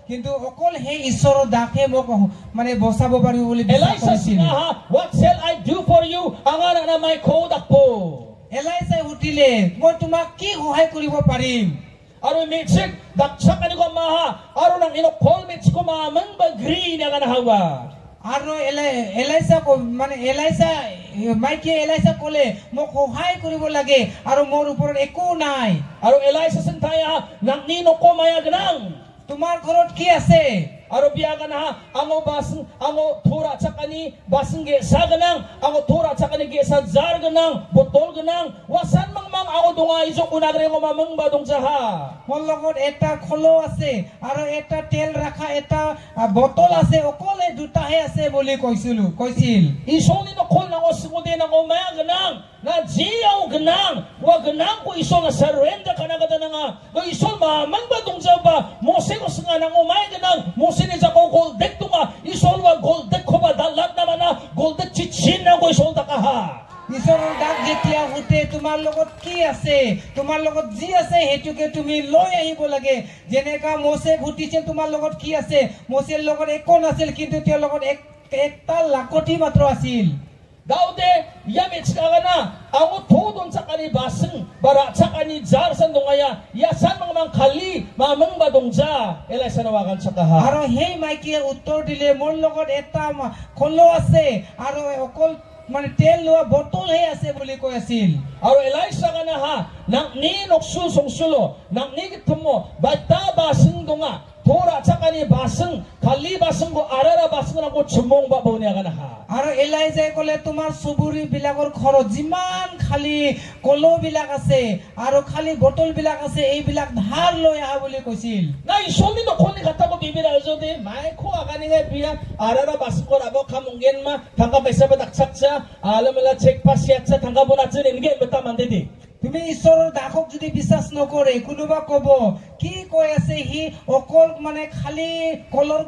কিন্তু অকল হে ঈশ্বৰৰ দাসে মোক মানে বচাব পাৰিব বুলি বিশ্বাস কৰিছিল what shall I do for you anga na mai kodakpo এলাইছাই হুটিলে মই তোমাক কি সহায় কৰিব পাৰিম aro me chik dakchakani ko maha aro nang ino call me chiko ma man ba green aga na hawa আৰু এলাইছা মানে এলাইছা মাইকি এলাইছা কলে মোক সহায় কৰিব লাগে আৰু মোৰ ওপৰত একো নাই aro Elisha sentaya nang ni no ko maya gnang তোমাৰ ঘৰত কি আছে aro biyagan ha ango baseng ango thora chakani baseng ge saganang ango thora chakani ge sa jar ganang botol ganang wasan mang ango donga iso kunagre ngo mamang badong jaha মোৰ লগত এটা খলো আছে আৰু এটা তেল ৰাখা এটা বটল আছে অকলে দুটাহে আছে বুলি কৈছিল isoni no khol nango sumude nango maya ganang na jiyaw ganang wa ganang ko iso na surrender kana kada nga no iso mamang badong jaba mose ko singa nango maya ganang mose ni jako gold deck tunga iso wa gold deck ko ba dalat na mana gold deck chichin na ko iso takaha ঈশ্বৰৰ ডাক যেতিয়া উঠে তোমাৰ লগত কি আছে তোমাৰ লগত যি আছে হেতুকে তুমি লৈ আহিব লাগে যেনেকা মোসে ঘটিছিল তোমাৰ লগত কি আছে মোসেৰ লগত একো নাছিল কিন্তু তেওঁৰ লগত একটা লাকতি মাত্ৰ আছিল Daude yamit kagana ango thodon sakani baseng bara sakani jar sandongaya yasan mang khali mamang badongja elai sanawagan sakaha আৰু হেই মাইকিয়ে উত্তৰ দিলে মোৰ লগত এটা খলো আছে আৰু অকল মানে তেল লোৱা বটল হে আছে বুলি কৈ আছিল আৰু elai sagana ha nang ni noksu songsulo nang ni gitmo bata baseng donga thora chakani baseng khali baseng go arara baseng na ko chumong ba bone agana ha আৰু এলাইজাই কলে তোমাৰ সুবুৰি বিলাকৰ ঘৰত যিমান খালি কলো বিলাক আছে আৰু খালি বটল বিলাক আছে এই বিলাক ধাৰ লৈ আহা বুলি কৈছিল না ইসনি no khoni khata ko bibira jode mai kho agani ga biya arara baseng ko abo khamongen ma thanga paisa ba dakchakcha alamala check pass yatcha thanga bona chene nge beta mandedi তুমি ঈশ্বৰৰ দাসক যদি বিশ্বাস নকৰে কোনোবা কব কি কৈ আছে হি অকল মানে খালি কলৰ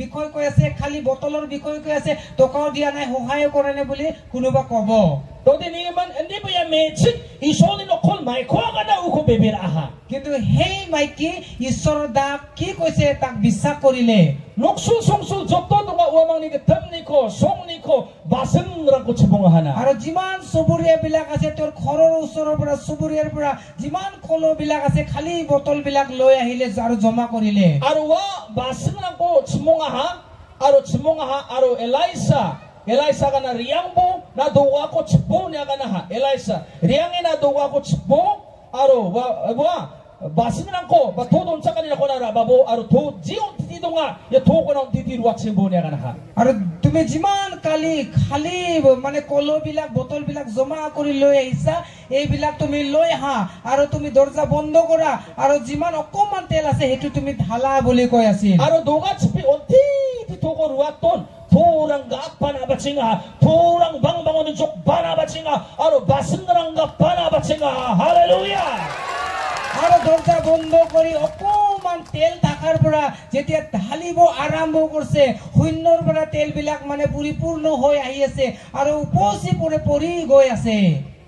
বিষয় কৈ আছে খালি বটলৰ বিষয় কৈ আছে টকাও দিয়া নাই সহায় কৰে নে বুলি কোনোবা কব Todi ni man endi baya mechik isoni no khol mai kho agana uko bebir aha কিন্তু হেই মাইকি ঈশ্বৰৰ দাস কি কৈছে তাক বিশ্বাস কৰিলে noksul songsul jotto donga uamang ni getham ni ko song ni ko baseng rang ko chibong hana আৰু যিমান সুবুৰিয়া বিলাক আছে তোৰ ঘৰৰ ওচৰৰ পৰা সুবুৰিয়াৰ পৰা যিমান কলো বিলাক আছে খালি বটল বিলাক লৈ আহিলে আৰু জমা কৰিলে aru wa baseng rang ko chibong aha aru Elisa kana riangbo na dowa ko chbo nya kana ha Elisa riange na dowa ko chbo aro wa basing nang ko ba thodon sakani na ko na babo aro tho jion tidonga ya tho ko na titi ruak chbo nya kana ha আৰু তুমি যিমান কালি খালি মানে কলো বিলাক bottle বিলাক জমা কৰি লৈ আহিছা এইবিলাক তুমি লৈ আহা আৰু তুমি দৰজা বন্ধ কৰা আৰু যিমান অকমান তেল আছে হেতু তুমি ঢালা বুলি কৈ আছিল aro doga chpi onti tho ko ruak ton thorang gak pana bachinga thorang bang jok pana bachinga aro basngrang gak pana bachinga hallelujah আৰু দৰজা বন্ধ কৰি অকমান তেল থাকাৰ পৰা যেতিয়া ঢালিব আৰম্ভ কৰিছে শূন্যৰ পৰা তেল বিলাক মানে পৰিপূৰ্ণ হৈ আহি আছে আৰু উপচি পৰি গৈ আছে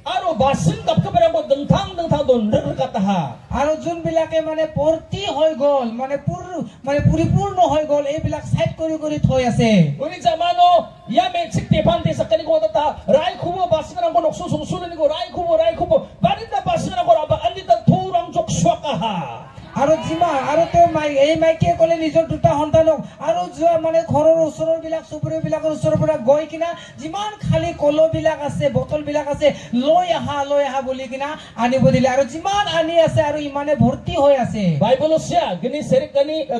aro basing gap ka bara mo dengthang don kataha আৰু যোন বিলাকে মানে ভৰ্তি হৈ গল মানে পৰিপূৰ্ণ হৈ গল এই বিলাক সাইড কৰি থৈ আছে uni zamano ya me chikte pante sakani ko ta rai khubo basing rang ko noksu sungsul ni ko rai khubo barita basing rang ko aba andita thurang jok swakaha আৰু যিমান আৰু তেওঁ এই মাইকিয়ে কলে নিজৰ দুটা সন্তানক আৰু যোৱা মানে ঘৰৰ ওচৰৰ বিলাক সুবুৰি বিলাকৰ ওচৰৰ পৰা গৈ কিনা যিমান খালি কলো বিলাক আছে বটল বিলাক আছে লৈ আহা বুলি কিনা আনিব দিলে আৰু যিমান আনি আছে আৰু ইমানে ভৰ্তি হৈ আছে Bible sia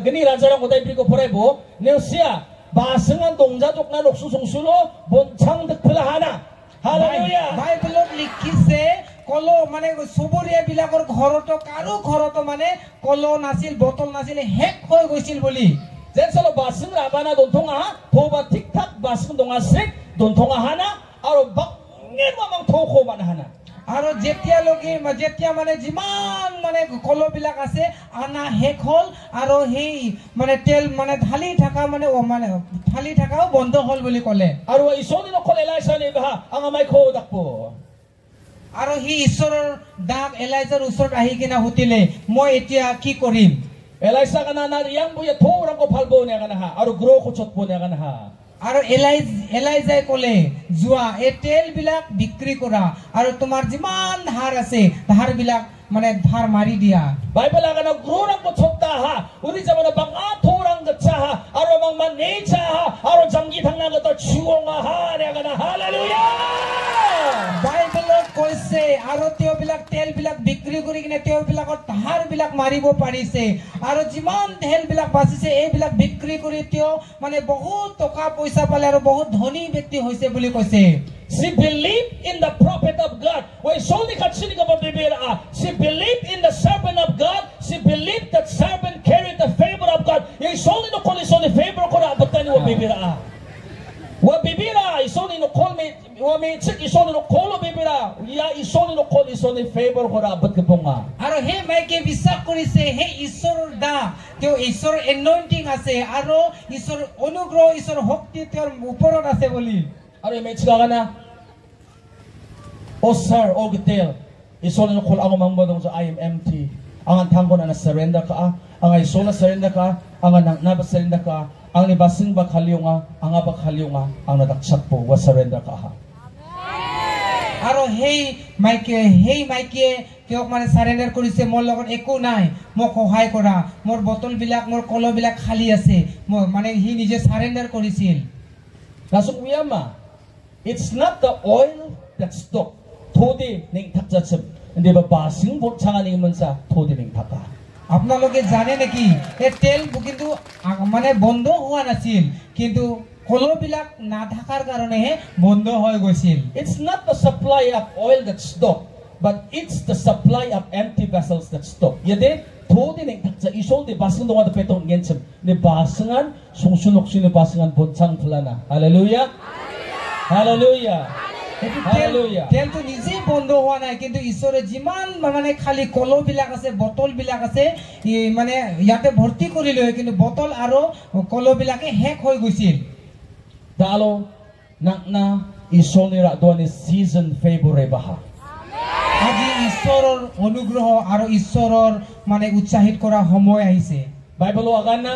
gini rajara ngotai pri ko poraibo neusia basengan dongja jokna noksu sungsulo bonchang dekhlahana hallelujah বাইবেলত লিখিছে কলো মানে সুবুৰিয়া বিলাকৰ ঘৰটো কাৰো ঘৰটো মানে কলো নাছিল বটল নাছিল হেক হৈ গৈছিল বুলি Jensalo baseng rabana dontonga thoba tik tak baseng donga sek dontonga hana aro bangen mamang thoko manahana আৰু যেতিয়া মানে যিমান মানে কলো বিলাক আছে আনা হেক হল আৰু হেই মানে তেল মানে ঢালি থাকাও বন্ধ হল বুলি কলে aro isoni no khol Elisa ni ba anga mai kho dakpo আৰু হি ঈশ্বৰৰ দাগ এলাইজাৰ ওচৰত আহি কিনা হুতিলে মই এতিয়া কি কৰিম Elisa kana na riang buya thorang ko phalbo ne kana ha aro grow ko chotbo ne kana ha আৰু এলাইজাই কলে যোৱা এই তেল বিলাক বিক্ৰী কৰা আৰু তোমাৰ যিমান ধাৰ আছে ধাৰ বিলাক মানে ধাৰ মাৰি দিয়া Bible agana grurang ko chokta ha uri jamana banga thorang gacha ha aro mang man nei cha ha aro jamgi thangna ga to chuonga ha ne agana hallelujah বাইবেলত কৈছে আৰু তেওঁ বিলাক তেল বিলাক বিক্ৰী কৰি কিনে তেওঁ বিলাকৰ ধাৰ বিলাক মাৰিব পাৰিছে আৰু যিমান ঢেল বিলাক বাচিছে এইবিলাক বিক্ৰী কৰি তেওঁ মানে বহুত টকা পইচা পালে আৰু বহুত ধনী ব্যক্তি হৈছে বুলি কৈছে She believed in the prophet of God. Why solely katsini ka babibira? She believed in the servant of God. She believed that servant carried the favor of God. Yung solely no call is only favor ko na abatan wa bibira. Wa bibira is only no call me. Wa me check is only no call bibira. Ya is only no call is only favor ko na abat ka ponga. আৰু হে মাইকে বিশ্বাস কৰিছে হে ঈশ্বৰৰ দা তেওঁ ঈশ্বৰৰ এনয়েন্টিং আছে আৰু ঈশ্বৰৰ অনুগ্ৰহ ঈশ্বৰৰ শক্তি তেওঁৰ ওপৰত আছে বুলি Ano yung may tsika na? O sir, o gitel. Isol na kul ako mangbodong sa I am empty. Ang antangko na surrender ka. Ang isol na surrender ka. Ang nabat surrender ka. Ang nibasing bakhaliw nga. Ang bakhaliw nga. Ang nataksak po. Was surrender ka ha. আৰু হেই মাইকে তেওঁক মানে সাৰেন্ডাৰ কৰিছে মোৰ লগত একো নাই মোক সহায় কৰা মোৰ বটল বিলাক মোৰ কলো বিলাক খালি আছে মানে হি নিজে সাৰেন্ডাৰ কৰিছিল Nasuk wiyama. It's not the oil that stopped. Thodi ning takjachim. Hindi ba basing bot changa ning mansa thodi ning taka. আপোনালোকে জানে নেকি এই তেল কিন্তু মানে বন্ধ হোৱা নাছিল কিন্তু কলবিলাক না থাকাৰ কাৰণে বন্ধ হৈ গৈছিল It's not the supply of oil that stopped, but it's the supply of empty vessels that stopped. Yade thodi ning takja isol di basing donga da peton genchim. Ni basingan sungsunok sini basingan bot chang fulana. Hallelujah. Hallelujah. Hallelujah. তেলটো নিজে বন্ধ হোৱা নাই কিন্তু ঈশ্বৰে যিমান মানে খালি কলবিলাক আছে বটল বিলাক আছে মানে ইয়াতে ভৰ্তি কৰি লয় কিন্তু বটল আৰু কলবিলাকে হেক হৈ গৈছিল Dalo nakna isoni radoni season favor baha. আজি ঈশ্বৰৰ অনুগ্ৰহ আৰু ঈশ্বৰৰ মানে উৎসাহিত কৰা সময় আহিছে Bible agana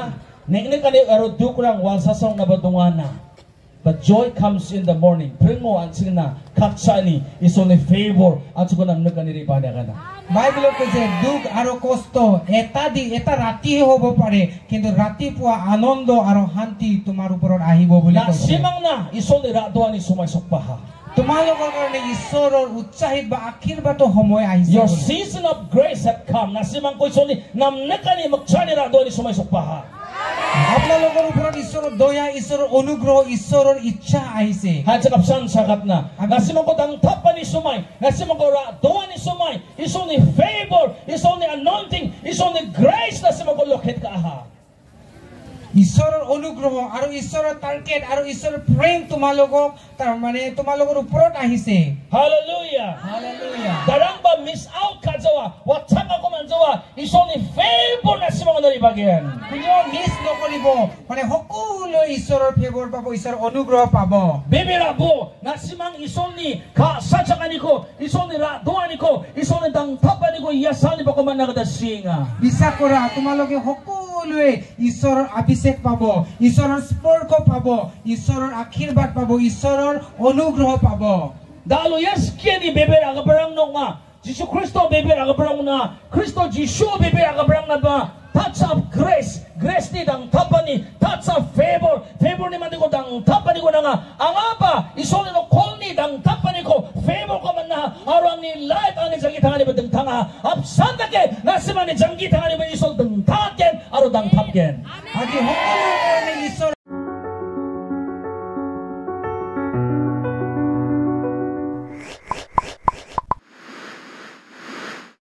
nekne kani aro dukrang walsasong na badungana. But joy comes in the morning. Pringo ang sina kakchani is only favor at sugunam nagani ribana kana. বাইবেলত কৈছে দুখ আৰু কষ্ট এটা ৰাতি হ'ব পাৰে কিন্তু ৰাতিপুৱা আনন্দ আৰু শান্তি তোমাৰ ওপৰত আহিব বুলি কৈছে Simang na is only radwani sumaysokpaha. তোমালোকৰ কাৰণে ঈশ্বৰৰ উৎসাহিত বা আশীৰ্বাদ সময় আহিছে Your season of grace had come. Nasimang ko is only namnekani magchani radwani sumaysokpaha. আপোনালোকৰ ওপৰত ঈশ্বৰৰ দয়া ঈশ্বৰৰ অনুগ্ৰহ ঈশ্বৰৰ ইচ্ছা আহিছে Hadsa kapsan sakat na. Nasimang ko dang tapani sumay. Nasimang ko radwani sumay. Is only favor. Is only anointing. Is only grace. Nasimang ko lokhet ka aha. ঈশ্বৰৰ অনুগ্ৰহ আৰু ঈশ্বৰৰ টাৰ্গেট আৰু ঈশ্বৰৰ প্ৰেম তোমালোকক মানে তোমালোকৰ ওপৰত আহিছে Hallelujah. Hallelujah Darang ba miss out ka jawa? Watchang ako man jawa. Is only favor na si mga naribagyan. কোনো মিছ নকৰিব মানে সকলোৱে ঈশ্বৰৰ ফেভৰ পাব ঈশ্বৰৰ অনুগ্ৰহ পাব Bibira bo na si mang is only ka satsakani ko. Is only radwani ko. Is only dang tapani ko. Yasani pa ko man nagadasinga. বিশ্বাস কৰা তোমালোকে সকলোৱে ঈশ্বৰৰ অভিষেক পাব ঈশ্বৰৰ স্পৰ্শ পাব ঈশ্বৰৰ আশীৰ্বাদ পাব ঈশ্বৰৰ অনুগ্ৰহ পাব Dalo yes kini beber agabarang no nga. Jisu Kristo beber agabarang na. Kristo Jisu beber agabarang na ba? Touch of grace. Grace ni dang tapani. Touch of favor. Favor ni mandi ko dang tapani ko na nga. Ang apa? Isoli no call ni dang tapani ko. Favor ko man na. Arang ni light ang ni janggi tangani ba dang tanga. Absanda ke. Nasiman ni janggi tangani ba isol dang taken. Aro dang tapken. আজি সকলো